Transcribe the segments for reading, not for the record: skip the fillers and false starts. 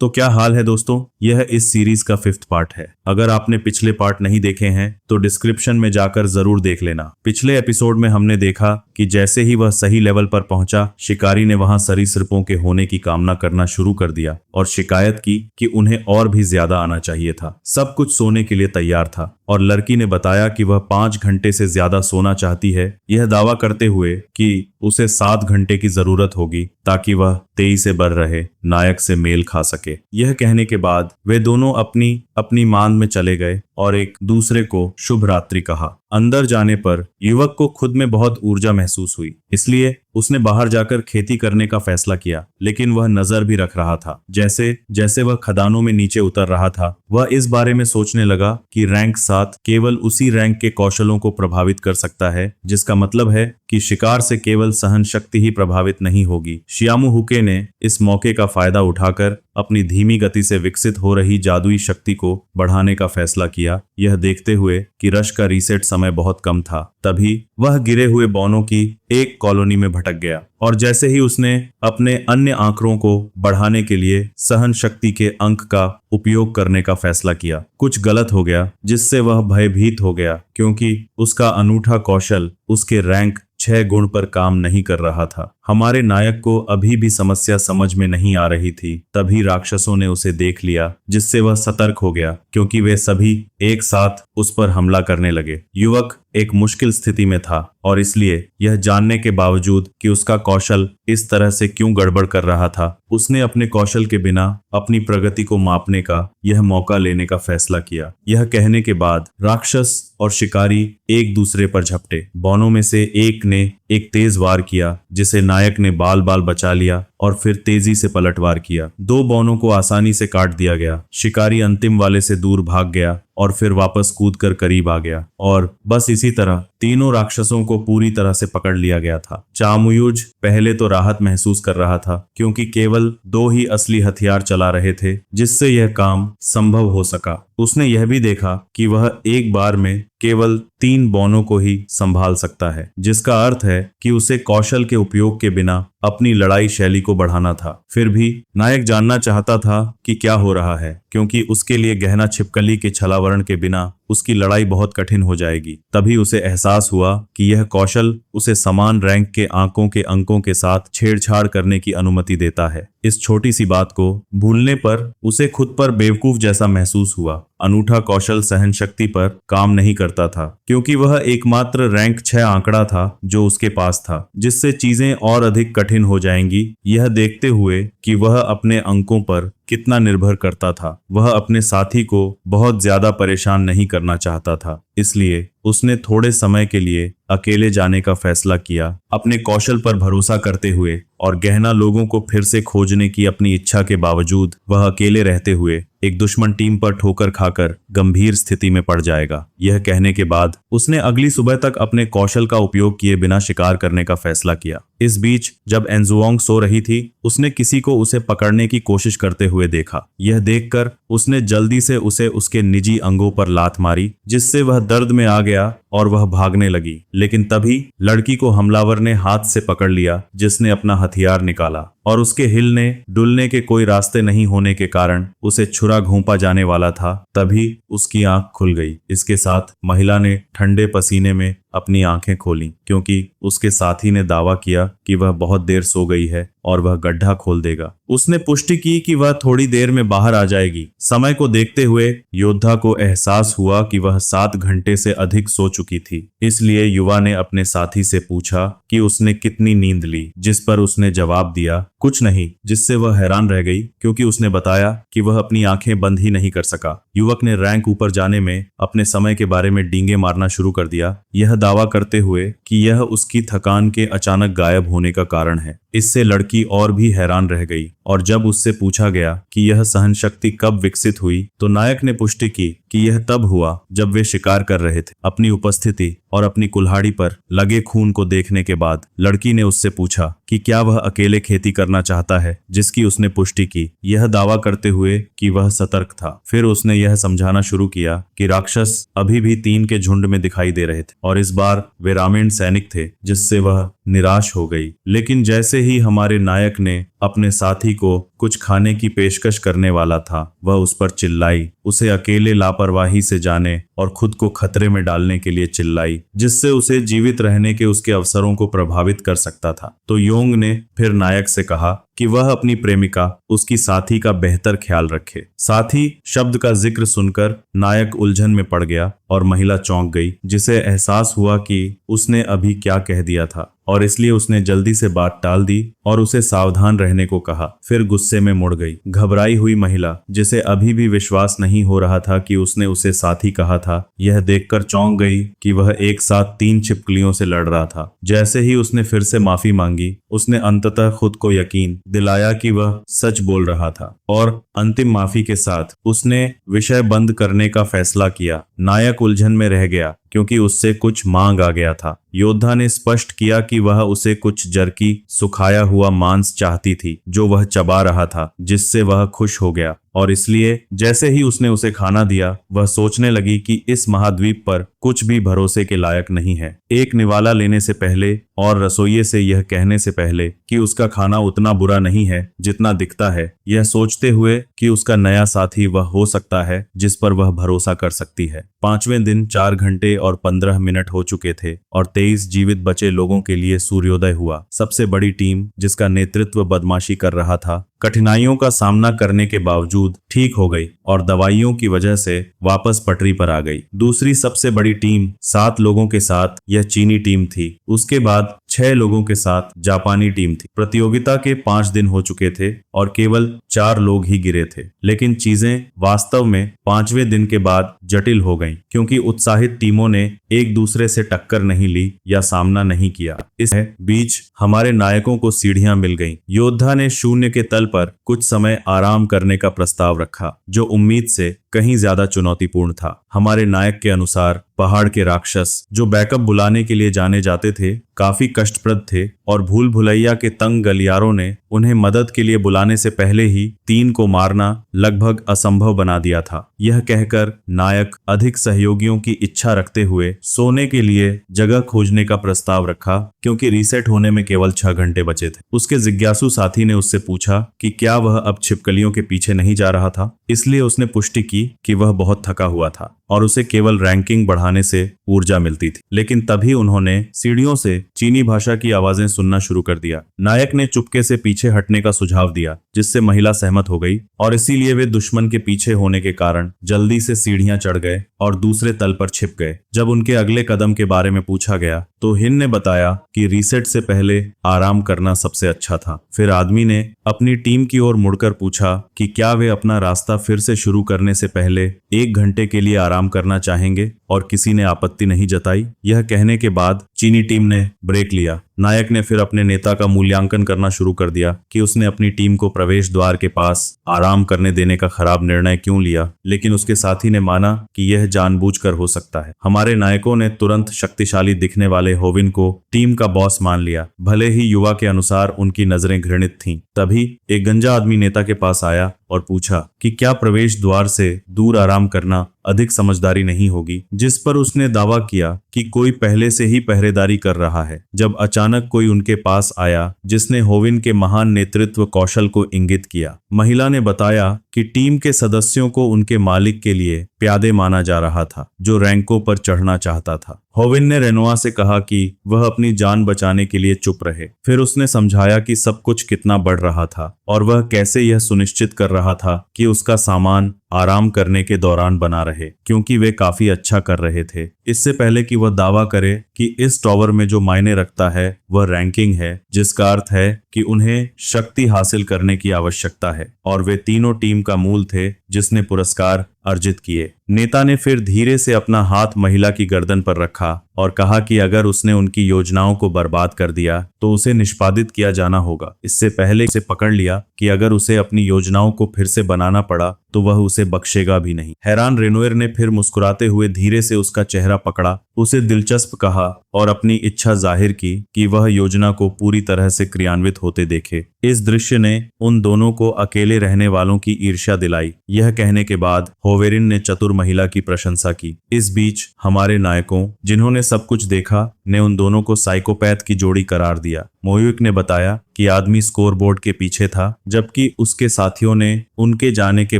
तो क्या हाल है दोस्तों, यह इस सीरीज का 5th पार्ट है। अगर आपने पिछले पार्ट नहीं देखे हैं तो डिस्क्रिप्शन में जाकर जरूर देख लेना। पिछले एपिसोड में हमने देखा कि जैसे ही वह सही लेवल पर पहुंचा, शिकारी ने वहां सरीसृपों के होने की कामना करना शुरू कर दिया और शिकायत की कि उन्हें और भी ज्यादा आना चाहिए था। सब कुछ सोने के लिए तैयार था और लड़की ने बताया कि वह 5 घंटे से ज्यादा सोना चाहती है, यह दावा करते हुए कि उसे 7 घंटे की जरूरत होगी ताकि वह तेजी से बढ़ रहे नायक से मेल खा सके। यह कहने के बाद वे दोनों अपनी अपनी मान में चले गए और एक दूसरे को शुभ रात्रि कहा। अंदर जाने पर युवक को खुद में बहुत ऊर्जा महसूस हुई, इसलिए उसने बाहर जाकर खेती करने का फैसला किया। लेकिन वह नजर भी रख रहा था। जैसे जैसे वह खदानों में नीचे उतर रहा था, वह इस बारे में सोचने लगा कि रैंक 7 केवल उसी रैंक के कौशलों को प्रभावित कर सकता है, जिसका मतलब है कि शिकार से केवल सहन शक्ति ही प्रभावित नहीं होगी। शियामू हुके ने इस मौके का फायदा उठाकर अपनी धीमी गति से विकसित हो रही जादुई शक्ति को बढ़ाने का फैसला किया, यह देखते हुए कि रश का रीसेट समय बहुत कम था। तभी वह गिरे हुए बौनों की एक कॉलोनी में भटक गया और जैसे ही उसने अपने अन्य आंकड़ों को बढ़ाने के लिए सहन शक्ति के अंक का उपयोग करने का फैसला किया, कुछ गलत हो गया, जिससे वह भयभीत हो गया क्योंकि उसका अनूठा कौशल उसके रैंक 6 गुण पर काम नहीं कर रहा था। हमारे नायक को अभी भी समस्या समझ में नहीं आ रही थी। तभी राक्षसों ने उसे देख लिया, जिससे वह सतर्क हो गया क्योंकि वे सभी एक साथ उस पर हमला करने लगे। युवक एक मुश्किल स्थिति में था और इसलिए यह जानने के बावजूद कि उसका कौशल इस तरह से क्यों गड़बड़ कर रहा था, उसने अपने कौशल के बिना अपनी प्रगति को मापने का यह मौका लेने का फैसला किया। यह कहने के बाद राक्षस और शिकारी एक दूसरे पर झपटे। बौनों में से एक ने एक तेज वार किया, जिसे नायक ने बाल बाल बचा लिया और फिर तेजी से पलटवार किया। 2 बौनों को आसानी से काट दिया गया। शिकारी अंतिम वाले से दूर भाग गया और फिर वापस कूदकर करीब आ गया और बस इसी तरह तीनों राक्षसों को पूरी तरह से पकड़ लिया गया था। चामुयुज पहले तो राहत महसूस कर रहा था क्योंकि केवल 2 ही असली हथियार चला रहे थे जिससे यह काम संभव हो सका। उसने यह भी देखा कि वह एक बार में केवल 3 बौनों को ही संभाल सकता है, जिसका अर्थ है कि उसे कौशल के उपयोग के बिना अपनी लड़ाई शैली को बढ़ाना था। फिर भी नायक जानना चाहता था कि क्या हो रहा है, क्योंकि उसके लिए गहना छिपकली के छलावरण के बिना उसकी लड़ाई बहुत कठिन हो जाएगी। तभी उसे एहसास हुआ कि यह कौशल उसे समान रैंक के आंकों के अंकों के साथ छेड़छाड़ करने की अनुमति देता है। इस छोटी सी बात को भूलने पर उसे खुद पर बेवकूफ जैसा महसूस हुआ। अनूठा कौशल सहन शक्ति पर काम नहीं करता था क्योंकि वह एकमात्र रैंक 6 आंकड़ा था जो उसके पास था, जिससे चीजें और अधिक कठिन हो जाएंगी। यह देखते हुए कि वह अपने अंकों पर कितना निर्भर करता था, वह अपने साथी को बहुत ज्यादा परेशान नहीं करना चाहता था। इसलिए उसने थोड़े समय के लिए अकेले जाने का फैसला किया, अपने कौशल पर भरोसा करते हुए और गहना लोगों को फिर से खोजने की अपनी इच्छा के बावजूद वह अकेले रहते हुए एक दुश्मन टीम पर ठोकर खाकर गंभीर स्थिति में पड़ जाएगा। यह कहने के बाद उसने अगली सुबह तक अपने कौशल का उपयोग किए बिना शिकार करने का फैसला किया। इस बीच जब एंजुओंग सो रही थी, उसने किसी को उसे पकड़ने की कोशिश करते हुए देखा। यह देखकर उसने जल्दी से उसे उसके निजी अंगों पर लात मारी, जिससे वह दर्द में आ गया और वह भागने लगी। लेकिन तभी लड़की को हमलावर ने हाथ से पकड़ लिया, जिसने अपना हथियार निकाला और उसके हिलने डुलने के कोई रास्ते नहीं होने के कारण उसे छुरा घोंपा जाने वाला था। तभी उसकी आंख खुल गई। इसके साथ महिला ने ठंडे पसीने में अपनी आंखें खोलीं क्योंकि उसके साथी ने दावा किया कि वह बहुत देर सो गई है और वह गड्ढा खोल देगा। उसने पुष्टि की कि वह थोड़ी देर में बाहर आ जाएगी। समय को देखते हुए योद्धा को एहसास हुआ कि वह 7 घंटे से अधिक सो चुकी थी। इसलिए युवा ने अपने साथी से पूछा कि उसने कितनी नींद ली, जिस पर उसने जवाब दिया कुछ नहीं, जिससे वह हैरान रह गई क्योंकि उसने बताया कि वह अपनी आंखें बंद ही नहीं कर सका। युवक ने रैंक ऊपर जाने में अपने समय के बारे में डींगे मारना शुरू कर दिया, यह दावा करते हुए कि यह उसकी थकान के अचानक गायब होने का कारण है। इससे लड़की और भी हैरान रह गई और जब उससे पूछा गया कि यह सहन शक्ति कब विकसित हुई, तो नायक ने पुष्टि की कि यह तब हुआ जब वे शिकार कर रहे थे। अपनी उपस्थिति और अपनी कुल्हाड़ी पर लगे खून को देखने के बाद लड़की ने उससे पूछा कि क्या वह अकेले खेती करना चाहता है, जिसकी उसने पुष्टि की, यह दावा करते हुए कि वह सतर्क था। फिर उसने यह समझाना शुरू किया कि राक्षस अभी भी 3 के झुंड में दिखाई दे रहे थे और इस बार वे रामेण सैनिक थे, जिससे वह निराश हो गई। लेकिन जैसे ही हमारे नायक ने अपने साथी को कुछ खाने की पेशकश करने वाला था वह उस पर चिल्लाई, उसे अकेले लापरवाही से जाने और खुद को खतरे में डालने के लिए चिल्लाई, जिससे उसे जीवित रहने के उसके अवसरों को प्रभावित कर सकता था। तो योंग ने फिर नायक से कहा कि वह अपनी प्रेमिका उसकी साथी का बेहतर ख्याल रखे। साथी शब्द का जिक्र सुनकर नायक उलझन में पड़ गया और महिला चौंक गई, जिसे एहसास हुआ कि उसने अभी क्या कह दिया था और इसलिए उसने जल्दी से बात टाल दी और उसे सावधान रहने को कहा। फिर गुस्से में मुड़ गई। घबराई हुई महिला, जिसे अभी भी विश्वास नहीं हो रहा था कि उसने उसे साथी कहा था, यह देखकर चौंक गई कि वह एक साथ 3 छिपकलियों से लड़ रहा था। जैसे ही उसने फिर से माफी मांगी, उसने अंततः खुद को यकीन दिलाया कि वह सच बोल रहा था और अंतिम माफी के साथ उसने विषय बंद करने का फैसला किया। नायक उलझन में रह गया क्योंकि उससे कुछ मांग आ गया था। योद्धा ने स्पष्ट किया कि वह उसे कुछ जर्की सुखाया हुआ मांस चाहती थी जो वह चबा रहा था, जिससे वह खुश हो गया और इसलिए जैसे ही उसने उसे खाना दिया वह सोचने लगी कि इस महाद्वीप पर कुछ भी भरोसे के लायक नहीं है। एक निवाला लेने से पहले और रसोइये से यह कहने से पहले कि उसका खाना उतना बुरा नहीं है जितना दिखता है, यह सोचते हुए कि उसका नया साथी वह हो सकता है जिस पर वह भरोसा कर सकती है। 5वें दिन 4 घंटे और 15 मिनट हो चुके थे और 23 जीवित बचे लोगों के लिए सूर्योदय हुआ। सबसे बड़ी टीम, जिसका नेतृत्व बदमाशी कर रहा था, कठिनाइयों का सामना करने के बावजूद ठीक हो गई और दवाइयों की वजह से वापस पटरी पर आ गई। दूसरी सबसे बड़ी टीम 7 लोगों के साथ यह चीनी टीम थी। उसके बाद 6 लोगों के साथ जापानी टीम थी। प्रतियोगिता के 5 दिन हो चुके थे और केवल 4 लोग ही गिरे थे, लेकिन चीजें वास्तव में 5वें दिन के बाद जटिल हो गईं, क्योंकि उत्साहित टीमों ने एक दूसरे से टक्कर नहीं ली या सामना नहीं किया। इस बीच हमारे नायकों को सीढ़ियां मिल गईं। योद्धा ने शून्य के तल पर कुछ समय आराम करने का प्रस्ताव रखा, जो उम्मीद से कहीं ज्यादा चुनौतीपूर्ण था। हमारे नायक के अनुसार पहाड़ के राक्षस, जो बैकअप बुलाने के लिए जाने जाते थे, काफी कष्टप्रद थे और भूल भुलैया के तंग गलियारों ने उन्हें मदद के लिए बुलाने से पहले ही 3 को मारना लगभग असंभव बना दिया था। यह कहकर नायक अधिक सहयोगियों की इच्छा रखते हुए सोने के लिए जगह खोजने का प्रस्ताव रखा, क्योंकि रीसेट होने में केवल 6 घंटे बचे थे। उसके जिज्ञासु साथी ने उससे पूछा कि क्या वह अब छिपकलियों के पीछे नहीं जा रहा था, इसलिए उसने पुष्टि की कि वह बहुत थका हुआ था और उसे केवल रैंकिंग बढ़ाने से ऊर्जा मिलती थी। लेकिन तभी उन्होंने सीढ़ियों से चीनी भाषा की आवाजें सुनना शुरू कर दिया। नायक ने चुपके से पीछे हटने का सुझाव दिया, जिससे महिला सहमत हो गई और इसीलिए वे दुश्मन के पीछे होने के कारण जल्दी से सीढ़ियां चढ़ गए और दूसरे तल पर छिप गए। जब उनके अगले कदम के बारे में पूछा गया तो हिन ने बताया कि रीसेट से पहले आराम करना सबसे अच्छा था। फिर आदमी ने अपनी टीम की ओर मुड़कर पूछा कि क्या वे अपना रास्ता फिर से शुरू करने से पहले 1 घंटे के लिए आराम करना चाहेंगे, और किसी ने आपत्ति नहीं जताई। यह कहने के बाद चीनी टीम ने ब्रेक लिया। नायक ने फिर अपने नेता का मूल्यांकन करना शुरू कर दिया कि उसने अपनी टीम को प्रवेश द्वार के पास आराम करने देने का खराब निर्णय क्यों लिया, लेकिन उसके साथी ने माना कि यह जानबूझकर हो सकता है। हमारे नायकों ने तुरंत शक्तिशाली दिखने वाले होविन को टीम का बॉस मान लिया, भले ही युवा के अनुसार उनकी नजरें घृणित थीं। तभी एक गंजा आदमी नेता के पास आया और पूछा कि क्या प्रवेश द्वार से दूर आराम करना अधिक समझदारी नहीं होगी, जिस पर उसने दावा किया कि कोई पहले से ही पहरेदारी कर रहा है। जब अचानक कोई उनके पास आया जिसने होविन के महान नेतृत्व कौशल को इंगित किया। महिला ने बताया कि टीम के सदस्यों को उनके मालिक के लिए प्यादे माना जा रहा था, जो रैंकों पर चढ़ना चाहता था। होविन ने रेनोआ से कहा कि वह अपनी जान बचाने के लिए चुप रहे। फिर उसने समझाया कि सब कुछ कितना बढ़ रहा था और वह कैसे यह सुनिश्चित कर रहा था कि उसका सामान आराम करने के दौरान बना रहे, क्योंकि वे काफी अच्छा कर रहे थे। इससे पहले कि वह दावा करे कि इस टॉवर में जो मायने रखता है वह रैंकिंग है, जिसका अर्थ है कि उन्हें शक्ति हासिल करने की आवश्यकता है, और वे तीनों टीम का मूल थे जिसने पुरस्कार अर्जित किए। नेता ने फिर धीरे से अपना हाथ महिला की गर्दन पर रखा और कहा कि अगर उसने उनकी योजनाओं को बर्बाद कर दिया तो उसे निष्पादित किया जाना होगा। इससे पहले उसे पकड़ लिया कि अगर उसे अपनी योजनाओं को फिर से बनाना पड़ा तो वह उसे बख्शेगा भी नहीं। हैरान रेनोएर ने फिर मुस्कुराते हुए धीरे से उसका चेहरा पकड़ा, उसे दिलचस्प कहा और अपनी इच्छा जाहिर की कि वह योजना को पूरी तरह से क्रियान्वित होते देखे। इस दृश्य ने उन दोनों को अकेले रहने वालों की ईर्ष्या दिलाई। यह कहने के बाद होवेरिन ने चतुर महिला की प्रशंसा की। इस बीच हमारे नायकों, जिन्होंने सब कुछ देखा, ने उन दोनों को साइकोपैथ की जोड़ी करार दिया। मोयुक ने बताया कि आदमी स्कोरबोर्ड के पीछे था, जबकि उसके साथियों ने उनके जाने के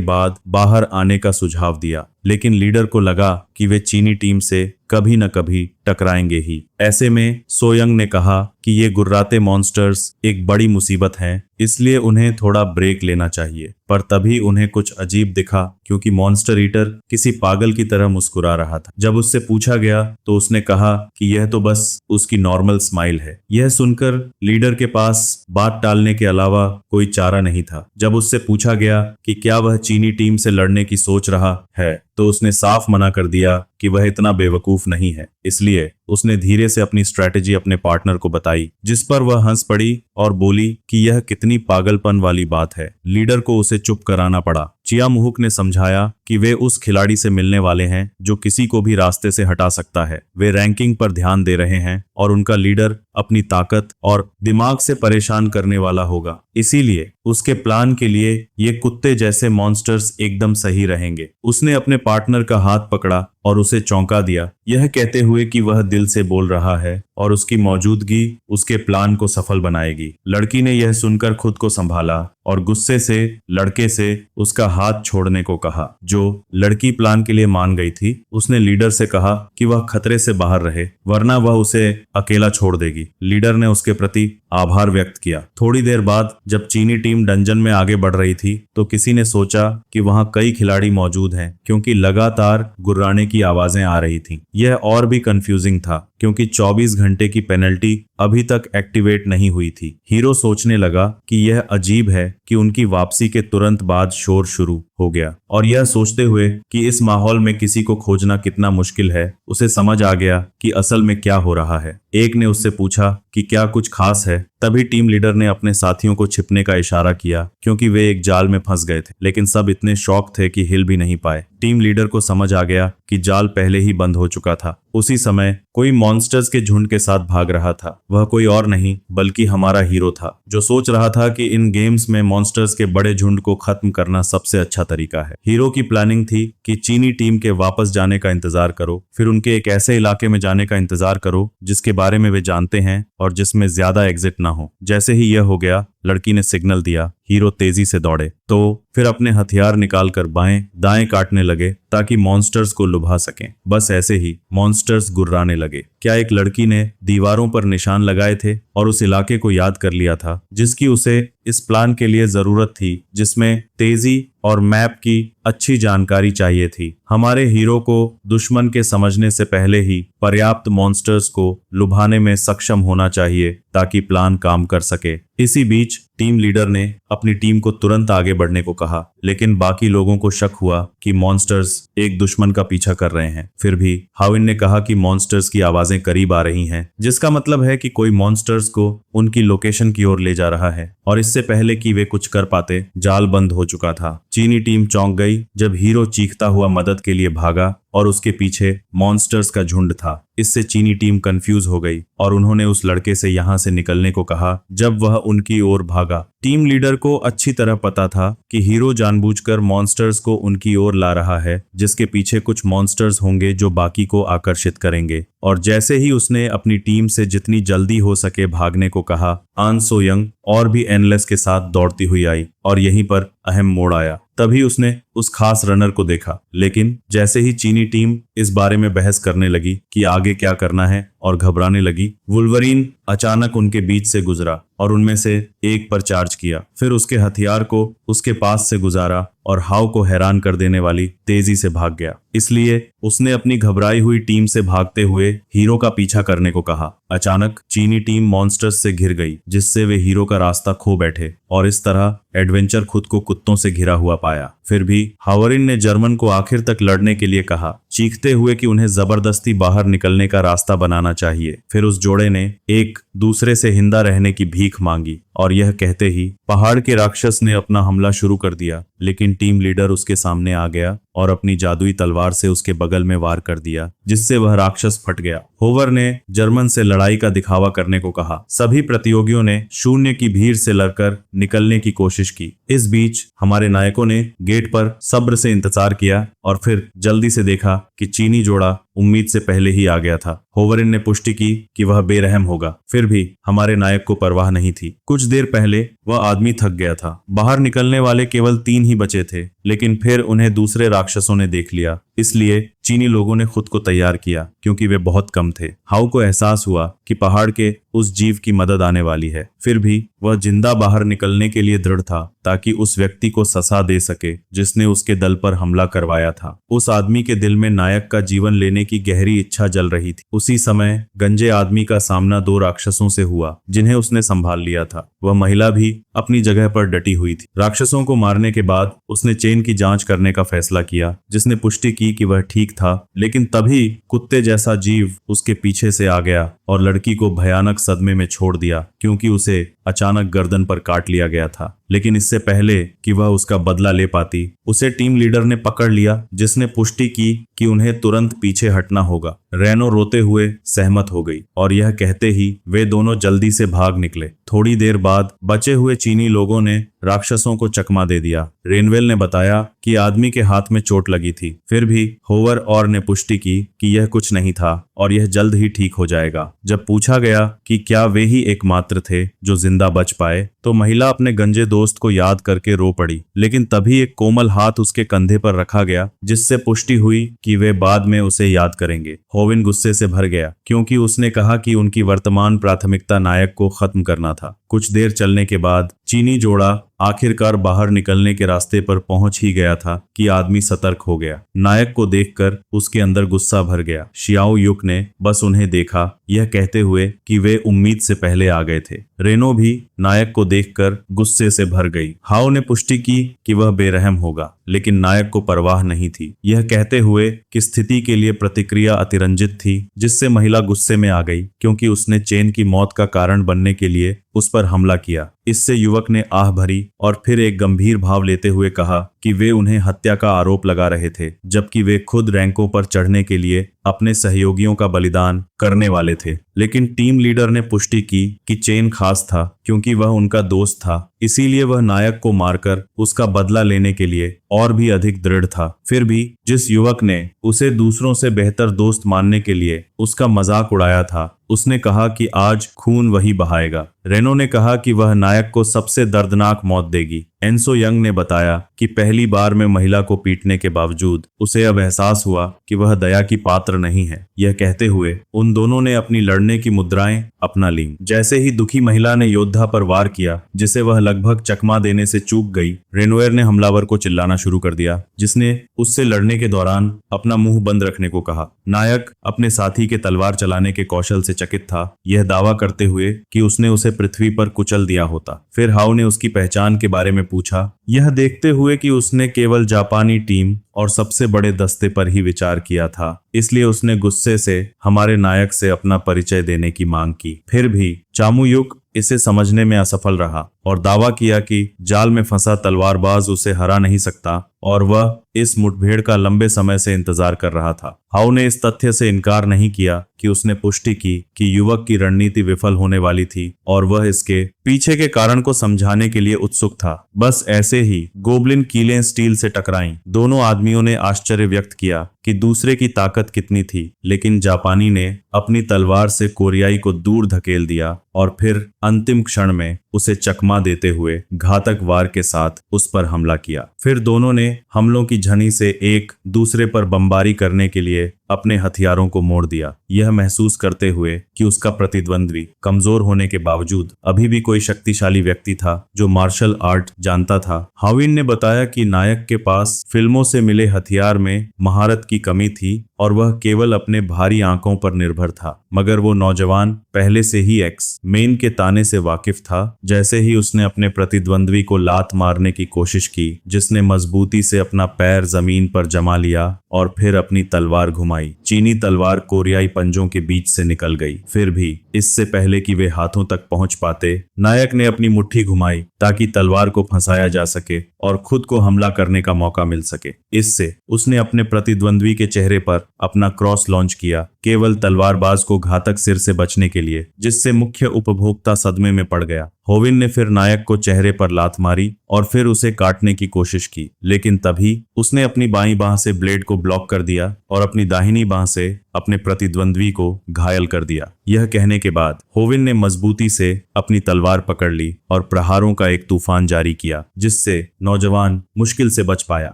बाद बाहर आने का सुझाव दिया। लेकिन लीडर को लगा कि वे चीनी टीम से कभी न कभी टकराएंगे ही। ऐसे में सोयंग ने कहा कि ये गुर्राते मॉन्स्टर्स एक बड़ी मुसीबत हैं, इसलिए उन्हें थोड़ा ब्रेक लेना चाहिए। पर तभी उन्हें कुछ अजीब दिखा, क्योंकि मॉन्स्टर ईटर किसी पागल की तरह मुस्कुरा रहा था। जब उससे पूछा गया तो उसने कहा कि यह तो बस उसकी नॉर्मल स्माइल है। यह सुनकर लीडर के पास बात टालने के अलावा कोई चारा नहीं था। जब उससे पूछा गया कि क्या वह चीनी टीम से लड़ने की सोच रहा है, तो उसने साफ मना कर दिया कि वह इतना बेवकूफ नहीं है। इसलिए उसने धीरे से अपनी स्ट्रैटेजी अपने पार्टनर को बताई, जिस पर वह हंस पड़ी और बोली कि यह कितनी पागलपन वाली बात है। लीडर को उसे चुप कराना पड़ा। चिया मुहुक ने समझाया कि वे उस खिलाड़ी से मिलने वाले हैं जो किसी को भी रास्ते से हटा सकता है। वे रैंकिंग पर ध्यान दे रहे हैं और उनका लीडर अपनी ताकत और दिमाग से परेशान करने वाला होगा। इसीलिए उसके प्लान के लिए ये कुत्ते जैसे मॉन्स्टर्स एकदम सही रहेंगे। उसने अपने पार्टनर का हाथ पकड़ा और उसे चौंका दिया, यह कहते हुए कि वह दिल से बोल रहा है और उसकी मौजूदगी उसके प्लान को सफल बनाएगी। लड़की ने यह सुनकर खुद को संभाला और गुस्से से लड़के से उसका हाथ छोड़ने को कहा। जो लड़की प्लान के लिए मान गई थी, उसने लीडर से कहा कि वह खतरे से बाहर रहे, वरना वह उसे अकेला छोड़ देगी। लीडर ने उसके प्रति आभार व्यक्त किया। थोड़ी देर बाद जब चीनी टीम डंजन में आगे बढ़ रही थी, तो किसी ने सोचा कि वहां कई खिलाड़ी मौजूद हैं, क्योंकि लगातार गुर्राने की आवाजें आ रही थीं। यह और भी कंफ्यूजिंग था, क्योंकि 24 घंटे की पेनल्टी अभी तक एक्टिवेट नहीं हुई थी। हीरो सोचने लगा कि यह अजीब है कि उनकी वापसी के तुरंत बाद शोर शुरू हो गया, और यह सोचते हुए कि इस माहौल में किसी को खोजना कितना मुश्किल है, उसे समझ आ गया कि असल में क्या हो रहा है। एक ने उससे पूछा कि क्या कुछ खास है। तभी टीम लीडर ने अपने साथियों को छिपने का इशारा किया, क्योंकि वे एक जाल में फंस गए थे, लेकिन सब इतने शॉक थे कि हिल भी नहीं पाए। टीम लीडर को समझ आ गया कि जाल पहले ही बंद हो चुका था। उसी समय कोई मॉन्स्टर्स के झुंड के साथ भाग रहा था। वह कोई और नहीं बल्कि हमारा हीरो था, जो सोच रहा था कि इन गेम्स में मॉन्स्टर्स के बड़े झुंड को खत्म करना सबसे अच्छा तरीका है। हीरो की प्लानिंग थी कि चीनी टीम के वापस जाने का इंतजार करो, फिर उनके एक ऐसे इलाके में जाने का इंतजार करो जिसके बारे में वे जानते हैं और जिसमें ज्यादा एग्जिट ना हो। जैसे ही यह हो गया, लड़की ने सिग्नल दिया। हीरो तेजी से दौड़े, तो फिर अपने हथियार निकालकर बाएं दाएं काटने लगे ताकि मॉन्स्टर्स को लुभा सकें। बस ऐसे ही मॉन्स्टर्स गुर्राने लगे। क्या एक लड़की ने दीवारों पर निशान लगाए थे और उस इलाके को याद कर लिया था जिसकी उसे इस प्लान के लिए जरूरत थी, जिसमें तेजी और मैप की अच्छी जानकारी चाहिए थी। हमारे हीरो को दुश्मन के समझने से पहले ही पर्याप्त मॉन्स्टर्स को लुभाने में सक्षम होना चाहिए ताकि प्लान काम कर सके। इसी बीच टीम लीडर ने अपनी टीम को तुरंत आगे बढ़ने को कहा, लेकिन बाकी लोगों को शक हुआ कि मॉन्स्टर्स एक दुश्मन का पीछा कर रहे हैं। फिर भी हाविन ने कहा कि मॉन्स्टर्स की आवाजें करीब आ रही हैं, जिसका मतलब है कि कोई मॉन्स्टर्स को उनकी लोकेशन की ओर ले जा रहा है, और इससे पहले कि वे कुछ कर पाते, जाल बंद हो चुका था। चीनी टीम चौंक गई जब हीरो चीखता हुआ मदद के लिए भागा और उसके पीछे मॉन्स्टर्स का झुंड था। इससे चीनी टीम कंफ्यूज हो गई और उन्होंने उस लड़के से यहां से निकलने को कहा जब वह उनकी ओर भागा। टीम लीडर को अच्छी तरह पता था कि हीरो जानबूझकर मॉन्स्टर्स को उनकी ओर ला रहा है, जिसके पीछे कुछ मॉन्स्टर्स होंगे जो बाकी को आकर्षित करेंगे। और जैसे ही उसने अपनी टीम से जितनी जल्दी हो सके भागने को कहा, आन सोयंग और भी एनलेस के साथ दौड़ती हुई आई और यहीं पर अहम मोड़ आया। तभी उसने उस खास रनर को देखा, लेकिन जैसे ही चीनी टीम इस बारे में बहस करने लगी कि आगे क्या करना है और घबराने लगी, वुल्वरीन अचानक उनके बीच से गुजरा और उनमें से एक पर चार्ज किया। फिर उसके हथियार को उसके पास से गुजारा और हाव को हैरान कर देने वाली तेजी से भाग गया। इसलिए उसने अपनी घबराई हुई टीम से भागते हुए हीरो का पीछा करने को कहा। अचानक चीनी टीम मॉन्स्टर्स से घिर गई, जिससे वे हीरो का रास्ता खो बैठे और इस तरह एडवेंचर खुद को कुत्तों से घिरा हुआ पाया। फिर भी हावरिन ने जर्मन को आखिर तक लड़ने के लिए कहा, चीखते हुए कि उन्हें जबरदस्ती बाहर निकलने का रास्ता बनाना चाहिए। फिर उस जोड़े ने एक दूसरे से हिंदा रहने की भीख मांगी और यह कहते ही पहाड़ के राक्षस ने अपना हमला शुरू कर दिया, लेकिन टीम लीडर उसके सामने आ गया और अपनी जादुई तलवार से उसके बगल में वार कर दिया, जिससे वह राक्षस फट गया। होवर ने जर्मन से लड़ाई का दिखावा करने को कहा। सभी प्रतियोगियों ने शून्य की भीड़ से लड़कर निकलने की कोशिश की। इस बीच हमारे नायकों ने गेट पर सब्र से इंतजार किया और फिर जल्दी से देखा कि चीनी जोड़ा उम्मीद से पहले ही आ गया था। होवरिन ने पुष्टि की कि वह बेरहम होगा, फिर भी हमारे नायक को परवाह नहीं थी। कुछ देर पहले वह आदमी थक गया था। बाहर निकलने वाले केवल 3 ही बचे थे, लेकिन फिर उन्हें दूसरे राक्षसों ने देख लिया। इसलिए चीनी लोगों ने खुद को तैयार किया, क्योंकि वे बहुत कम थे। हाउ को एहसास हुआ कि पहाड़ के उस जीव की मदद आने वाली है। फिर भी वह जिंदा बाहर निकलने के लिए दृढ़ था, ताकि उस व्यक्ति को सजा दे सके जिसने उसके दल पर हमला करवाया था। उस आदमी के दिल में नायक का जीवन लेने की गहरी इच्छा जल रही थी। उसी समय गंजे आदमी का सामना 2 राक्षसों से हुआ, जिन्हें उसने संभाल लिया था। वह महिला भी अपनी जगह पर डटी हुई थी। राक्षसों को मारने के बाद उसने चेन की जांच करने का फैसला किया, जिसने पुष्टि की कि वह ठीक था। लेकिन तभी कुत्ते जैसा जीव उसके पीछे से आ गया और लड़की को भयानक सदमे में छोड़ दिया, क्योंकि उसे अचानक गर्दन पर काट लिया गया था। लेकिन इससे पहले कि वह उसका बदला ले पाती, उसे टीम लीडर ने पकड़ लिया, जिसने पुष्टि की कि उन्हें तुरंत पीछे हटना होगा। रेनो रोते हुए सहमत हो गई और यह कहते ही वे दोनों जल्दी से भाग निकले। थोड़ी देर बाद बचे हुए चीनी लोगों ने राक्षसों को चकमा दे दिया। रेनवेल ने बताया कि आदमी के हाथ में चोट लगी थी, फिर भी होवर और ने पुष्टि की कि यह कुछ नहीं था और यह जल्द ही ठीक हो जाएगा। जब पूछा गया कि क्या वे ही एकमात्र थे जो जिंदा बच पाए, तो महिला अपने गंजे दोस्त को याद करके रो पड़ी। लेकिन तभी एक कोमल हाथ उसके कंधे पर रखा गया, जिससे पुष्टि हुई कि वे बाद में उसे याद करेंगे। होविन गुस्से से भर गया, क्योंकि उसने कहा कि उनकी वर्तमान प्राथमिकता नायक को खत्म करना था। कुछ देर चलने के बाद चीनी जोड़ा आखिरकार बाहर निकलने के रास्ते पर पहुंच ही गया था कि आदमी सतर्क हो गया। नायक को देखकर उसके अंदर गुस्सा भर गया। शियाओ युक ने बस उन्हें देखा, यह कहते हुए कि वे उम्मीद से पहले आ गए थे। रेनो भी नायक को देखकर गुस्से से भर गई। हाओ ने पुष्टि की कि वह बेरहम होगा, लेकिन नायक को परवाह नहीं थी, यह कहते हुए कि स्थिति के लिए प्रतिक्रिया अतिरंजित थी, जिससे महिला गुस्से में आ गई, क्योंकि उसने चेन की मौत का कारण बनने के लिए उस पर हमला किया। इससे युवक ने आह भरी और फिर एक गंभीर भाव लेते हुए कहा कि वे उन्हें हत्या का आरोप लगा रहे थे, जबकि वे खुद रैंकों पर चढ़ने के लिए अपने सहयोगियों का बलिदान करने वाले थे। लेकिन टीम लीडर ने पुष्टि की कि चेन खास था, क्योंकि वह उनका दोस्त था, इसीलिए वह नायक को मारकर उसका बदला लेने के लिए और भी अधिक दृढ़ था। फिर भी जिस युवक ने उसे दूसरों से बेहतर दोस्त मानने के लिए उसका मजाक उड़ाया था, उसने कहा कि आज खून वही बहाएगा। रेनो ने कहा कि वह नायक को सबसे दर्दनाक मौत देगी। एंसो यंग ने बताया कि पहली बार में महिला को पीटने के बावजूद उसे अब एहसास हुआ कि वह दया की पात्र नहीं है। यह कहते हुए उन दोनों ने अपनी लड़ने की मुद्राएं अपना लीं। जैसे ही दुखी महिला ने योद्धा पर वार किया, जिसे वह लगभग चकमा देने से चूक गई, रेनोएर ने हमलावर को चिल्लाना शुरू कर दिया, जिसने उससे लड़ने के दौरान अपना मुंह बंद रखने को कहा। नायक अपने साथी के तलवार चलाने के कौशल से चकित था, यह दावा करते हुए कि उसने उसे पृथ्वी पर कुचल दिया होता। फिर हाउ ने उसकी पहचान के बारे में पूछा, यह देखते हुए कि उसने केवल जापानी टीम और सबसे बड़े दस्ते पर ही विचार किया था, इसलिए उसने गुस्से से हमारे नायक से अपना परिचय देने की मांग की। फिर भी चामुयुक इसे समझने में असफल रहा और दावा किया कि जाल में फंसा तलवारबाज उसे हरा नहीं सकता और वह इस मुठभेड़ का लंबे समय से इंतजार कर रहा था। हाउ ने इस तथ्य से इनकार नहीं किया कि उसने पुष्टि की कि युवक की रणनीति विफल होने वाली थी और वह इसके पीछे के कारण को समझाने के लिए उत्सुक था। बस ऐसे ही गोबलिन कीलें स्टील से टकराईं। दोनों आदमियों ने आश्चर्य व्यक्त किया कि दूसरे की ताकत कितनी थी, लेकिन जापानी ने अपनी तलवार से कोरियाई को दूर धकेल दिया और फिर अंतिम क्षण में उसे चकमा देते हुए घातक वार के साथ उस पर हमला किया। फिर दोनों ने हमलों की झनी से एक दूसरे पर बमबारी करने के लिए अपने हथियारों को मोड़ दिया, यह महसूस करते हुए कि उसका प्रतिद्वंद्वी कमजोर होने के बावजूद अभी भी कोई शक्तिशाली व्यक्ति था जो मार्शल आर्ट जानता था। हाविन ने बताया कि नायक के पास फिल्मों से मिले हथियार में महारत की कमी थी और वह केवल अपने भारी आंकों पर निर्भर था, मगर वो नौजवान पहले से ही एक्स मेन के ताने से वाकिफ था। जैसे ही उसने अपने प्रतिद्वंद्वी को लात मारने की कोशिश की, जिसने मजबूती से अपना पैर जमीन पर जमा लिया और फिर अपनी तलवार घुमाई, चीनी तलवार कोरियाई पंजों के बीच से निकल गई। फिर भी इससे पहले कि वे हाथों तक पहुंच पाते, नायक ने अपनी मुट्ठी घुमाई ताकि तलवार को फंसाया जा सके और खुद को हमला करने का मौका मिल सके। इससे उसने अपने प्रतिद्वंद्वी के चेहरे पर अपना क्रॉस लॉन्च किया, केवल तलवारबाज को घातक सिर से बचने के लिए, जिससे मुख्य उपभोक्ता सदमे में पड़ गया। होविन ने फिर नायक को चेहरे पर लात मारी और फिर उसे काटने की कोशिश की, लेकिन तभी उसने अपनी बाईं बांह से ब्लेड को ब्लॉक कर दिया और अपनी दाहिनी बांह से अपने प्रतिद्वंद्वी को घायल कर दिया। यह कहने के बाद होविन ने मजबूती से अपनी तलवार पकड़ ली और प्रहारों का एक तूफान जारी किया, जिससे नौजवान मुश्किल से बच पाया।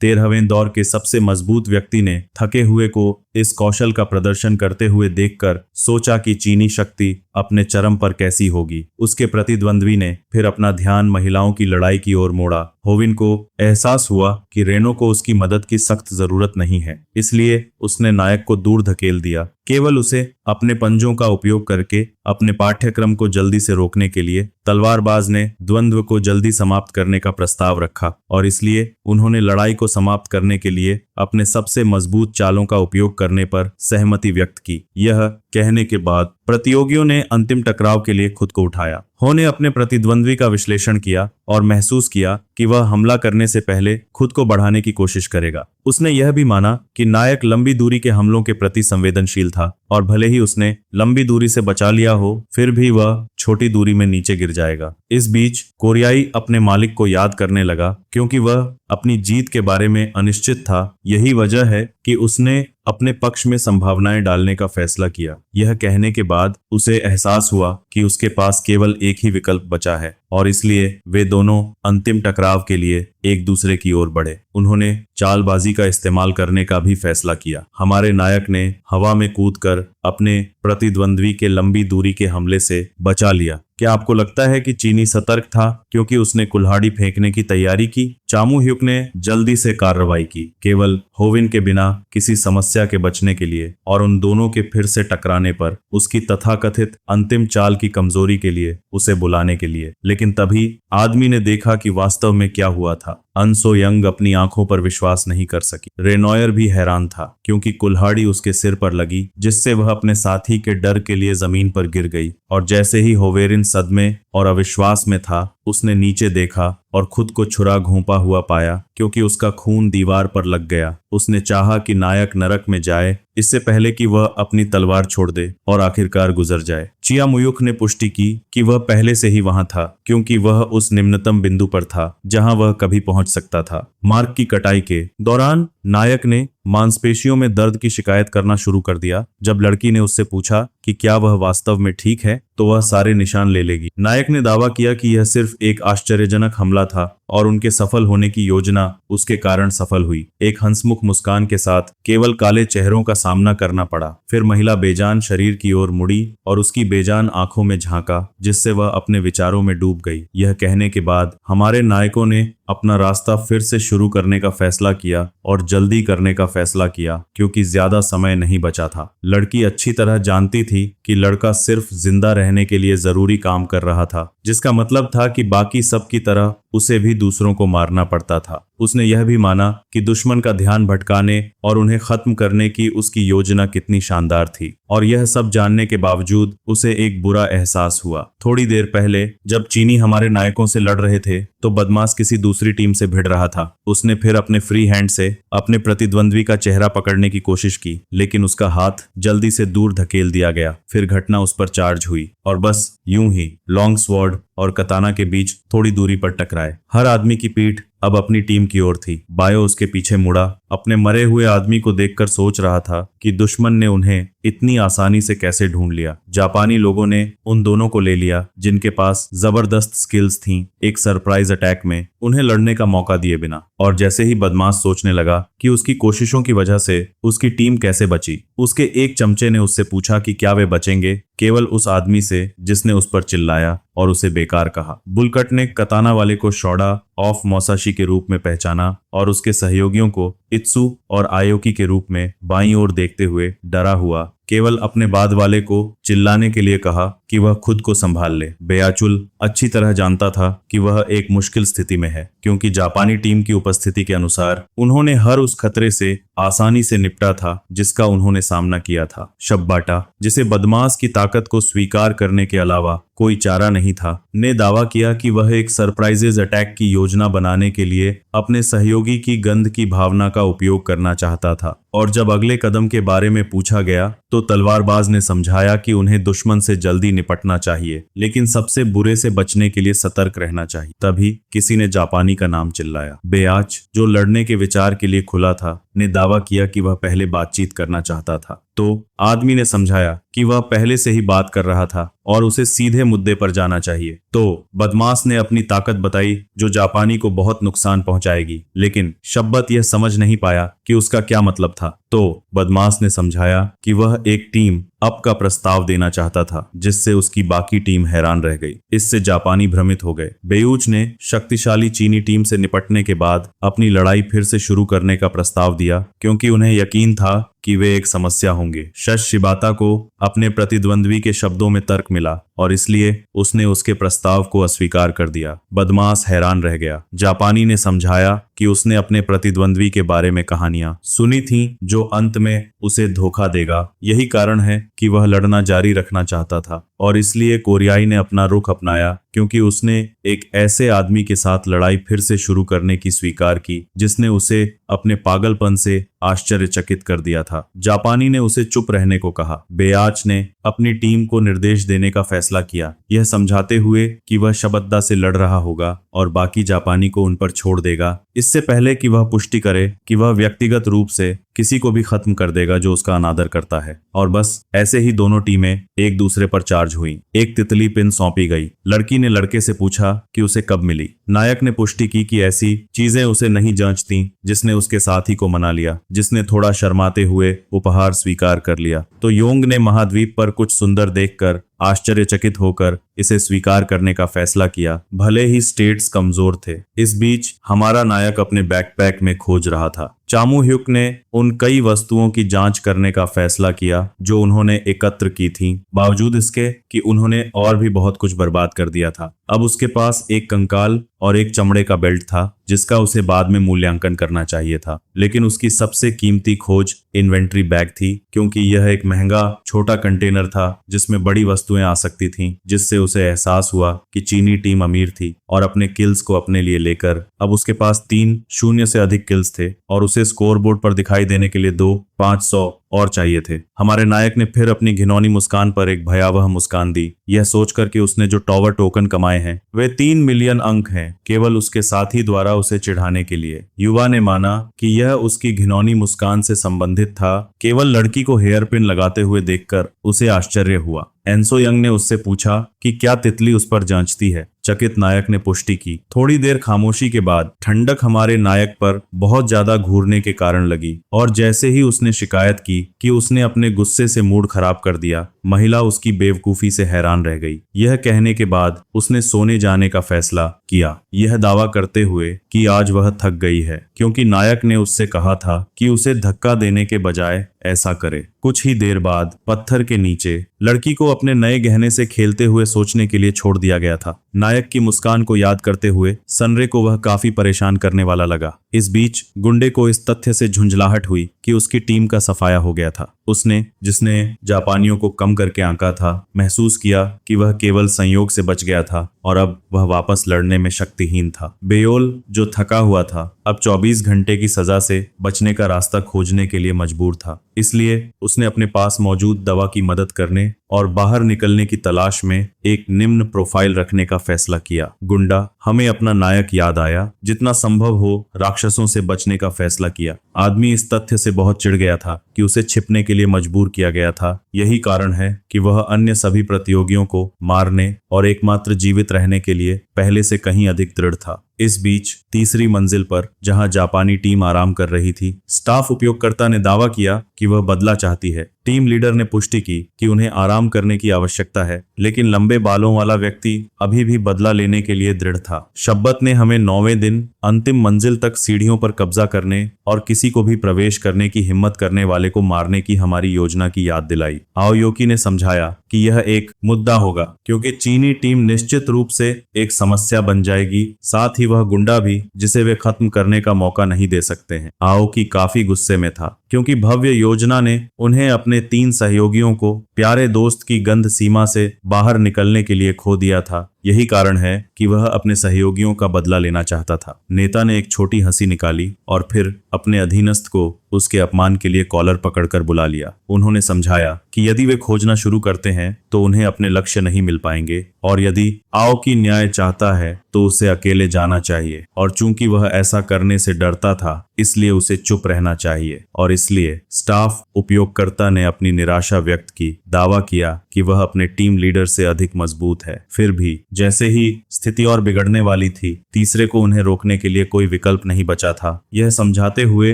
13वें दौर के सबसे मजबूत व्यक्ति ने थके हुए को इस कौशल का प्रदर्शन करते हुए देखकर सोचा कि चीनी शक्ति अपने चरम पर कैसी होगी। उसके प्रतिद्वंद्वी ने फिर अपना ध्यान महिलाओं की लड़ाई की ओर मोड़ा। होविन को एहसास हुआ कि रेनो को उसकी मदद की सख्त जरूरत नहीं है, इसलिए उसने नायक को दूर धकेल दिया। केवल उसे अपने पंजों का उपयोग करके अपने पाठ्यक्रम को जल्दी से रोकने के लिए तलवारबाज ने द्वंद्व को जल्दी समाप्त करने का प्रस्ताव रखा और इसलिए उन्होंने लड़ाई को समाप्त करने के लिए अपने सबसे मजबूत चालों का उपयोग करने पर सहमति व्यक्त की। यह कहने के बाद प्रतियोगियों ने अंतिम टकराव के लिए खुद को उठाया। हो ने अपने प्रतिद्वंद्वी का विश्लेषण किया और महसूस किया कि वह हमला करने से पहले खुद को बढ़ाने की कोशिश करेगा। उसने यह भी माना कि नायक लंबी दूरी के हमलों के प्रति संवेदनशील था और भले ही उसने लंबी दूरी से बचा लिया हो, फिर भी वह छोटी दूरी में नीचे गिर जाएगा। इस बीच कोरियाई अपने मालिक को याद करने लगा, क्योंकि वह अपनी जीत के बारे में अनिश्चित था। यही वजह है कि उसने अपने पक्ष में संभावनाएं डालने का फैसला किया। यह कहने के बाद उसे एहसास हुआ कि उसके पास केवल एक ही विकल्प बचा है और इसलिए वे दोनों अंतिम टकराव के लिए एक दूसरे की ओर बढ़े। उन्होंने चालबाजी का इस्तेमाल करने का भी फैसला किया। हमारे नायक ने हवा में कूदकर अपने प्रतिद्वंद्वी के लंबी दूरी के हमले से बचा लिया। क्या आपको लगता है कि चीनी सतर्क था क्योंकि उसने कुल्हाड़ी फेंकने की तैयारी की? चामू ह्युक ने जल्दी से कार्रवाई की, केवल होविन के बिना किसी समस्या के बचने के लिए और उन दोनों के फिर से टकराने पर उसकी तथाकथित अंतिम चाल की कमजोरी के लिए उसे बुलाने के लिए। लेकिन तभी आदमी ने देखा कि वास्तव में क्या हुआ था। अनसो यंग अपनी आंखों पर विश्वास नहीं कर सकी। रेनॉयर भी हैरान था, क्योंकि कुल्हाड़ी उसके सिर पर लगी, जिससे वह अपने साथी के डर के लिए जमीन पर गिर गई। और जैसे ही होवेरिन सदमे और अविश्वास में था, उसने नीचे देखा और खुद को छुरा घोंपा हुआ पाया, क्योंकि उसका खून दीवार पर लग गया। उसने चाहा कि नायक नरक में जाए इससे पहले कि वह अपनी तलवार छोड़ दे और आखिरकार गुजर जाए। चिया मुयुक ने पुष्टि की कि वह पहले से ही वहां था, क्योंकि वह उस निम्नतम बिंदु पर था जहां वह कभी पहुंच सकता था। मार्ग की कटाई के दौरान नायक ने मांसपेशियों में दर्द की शिकायत करना शुरू कर दिया। जब लड़की ने उससे पूछा कि क्या वह वास्तव में ठीक है, तो वह सारे निशान ले लेगी। नायक ने दावा किया कि यह सिर्फ एक आश्चर्यजनक हमला था और उनके सफल होने की योजना उसके कारण सफल हुई। एक हंसमुख मुस्कान के साथ केवल काले चेहरों का सामना करना पड़ा। फिर महिला बेजान शरीर की ओर मुड़ी और उसकी बेजान आंखों में झांका, जिससे वह अपने विचारों में डूब गई। यह कहने के बाद हमारे नायकों ने अपना रास्ता फिर से शुरू करने का फैसला किया और जल्दी करने का फैसला किया, क्योंकि ज्यादा समय नहीं बचा था। लड़की अच्छी तरह जानती थी कि लड़का सिर्फ जिंदा रहने के लिए जरूरी काम कर रहा था, जिसका मतलब था कि बाकी सब की तरह उसे भी दूसरों को मारना पड़ता था। उसने यह भी माना कि दुश्मन का ध्यान भटकाने और उन्हें खत्म करने की उसकी योजना कितनी शानदार थी, और यह सब जानने के बावजूद उसे एक बुरा एहसास हुआ। थोड़ी देर पहले जब चीनी हमारे नायकों से लड़ रहे थे, तो बदमाश किसी दूसरी टीम से भिड़ रहा था। उसने फिर अपने फ्री हैंड से अपने प्रतिद्वंद्वी का चेहरा पकड़ने की कोशिश की, लेकिन उसका हाथ जल्दी से दूर धकेल दिया गया। फिर घटना उस पर चार्ज हुई और बस यूं ही लॉन्ग स्वॉर्ड और कताना के बीच थोड़ी दूरी पर टकराए। हर आदमी की पीठ अब अपनी टीम की ओर थी। बायो उसके पीछे मुड़ा, अपने मरे हुए आदमी को देखकर सोच रहा था कि दुश्मन ने उन्हें इतनी आसानी से कैसे ढूंढ लिया। जापानी लोगों ने उन दोनों को ले लिया जिनके पास जबरदस्त स्किल्स थीं, एक सरप्राइज अटैक में उन्हें लड़ने का मौका दिए बिना। और जैसे ही बदमाश सोचने लगा कि उसकी कोशिशों की वजह से उसकी टीम कैसे बची, उसके एक चमचे ने उससे पूछा कि क्या वे बचेंगे, केवल उस आदमी से जिसने उस पर चिल्लाया और उसे बेकार कहा। बुलकट ने कताना वाले को शोडा ऑफ मोसाशी के रूप में पहचाना और उसके सहयोगियों को इत्सु और आयोकी के रूप में बाईं ओर देखते हुए डरा हुआ केवल अपने बाद वाले को चिल्लाने के लिए कहा कि वह खुद को संभाल ले। बेयाचुल अच्छी तरह जानता था कि वह एक मुश्किल स्थिति में है, क्योंकि जापानी टीम की उपस्थिति के अनुसार उन्होंने हर उस खतरे से आसानी से निपटा था जिसका उन्होंने सामना किया था। शब्बाटा, जिसे बदमाश की ताकत को स्वीकार करने के अलावा कोई चारा नहीं था, ने दावा किया कि वह एक सरप्राइजेज अटैक की योजना बनाने के लिए अपने सहयोगी की गंध की भावना का उपयोग करना चाहता था। और जब अगले कदम के बारे में पूछा गया तो तलवारबाज ने समझाया कि उन्हें दुश्मन से जल्दी निपटना चाहिए, लेकिन सबसे बुरे से बचने के लिए सतर्क रहना चाहिए। तभी किसी ने जापानी का नाम चिल्लाया। बेआच, जो लड़ने के विचार के लिए खुला था, ने दावा किया कि वह पहले बातचीत करना चाहता था। तो आदमी ने समझाया कि वह पहले से ही बात कर रहा था और उसे सीधे मुद्दे पर जाना चाहिए। तो बदमाश ने अपनी ताकत बताई जो जापानी को बहुत नुकसान पहुंचाएगी, लेकिन शब्बत यह समझ नहीं पाया कि उसका क्या मतलब था। तो बदमाश ने समझाया कि वह एक टीम अप का प्रस्ताव देना चाहता था, जिससे उसकी बाकी टीम हैरान रह गई। इससे जापानी भ्रमित हो गए। बेयूच ने शक्तिशाली चीनी टीम से निपटने के बाद अपनी लड़ाई फिर से शुरू करने का प्रस्ताव दिया, क्योंकि उन्हें यकीन था कि वे एक समस्या होंगे। शश शिबाता को अपने प्रतिद्वंद्वी के शब्दों में तर्क मिला और इसलिए उसने उसके प्रस्ताव को अस्वीकार कर दिया। बदमाश हैरान रह गया। जापानी ने समझाया कि उसने अपने प्रतिद्वंद्वी के बारे में कहानियां सुनी थीं जो अंत में उसे धोखा देगा। यही कारण है कि वह लड़ना जारी रखना चाहता था और इसलिए कोरियाई ने अपना रुख अपनाया, क्योंकि उसने एक ऐसे आदमी के साथ लड़ाई फिर से शुरू करने की स्वीकार की जिसने उसे अपने पागलपन से आश्चर्यचकित कर दिया था। जापानी ने उसे चुप रहने को कहा। बेआच ने अपनी टीम को निर्देश देने का फैसला किया, यह समझाते हुए कि वह शबद्दा से लड़ रहा होगा और बाकी जापानी को उन पर छोड़ देगा, इससे पहले कि वह पुष्टि करे कि वह व्यक्तिगत रूप से किसी को भी खत्म कर देगा जो उसका अनादर करता है। और बस ऐसे ही दोनों टीमें एक दूसरे पर चार्ज हुई। एक तितली पिन सौंपी गई। लड़की ने लड़के से पूछा कि उसे कब मिली। नायक ने पुष्टि की कि ऐसी चीजें उसे नहीं जांचती, जिसने उसके साथी को मना लिया, जिसने थोड़ा शर्माते हुए उपहार स्वीकार कर लिया। तो योंग ने महाद्वीप पर कुछ सुंदर देखकर आश्चर्यचकित होकर इसे स्वीकार करने का फैसला किया, भले ही स्टेट्स कमजोर थे। इस बीच हमारा नायक अपने बैकपैक में खोज रहा था। चामू ह्युक ने उन कई वस्तुओं की जांच करने का फैसला किया जो उन्होंने एकत्र की थीं, बावजूद इसके कि उन्होंने और भी बहुत कुछ बर्बाद कर दिया था। अब उसके पास एक कंकाल और एक चमड़े का बेल्ट था जिसका उसे बाद में मूल्यांकन करना चाहिए था, लेकिन उसकी सबसे कीमती खोज इन्वेंट्री बैग थी, क्योंकि यह एक महंगा छोटा कंटेनर था जिसमें बड़ी वस्तुएं आ सकती थीं, जिससे उसे एहसास हुआ कि चीनी टीम अमीर थी और अपने किल्स को अपने लिए लेकर अब उसके पास 3 शून्य से अधिक किल्स थे और उसे स्कोरबोर्ड पर दिखाई देने के लिए 500 और चाहिए थे। हमारे नायक ने फिर अपनी घिनौनी मुस्कान पर एक भयावह मुस्कान दी, यह सोचकर कि उसने जो टॉवर टोकन कमाए हैं वे 3 मिलियन अंक हैं, केवल उसके साथी द्वारा उसे चिढ़ाने के लिए। युवा ने माना कि यह उसकी घिनौनी मुस्कान से संबंधित था। केवल लड़की को हेयर पिन लगाते हुए देखकर उसे आश्चर्य हुआ। एंसो यंग ने उससे पूछा कि क्या तितली उस पर जांचती है। चकित नायक ने पुष्टि की। थोड़ी देर खामोशी के बाद ठंडक हमारे नायक पर बहुत ज्यादा घूरने के कारण लगी और जैसे ही उसने शिकायत की कि उसने अपने गुस्से से मूड खराब कर दिया, महिला उसकी बेवकूफी से हैरान रह गई। यह कहने के बाद उसने सोने जाने का फैसला किया, यह दावा करते हुए कि आज वह थक गई है, क्योंकि नायक ने उससे कहा था कि उसे धक्का देने के बजाय ऐसा करे। कुछ ही देर बाद पत्थर के नीचे लड़की को अपने नए गहने से खेलते हुए सोचने के लिए छोड़ दिया गया था। नायक की मुस्कान को याद करते हुए सनरे को वह काफी परेशान करने वाला लगा। इस बीच गुंडे को इस तथ्य से झुंझलाहट हुई कि उसकी टीम का सफाया हो गया था। उसने, जिसने जापानियों को कम करके आंका था, महसूस किया कि वह केवल संयोग से बच गया था और अब वह वापस लड़ने में शक्तिहीन था। बेयोल, जो थका हुआ था, अब 24 घंटे की सजा से बचने का रास्ता खोजने के लिए मजबूर था। इसलिए उसने अपने पास मौजूद दवा की मदद करने और बाहर निकलने की तलाश में एक निम्न प्रोफाइल रखने का फैसला किया। गुंडा, हमें अपना नायक याद आया। जितना संभव हो राक्षसों से बचने का फैसला किया। आदमी इस तथ्य से बहुत चिढ़ गया था कि उसे छिपने के लिए मजबूर किया गया था। यही कारण है कि वह अन्य सभी प्रतियोगियों को मारने और एकमात्र जीवित रहने के लिए पहले से कहीं अधिक दृढ़ था। इस बीच तीसरी मंजिल पर, जहां जापानी टीम आराम कर रही थी, स्टाफ उपयोगकर्ता ने दावा किया कि वह बदला चाहती है। टीम लीडर ने पुष्टि की कि उन्हें आराम करने की आवश्यकता है, लेकिन लंबे बालों वाला व्यक्ति अभी भी बदला लेने के लिए दृढ़ था। शब्बत ने हमें 9वें दिन अंतिम मंजिल तक सीढ़ियों पर कब्जा करने और किसी को भी प्रवेश करने की हिम्मत करने वाले को मारने की हमारी योजना की याद दिलाई। आओयोकी ने समझाया कि यह एक मुद्दा होगा, क्योंकि चीनी टीम निश्चित रूप से एक समस्या बन जाएगी, साथ ही वह गुंडा भी, जिसे वे खत्म करने का मौका नहीं दे सकते हैं। आओकी काफी गुस्से में था। क्योंकि भव्य योजना ने उन्हें अपने 3 सहयोगियों को प्यारे दोस्त की गंध सीमा से बाहर निकलने के लिए खो दिया था। यही कारण है कि वह अपने सहयोगियों का बदला लेना चाहता था। नेता ने एक छोटी हंसी निकाली और फिर अपने अधीनस्थ को उसके अपमान के लिए कॉलर पकड़कर बुला लिया। उन्होंने समझाया कि यदि वे खोजना शुरू करते हैं तो उन्हें अपने लक्ष्य नहीं मिल पाएंगे, और यदि आओकी न्याय चाहता है तो उसे अकेले जाना चाहिए, और चूंकि वह ऐसा करने से डरता था इसलिए उसे चुप रहना चाहिए। और इसलिए स्टाफ उपयोगकर्ता ने अपनी निराशा व्यक्त की, दावा किया कि वह अपने टीम लीडर से अधिक मजबूत है। फिर भी जैसे ही स्थिति और बिगड़ने वाली थी, तीसरे को उन्हें रोकने के लिए कोई विकल्प नहीं बचा था, यह समझाते हुए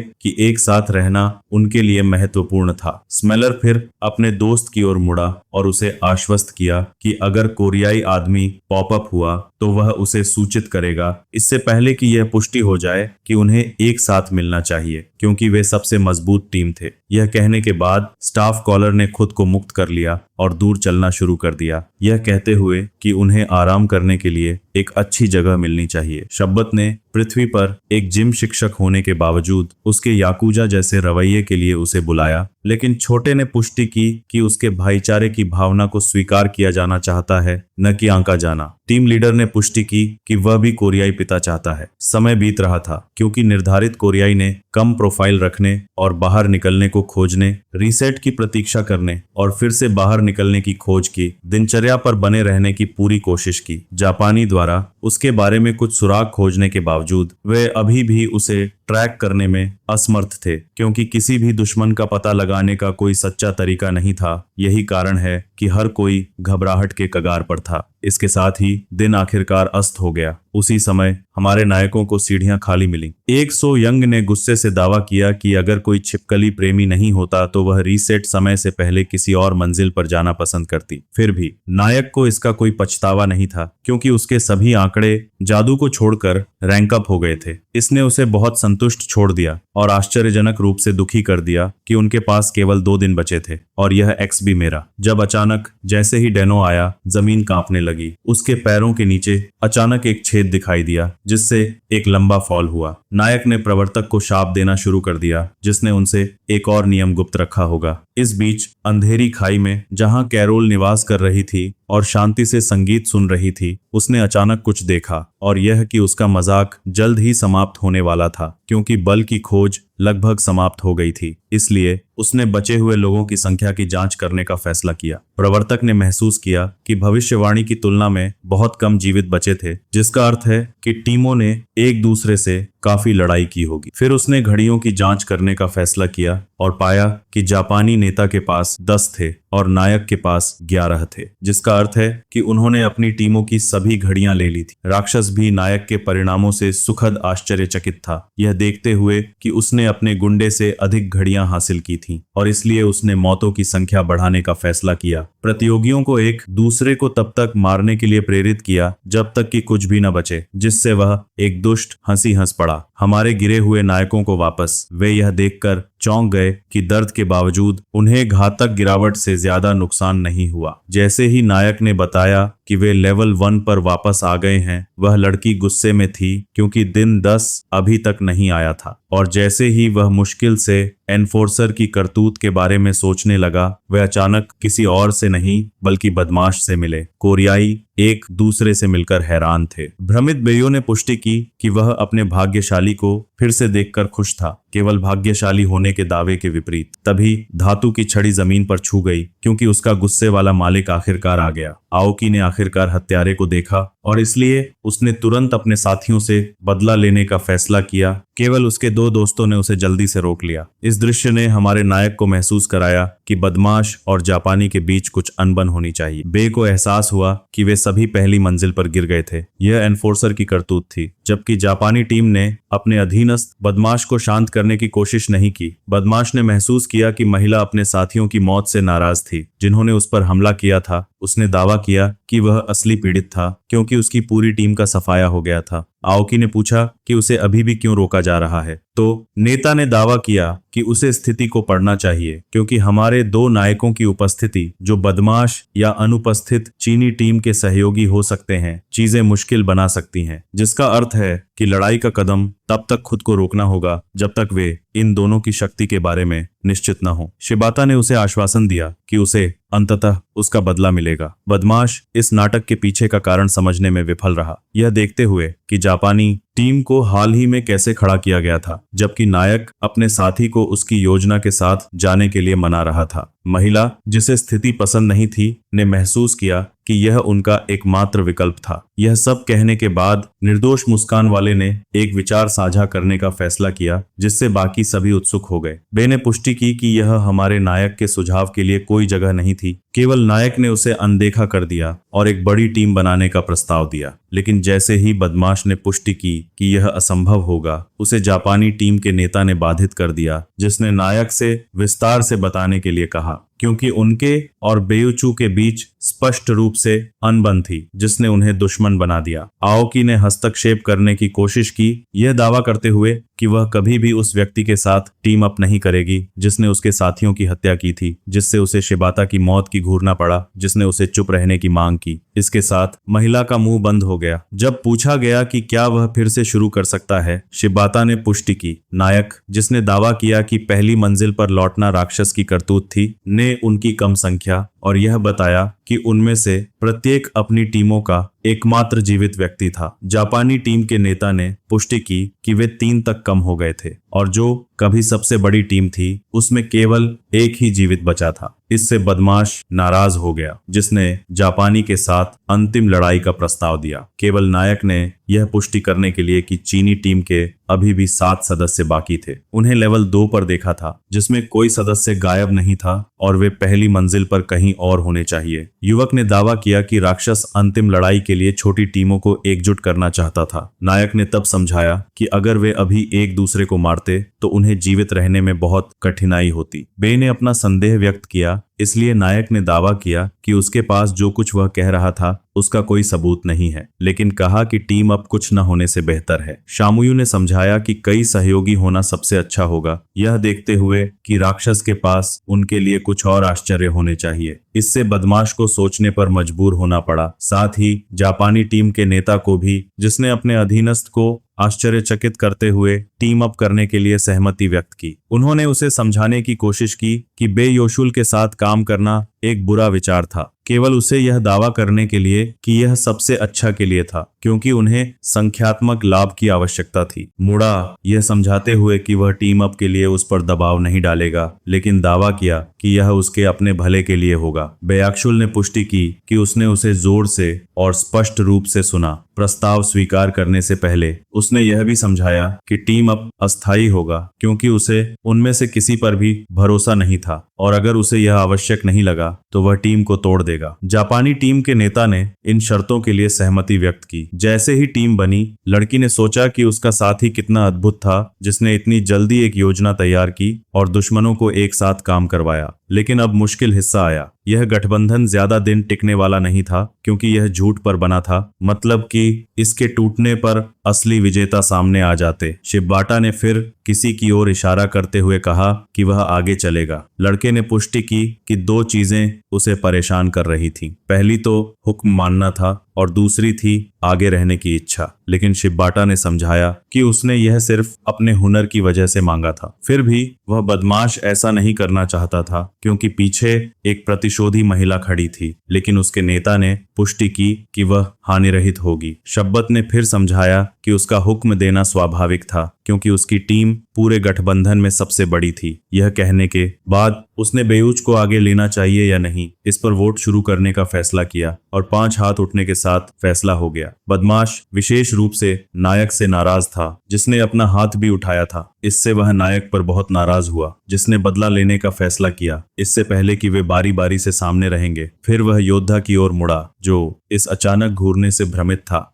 कि एक साथ रहना उनके लिए महत्वपूर्ण था। स्मेलर फिर अपने दोस्त की ओर मुड़ा और उसे आश्वस्त किया कि अगर कोरियाई आदमी पॉपअप हुआ तो वह उसे सूचित करेगा, इससे पहले कि यह पुष्टि हो जाए कि उन्हें एक साथ मिलना चाहिए, क्योंकि वे सबसे मजबूत टीम थे। यह कहने के बाद स्टाफ कॉलर ने खुद को मुक्त कर लिया और दूर चलना शुरू कर दिया, यह कहते हुए कि उन्हें आराम करने के लिए एक अच्छी जगह मिलनी चाहिए। शब्बत ने पृथ्वी पर एक जिम शिक्षक होने के बावजूद उसके याकूजा जैसे रवैये के लिए उसे बुलाया, लेकिन छोटे ने पुष्टि की कि उसके भाईचारे की भावना को स्वीकार किया जाना चाहता है, न कि आंका जाना। टीम लीडर ने पुष्टि की कि वह भी कोरियाई पिता चाहता है। समय बीत रहा था, क्योंकि निर्धारित कोरियाई ने कम प्रोफाइल रखने और बाहर निकलने को खोजने, रीसेट की प्रतीक्षा करने और फिर से बाहर निकलने की खोज की, दिनचर्या पर बने रहने की पूरी कोशिश की। जापानी द्वारा उसके बारे में कुछ सुराग खोजने के बावजूद वे अभी भी उसे ट्रैक करने में असमर्थ थे, क्योंकि किसी भी दुश्मन का पता लगाने का कोई सच्चा तरीका नहीं था। यही कारण है कि हर कोई घबराहट के कगार पर था। इसके साथ ही दिन आखिरकार अस्त हो गया। उसी समय हमारे नायकों को सीढ़ियां खाली मिली। एक सो यंग ने गुस्से से दावा किया कि अगर कोई छिपकली प्रेमी नहीं होता तो वह रीसेट समय से पहले किसी और मंजिल पर जाना पसंद करती। फिर भी नायक को इसका कोई पछतावा नहीं था, क्योंकि उसके सभी आंकड़े जादू को छोड़कर रैंक अप हो गए थे। इसने उसे बहुत संतुष्ट छोड़ दिया और आश्चर्यजनक रूप से दुखी कर दिया कि उनके पास केवल 2 दिन बचे थे, और यह एक्स भी मेरा। जब अचानक जैसे ही डेनो आया, जमीन कांपने लगी। उसके पैरों के नीचे अचानक एक छेद दिखाई दिया, जिससे एक लंबा फॉल हुआ। नायक ने प्रवर्तक को शाप देना शुरू कर दिया, जिसने उनसे एक और नियम गुप्त रखा होगा। इस बीच अंधेरी खाई में जहां कैरोल निवास कर रही थी और शांति से संगीत सुन रही थी, उसने अचानक कुछ देखा, और यह कि उसका मजाक जल्द ही समाप्त होने वाला था, क्योंकि बल की खोज लगभग समाप्त हो गई थी। इसलिए उसने बचे हुए लोगों की संख्या की जांच करने का फैसला किया। प्रवर्तक ने महसूस किया कि भविष्यवाणी की तुलना में बहुत कम जीवित बचे थे, जिसका अर्थ है कि टीमों ने एक दूसरे से काफी लड़ाई की होगी। फिर उसने घड़ियों की जांच करने का फैसला किया और पाया कि जापानी नेता के पास 10 थे और नायक के पास 11 थे, जिसका अर्थ है कि उन्होंने अपनी टीमों की सभी घड़ियां ले ली थी। राक्षस भी नायक के परिणामों से सुखद आश्चर्यचकित था, यह देखते हुए कि उसने अपने गुंडे से अधिक घड़ियां हासिल की थीं, और इसलिए उसने मौतों की संख्या बढ़ाने का फैसला किया। प्रतियोगियों को एक दूसरे को तब तक मारने के लिए प्रेरित किया जब तक कि कुछ भी न बचे, जिससे वह एक दुष्ट हंसी हंस पड़ा। हमारे गिरे हुए नायकों को वापस। वे यह देखकर चौंक गए कि दर्द के बावजूद उन्हें घातक गिरावट से ज्यादा नुकसान नहीं हुआ। जैसे ही नायक ने बताया कि वे लेवल 1 पर वापस आ गए हैं, वह लड़की गुस्से में थी, क्योंकि दिन 10 अभी तक नहीं आया था। और जैसे ही वह मुश्किल से एनफोर्सर की करतूत के बारे में सोचने लगा, वह अचानक किसी और से नहीं बल्कि बदमाश से मिले। कोरियाई एक दूसरे से मिलकर हैरान थे। भ्रमित बेयो ने पुष्टि की कि वह अपने भाग्यशाली को फिर से देखकर खुश था, केवल भाग्यशाली होने के दावे के विपरीत। तभी धातु की छड़ी जमीन पर छू गई, क्योंकि उसका गुस्से वाला मालिक आखिरकार आ गया। आओकी ने आखिरकार हत्यारे को देखा और इसलिए उसने तुरंत अपने साथियों से बदला लेने का फैसला किया। केवल उसके 2 दोस्तों ने उसे जल्दी से रोक लिया। इस दृश्य ने हमारे नायक को महसूस कराया कि बदमाश और जापानी के बीच कुछ अनबन होनी चाहिए। बे को एहसास हुआ कि वे सभी पहली मंजिल पर गिर गए थे। यह एनफोर्सर की करतूत थी, जबकि जापानी टीम ने अपने अधीनस्थ बदमाश को शांत करने की कोशिश नहीं की। बदमाश ने महसूस किया कि महिला अपने साथियों की मौत से नाराज थी, जिन्होंने उस पर हमला किया था। उसने दावा किया कि वह असली पीड़ित था, क्योंकि उसकी पूरी टीम का सफाया हो गया था। आओकी ने पूछा कि उसे अभी भी क्यों रोका जा रहा है, तो नेता ने दावा किया कि उसे स्थिति को पढ़ना चाहिए, क्योंकि हमारे 2 नायकों की उपस्थिति, जो बदमाश या अनुपस्थित चीनी टीम के सहयोगी हो सकते हैं, चीजें मुश्किल बना सकती हैं, जिसका अर्थ है कि लड़ाई का कदम तब तक खुद को रोकना होगा जब तक वे इन दोनों की शक्ति के बारे में निश्चित न हो। शिबाता ने उसे आश्वासन दिया कि उसे अंततः उसका बदला मिलेगा। बदमाश इस नाटक के पीछे का कारण समझने में विफल रहा, यह देखते हुए कि जापानी टीम को हाल ही में कैसे खड़ा किया गया था, जबकि नायक अपने साथी को उसकी योजना के साथ जाने के लिए मना रहा था। महिला, जिसे स्थिति पसंद नहीं थी, ने महसूस किया कि यह उनका एकमात्र विकल्प था। यह सब कहने के बाद निर्दोष मुस्कान वाले ने एक विचार साझा करने का फैसला किया, जिससे बाकी सभी उत्सुक हो गए। बे ने पुष्टि की कि यह हमारे नायक के सुझाव के लिए कोई जगह नहीं थी। केवल नायक ने उसे अनदेखा कर दिया और एक बड़ी टीम बनाने का प्रस्ताव दिया। लेकिन जैसे ही बदमाश ने पुष्टि की कि यह असंभव होगा, उसे जापानी टीम के नेता ने बाधित कर दिया, जिसने नायक से विस्तार से बताने के लिए कहा, क्योंकि उनके और बेयुचू के बीच स्पष्ट रूप से अनबन थी, जिसने उन्हें दुश्मन बना दिया। आओकी ने हस्तक्षेप करने की कोशिश की, यह दावा करते हुए कि वह कभी भी उस व्यक्ति के साथ टीम अप नहीं करेगी जिसने उसके साथियों की हत्या की थी, जिससे उसे शिबाता की मौत की घूरना पड़ा, जिसने उसे चुप रहने की मांग की। इसके साथ महिला का मुंह बंद हो गया। जब पूछा गया कि क्या वह फिर से शुरू कर सकता है, शिबाता ने पुष्टि की। नायक, जिसने दावा किया कि पहली मंजिल पर लौटना राक्षस की करतूत थी, ने उनकी कम संख्या और यह बताया कि उनमें से प्रत्येक अपनी टीमों का एकमात्र जीवित व्यक्ति था। जापानी टीम के नेता ने पुष्टि की कि वे 3 तक कम हो गए थे और जो कभी सबसे बड़ी टीम थी, उसमें केवल एक ही जीवित बचा था। इससे बदमाश नाराज हो गया, जिसने जापानी के साथ अंतिम लड़ाई का प्रस्ताव दिया। केवल नायक ने यह पुष्टि करने के लिए कि चीनी टीम के अभी भी 7 सदस्य बाकी थे। उन्हें लेवल 2 पर देखा था, जिसमें कोई सदस्य गायब नहीं था और वे पहली मंजिल पर कहीं और होने चाहिए। युवक ने दावा किया कि राक्षस अंतिम लड़ाई के लिए छोटी टीमों को एकजुट करना चाहता था। नायक ने तब समझाया कि अगर वे अभी एक दूसरे को मारते तो उन्हें जीवित रहने में बहुत कठिनाई होती। बे ने अपना संदेह व्यक्त किया, इसलिए नायक ने दावा किया कि उसके पास जो कुछ वह कह रहा था उसका कोई सबूत नहीं है, लेकिन कहा कि टीम अब कुछ न होने से बेहतर है। शामुयू ने समझाया कि कई सहयोगी होना सबसे अच्छा होगा, यह देखते हुए कि राक्षस के पास उनके लिए कुछ और आश्चर्य होने चाहिए। इससे बदमाश को सोचने पर मजबूर होना पड़ा। साथ ही जापानी टीम के नेता को भी, जिसने अपने अधीनस्थ को आश्चर्यचकित करते हुए टीम अप करने के लिए सहमति व्यक्त की। उन्होंने उसे समझाने की कोशिश की कि बे योशुल के साथ काम करना एक बुरा विचार था, केवल उसे यह दावा करने के लिए कि यह सबसे अच्छा के लिए था, क्योंकि उन्हें संख्यात्मक लाभ की आवश्यकता थी। मुड़ा यह समझाते हुए कि वह टीम अप के लिए उस पर दबाव नहीं डालेगा, लेकिन दावा किया कि यह उसके अपने भले के लिए होगा। बेयाक्षुल ने पुष्टि की कि उसने उसे जोर से और स्पष्ट रूप से सुना। प्रस्ताव स्वीकार करने से पहले उसने यह भी समझाया कि टीम अप अस्थायी होगा, क्योंकि उसे उनमें से किसी पर भी भरोसा नहीं था और अगर उसे यह आवश्यक नहीं लगा तो वह टीम को तोड़ देगा। जापानी टीम के नेता ने इन शर्तों के लिए सहमति व्यक्त की। जैसे ही टीम बनी, लड़की ने सोचा कि उसका साथी कितना अद्भुत था, जिसने इतनी जल्दी एक योजना तैयार की और दुश्मनों को एक साथ काम करवाया। लेकिन अब मुश्किल हिस्सा आया। यह गठबंधन ज्यादा दिन टिकने वाला नहीं था, क्योंकि यह झूठ पर बना था, मतलब कि इसके टूटने पर असली विजेता सामने आ जाते। शिबाटा ने फिर किसी की ओर इशारा करते हुए कहा कि वह आगे चलेगा। लड़के ने पुष्टि की कि 2 चीजें उसे परेशान कर रही थीं। पहली तो हुक्म मानना था और दूसरी थी आगे रहने की इच्छा। लेकिन शिबाटा ने समझाया कि उसने यह सिर्फ अपने हुनर की वजह से मांगा था। फिर भी वह बदमाश ऐसा नहीं करना चाहता था, क्योंकि पीछे एक प्रतिशोधी महिला खड़ी थी, लेकिन उसके नेता ने पुष्टि की कि वह हानिरहित होगी। शब्बत ने फिर समझाया कि उसका हुक्म देना स्वाभाविक था, क्योंकि उसकी टीम पूरे गठबंधन में सबसे बड़ी थी। यह कहने के बाद उसने बेयूच को आगे लेना चाहिए या नहीं, इस पर वोट शुरू करने का फैसला किया और 5 हाथ उठने के साथ फैसला हो गया। बदमाश विशेष रूप से नायक से नाराज था, जिसने अपना हाथ भी उठाया था। इससे वह नायक पर बहुत नाराज हुआ, जिसने बदला लेने का फैसला किया, इससे पहले कि वे बारी बारी से सामने रहेंगे। फिर वह योद्धा की ओर मुड़ा, जो इस अचानक घूरने से भ्रमित था।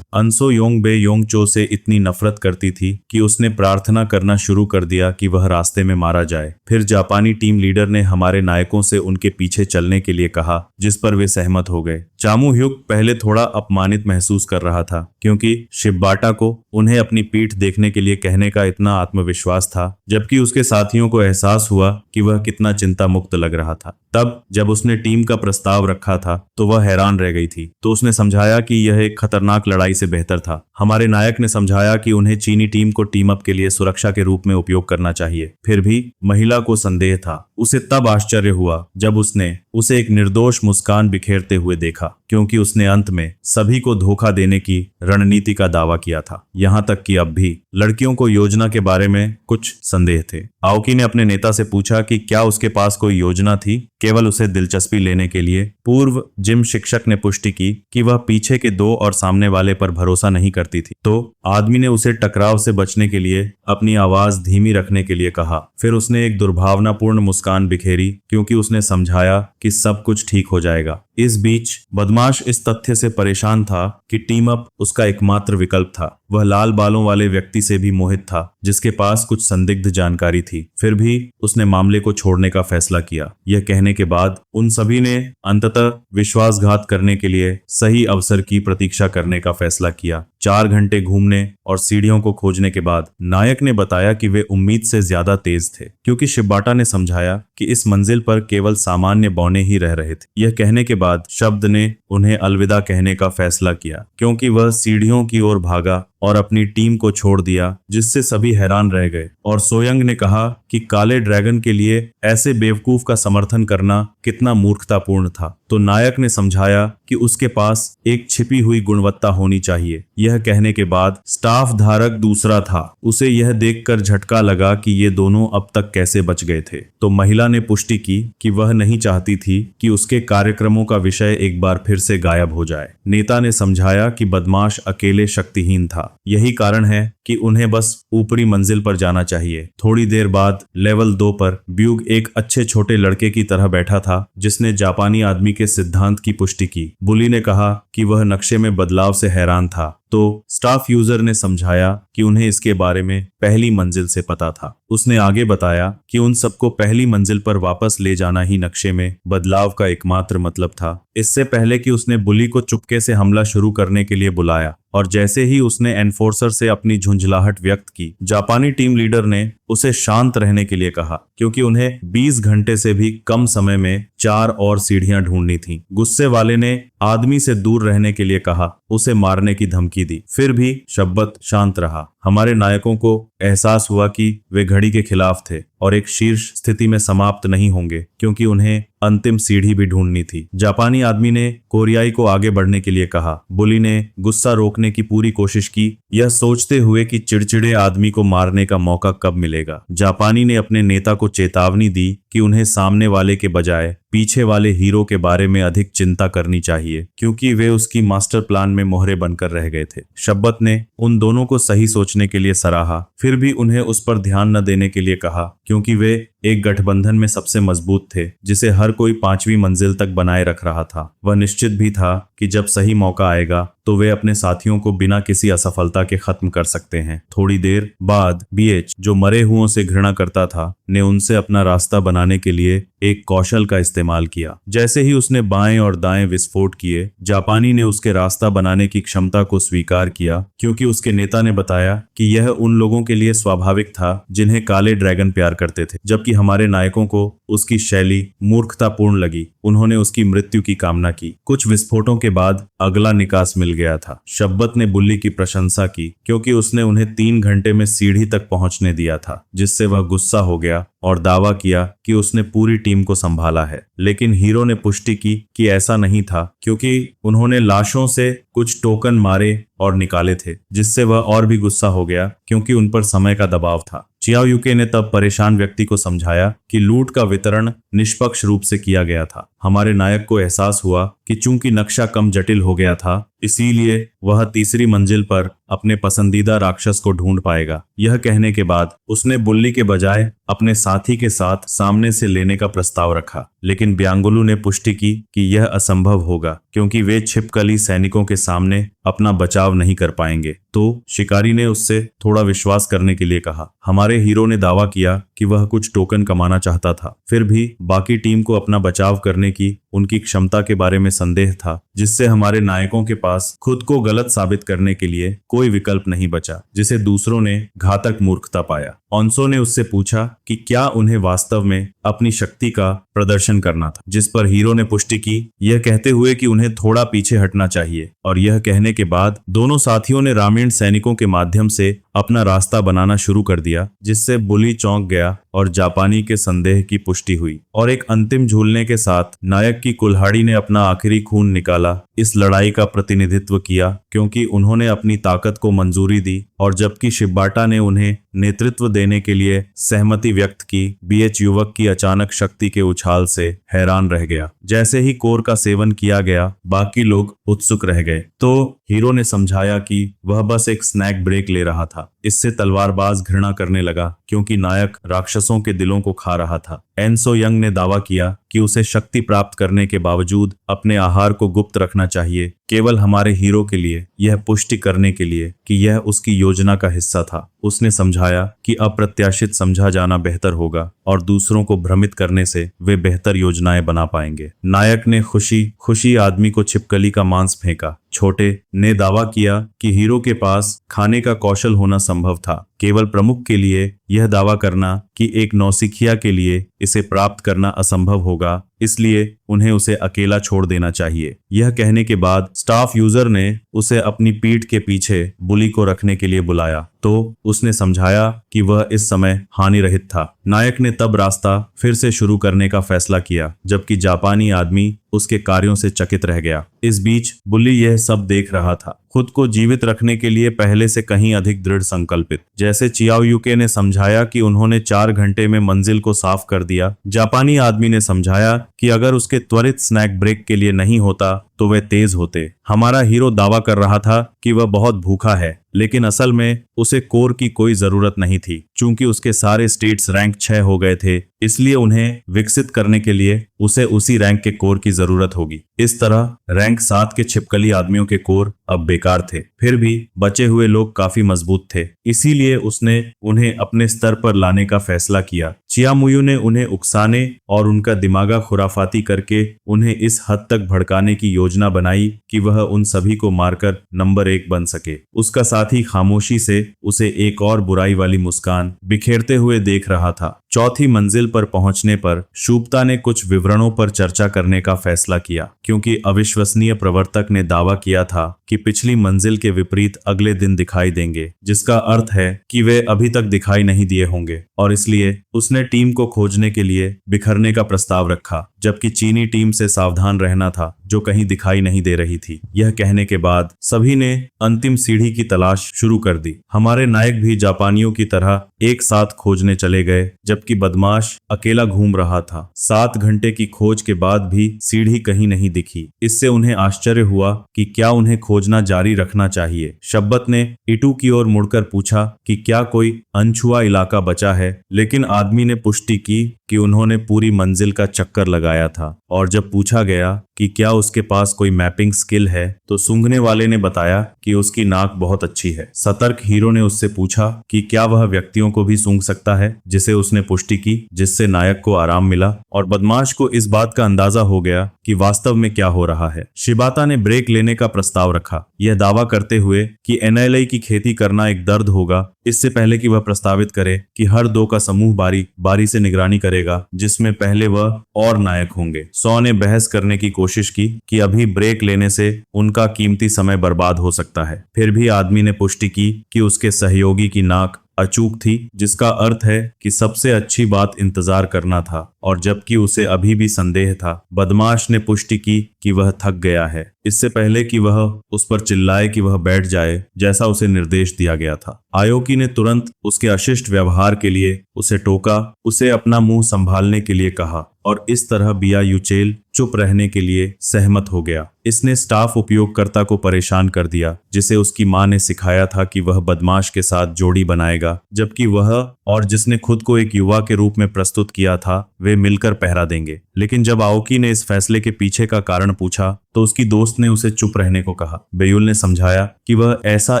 अंसो योंग बे योंगचो से इतनी नफरत करती थी कि उसने प्रार्थना करना शुरू कर दिया कि वह रास्ते में मारा जाए। फिर जापानी टीम लीडर ने हमारे नायकों से उनके पीछे चलने के लिए कहा, जिस पर वे सहमत हो गए। चामू ह्युक पहले थोड़ा अपमानित महसूस कर रहा था, क्योंकि शिबाटा को उन्हें अपनी पीठ देखने के लिए कहने का इतना आत्मविश्वास था, जबकि उसके साथियों को एहसास हुआ कि वह कितना चिंता मुक्त लग रहा था। तब जब उसने टीम का प्रस्ताव रखा था तो वह हैरान रह गई थी, तो उसने समझाया कि यह एक खतरनाक लड़ाई से बेहतर था हमारे नायक ने समझाया कि उन्हें चीनी टीम को टीम अप के लिए सुरक्षा के रूप में उपयोग करना चाहिए। फिर भी महिला को संदेह था। उसे तब आश्चर्य हुआ जब उसने उसे एक निर्दोष मुस्कान बिखेरते हुए देखा, क्योंकि उसने अंत में सभी को धोखा देने की रणनीति का दावा किया था। यहाँ तक कि अब भी लड़कियों को योजना के बारे में कुछ संदेह थे। आओकी ने अपने नेता से पूछा कि क्या उसके पास कोई योजना थी, केवल उसे दिलचस्पी लेने के लिए। पूर्व जिम शिक्षक ने पुष्टि की कि वह पीछे के दो और सामने वाले पर भरोसा नहीं करती थी। तो आदमी ने उसे टकराव से बचने के लिए अपनी आवाज धीमी रखने के लिए कहा। फिर उसने एक दुर्भावनापूर्ण मुस्कान बिखेरी, क्योंकि उसने समझाया कि सब कुछ ठीक हो जाएगा। इस बीच बदमाश इस तथ्य से परेशान था कि टीम अप उसका एकमात्र विकल्प था। वह लाल बालों वाले व्यक्ति से भी मोहित था, जिसके पास कुछ संदिग्ध जानकारी थी। फिर भी उसने मामले को छोड़ने का फैसला किया। यह कहने के बाद उन सभी ने अंततः विश्वासघात करने के लिए सही अवसर की प्रतीक्षा करने का फैसला किया। 4 घंटे घूमने और सीढ़ियों को खोजने के बाद नायक ने बताया कि वे उम्मीद से ज्यादा तेज थे, क्योंकि शिबाटा ने समझाया कि इस मंजिल पर केवल सामान्य बौने ही रह रहे थे। यह कहने के बाद शब्द ने उन्हें अलविदा कहने का फैसला किया, क्योंकि वह सीढ़ियों की ओर भागा और अपनी टीम को छोड़ दिया, जिससे सभी हैरान रह गए। और सोयंग ने कहा कि काले ड्रैगन के लिए ऐसे बेवकूफ का समर्थन करना कितना मूर्खतापूर्ण था। तो नायक ने समझाया कि उसके पास एक छिपी हुई गुणवत्ता होनी चाहिए। यह कहने के बाद स्टाफ धारक दूसरा था। उसे यह देखकर झटका लगा कि ये दोनों अब तक कैसे बच गए थे। तो महिला ने पुष्टि की कि वह नहीं चाहती थी कि उसके कार्यक्रमों का विषय एक बार फिर से गायब हो जाए। नेता ने समझाया कि बदमाश अकेले शक्तिहीन था। यही कारण है कि उन्हें बस ऊपरी मंजिल पर जाना चाहिए। थोड़ी देर बाद लेवल 2 पर ब्यूग एक अच्छे छोटे लड़के की तरह बैठा था, जिसने जापानी आदमी के सिद्धांत की पुष्टि की। बुली ने कहा कि वह नक्शे में बदलाव से हैरान था। तो स्टाफ यूजर ने समझाया कि उन्हें इसके बारे में पहली मंजिल से पता था। उसने आगे बताया कि उन सबको पहली मंजिल पर वापस ले जाना ही नक्शे में बदलाव का एकमात्र मतलब था। इससे पहले कि उसने बुली को चुपके से हमला शुरू करने के लिए बुलाया, और जैसे ही उसने एनफोर्सर से अपनी झुंझलाहट व्यक्त की, जापानी टीम लीडर ने उसे शांत रहने के लिए कहा, क्योंकि उन्हें 20 घंटे से भी कम समय में 4 और सीढ़ियां ढूंढनी थीं। गुस्से वाले ने आदमी से दूर रहने के लिए कहा, उसे मारने की धमकी दी। फिर भी शब्बत शांत रहा। हमारे नायकों को एहसास हुआ कि वे घड़ी के खिलाफ थे और एक शीर्ष स्थिति में समाप्त नहीं होंगे, क्योंकि उन्हें अंतिम सीढ़ी भी ढूंढनी थी। जापानी आदमी ने कोरियाई को आगे बढ़ने के लिए कहा। बुली ने गुस्सा रोकने की पूरी कोशिश की, यह सोचते हुए कि चिड़चिड़े आदमी को मारने का मौका कब मिलेगा। जापानी ने अपने नेता को चेतावनी दी कि उन्हें सामने वाले के बजाय पीछे वाले हीरो के बारे में अधिक चिंता करनी चाहिए, क्योंकि वे उसकी मास्टर प्लान में मोहरे बनकर रह गए थे। शब्बत ने उन दोनों को सही सोचने के लिए सराहा, फिर भी उन्हें उस पर ध्यान न देने के लिए कहा, क्योंकि वे एक गठबंधन में सबसे मजबूत थे, जिसे हर कोई 5वीं मंजिल तक बनाए रख रहा था। वह निश्चित भी था कि जब सही मौका आएगा तो वे अपने साथियों को बिना किसी असफलता के खत्म कर सकते हैं। थोड़ी देर बाद बीएच, जो मरे हुओं से घृणा करता था, ने उनसे अपना रास्ता बनाने के लिए एक कौशल का इस्तेमाल किया। जैसे ही उसने बाएं और दाएं विस्फोट किए, जापानी ने उसके रास्ता बनाने की क्षमता को स्वीकार किया, क्योंकि उसके नेता ने बताया कि यह उन लोगों के लिए स्वाभाविक था जिन्हें काले ड्रैगन प्यार करते थे। जबकि हमारे नायकों को उसकी शैली मूर्खतापूर्ण लगी, उन्होंने उसकी मृत्यु की कामना की। कुछ विस्फोटों के बाद अगला निकास मिल गया था। शब्बत ने बुल्ली की प्रशंसा की, क्योंकि उसने उन्हें 3 घंटे में सीढ़ी तक पहुंचने दिया था, जिससे वह गुस्सा हो गया और दावा किया कि उसने पूरी टीम को संभाला है। लेकिन हीरो ने पुष्टि की कि ऐसा नहीं था, क्योंकि उन्होंने लाशों से कुछ टोकन मारे और निकाले थे, जिससे वह और भी गुस्सा हो गया, क्योंकि उन पर समय का दबाव था। चियाओ यूके ने तब परेशान व्यक्ति को समझाया कि लूट का वितरण निष्पक्ष रूप से किया गया था। हमारे नायक को एहसास हुआ कि चूंकि नक्शा कम जटिल हो गया था, इसीलिए वह तीसरी मंजिल पर अपने पसंदीदा राक्षस को ढूंढ पाएगा। यह कहने के बाद उसने बुल्ली के बजाय अपने साथी के साथ सामने से लेने का प्रस्ताव रखा, लेकिन ब्यांगुलू ने पुष्टि की कि यह असंभव होगा, क्योंकि वे छिपकली सैनिकों के सामने अपना बचाव नहीं कर पाएंगे। तो शिकारी ने उससे थोड़ा विश्वास करने के लिए कहा। हमारे हीरो ने दावा किया कि वह कुछ टोकन कमाना चाहता था। फिर भी बाकी टीम को अपना बचाव करने की उनकी क्षमता के बारे में संदेह था, जिससे हमारे नायकों के पास खुद को गलत साबित करने के लिए कोई विकल्प नहीं बचा, जिसे दूसरों ने घातक मूर्खता पाया। ऑन्सो ने उससे पूछा कि क्या उन्हें वास्तव में अपनी शक्ति का प्रदर्शन करना था, जिस पर हीरो ने पुष्टि की, यह कहते हुए कि उन्हें थोड़ा पीछे हटना चाहिए। और यह कहने के बाद दोनों साथियों ने रामीण सैनिकों के माध्यम से अपना रास्ता बनाना शुरू कर दिया, जिससे बुली चौंक गया और जापानी के संदेह की पुष्टि हुई। और एक अंतिम झूलने के साथ नायक की कुल्हाड़ी ने अपना आखिरी खून निकाला, इस लड़ाई का प्रतिनिधित्व किया, क्योंकि उन्होंने अपनी ताकत को मंजूरी दी। और जबकि शिबाटा ने उन्हें नेतृत्व देने के लिए सहमति व्यक्त की, बीएच युवक की अचानक शक्ति के उछाल से हैरान रह गया। जैसे ही कोर का सेवन किया गया, बाकी लोग उत्सुक रह गए। तो हीरो ने समझाया कि वह बस एक स्नैक ब्रेक ले रहा था। इससे तलवारबाज घृणा करने लगा, क्योंकि नायक राक्षसों के दिलों को खा रहा था। एनसो यंग ने दावा किया कि उसे शक्ति प्राप्त करने के बावजूद अपने आहार को गुप्त रखना चाहिए, केवल हमारे हीरो के लिए, यह पुष्टि करने के लिए कि यह उसकी योजना का हिस्सा था। उसने समझाया कि अप्रत्याशित समझा जाना बेहतर होगा और दूसरों को भ्रमित करने से वे बेहतर योजनाएं बना पाएंगे। नायक ने खुशी खुशी आदमी को छिपकली का मांस फेंका। छोटे ने दावा किया कि हीरो के पास खाने का कौशल होना संभव था, केवल प्रमुख के लिए यह दावा करना कि एक नौसिखिया के लिए इसे प्राप्त करना असंभव होगा, इसलिए उन्हें उसे अकेला छोड़ देना चाहिए। यह कहने के बाद स्टाफ यूजर ने उसे अपनी पीठ के पीछे बुली को रखने के लिए बुलाया, तो उसने समझाया कि वह इस समय हानि रहित था। नायक ने तब रास्ता फिर से शुरू करने का फैसला किया, जबकि जापानी आदमी उसके कार्यों से चकित रह गया। इस बीच बुली यह सब देख रहा था, खुद को जीवित रखने के लिए पहले से कहीं अधिक दृढ़ संकल्पित। जैसे चियाओ यूके ने समझाया कि उन्होंने 4 घंटे में मंजिल को साफ कर दिया, जापानी आदमी ने समझाया कि अगर उसके त्वरित स्नैक ब्रेक के लिए नहीं होता तो वे तेज होते। हमारा हीरो दावा कर रहा था कि वह बहुत भूखा है, लेकिन असल में उसे कोर की कोई जरूरत नहीं थी। चूंकि उसके सारे स्टेट्स रैंक 6 हो गए थे, इसलिए उन्हें विकसित करने के लिए उसे उसी रैंक के कोर की जरूरत होगी। इस तरह रैंक 7 के छिपकली आदमियों के कोर अब बेकार थे। फिर भी बचे हुए लोग काफी मजबूत थे, इसीलिए उसने उन्हें अपने स्तर पर लाने का फैसला किया। चियामुयू ने उन्हें उकसाने और उनका दिमागा खुराफाती करके उन्हें इस हद तक भड़काने की योजना बनाई कि वह उन सभी को मारकर नंबर 1 बन सके। उसका साथी खामोशी से उसे एक और बुराई वाली मुस्कान बिखेरते हुए देख रहा था। चौथी मंजिल पर पहुंचने पर शुभता ने कुछ विवरणों पर चर्चा करने का फैसला किया, क्योंकि अविश्वसनीय प्रवर्तक ने दावा किया था कि पिछली मंजिल के विपरीत अगले दिन दिखाई देंगे, जिसका अर्थ है कि वे अभी तक दिखाई नहीं दिए होंगे। और इसलिए उसने टीम को खोजने के लिए बिखरने का प्रस्ताव रखा, जबकि चीनी टीम से सावधान रहना था, जो कहीं दिखाई नहीं दे रही थी। यह कहने के बाद सभी ने अंतिम सीढ़ी की तलाश शुरू कर दी। हमारे नायक भी जापानियों की तरह एक साथ खोजने चले गए, जबकि बदमाश अकेला घूम रहा था। 7 घंटे की खोज के बाद भी सीढ़ी कहीं नहीं दिखी। इससे उन्हें आश्चर्य हुआ कि क्या उन्हें खोजना जारी रखना चाहिए। शब्बत ने इटू की ओर मुड़कर पूछा कि क्या कोई अनछुआ इलाका बचा है, लेकिन आदमी ने पुष्टि की कि उन्होंने पूरी मंजिल का चक्कर लगाया था। और जब पूछा गया कि क्या उसके पास कोई मैपिंग स्किल है, तो सूंघने वाले ने बताया कि उसकी नाक बहुत अच्छी है। सतर्क हीरो ने उससे पूछा कि क्या वह व्यक्तियों को भी सूंघ सकता है, जिसे उसने पुष्टि की, जिससे नायक को आराम मिला और बदमाश को इस बात का अंदाजा हो गया कि वास्तव में क्या हो रहा है। शिबाता ने ब्रेक लेने का प्रस्ताव रखा, यह दावा करते हुए कि एनएलआई की खेती करना एक दर्द होगा, इससे पहले कि वह प्रस्तावित करे कि हर 2 का समूह बारी बारी से निगरानी करेगा, जिसमें पहले वह और नायक होंगे। सौ ने बहस करने की कोशिश की कि अभी ब्रेक लेने से उनका कीमती समय बर्बाद हो सकता है। फिर भी आदमी ने पुष्टि की कि उसके सहयोगी की नाक अचूक थी, जिसका अर्थ है कि सबसे अच्छी बात इंतजार करना था। और जबकि उसे अभी भी संदेह था, बदमाश ने पुष्टि की कि वह थक गया है, इससे पहले कि वह उस पर चिल्लाए कि वह बैठ जाए, जैसा उसे निर्देश दिया गया था। आयोकी ने तुरंत उसके अशिष्ट व्यवहार के लिए उसे टोका, उसे अपना मुंह संभालने के लिए कहा, और इस तरह बिया यूचेल चुप रहने के लिए सहमत हो गया। इसने स्टाफ उपयोगकर्ता को परेशान कर दिया, जिसे उसकी मां ने सिखाया था कि वह बदमाश के साथ जोड़ी बनाएगा, जबकि वह और जिसने खुद को एक युवा के रूप में प्रस्तुत किया था, वे मिलकर पहरा देंगे। लेकिन जब आओकी ने इस फैसले के पीछे का कारण पूछा, तो उसकी दोस्त ने उसे चुप रहने को कहा। बेयुल ने समझाया कि वह ऐसा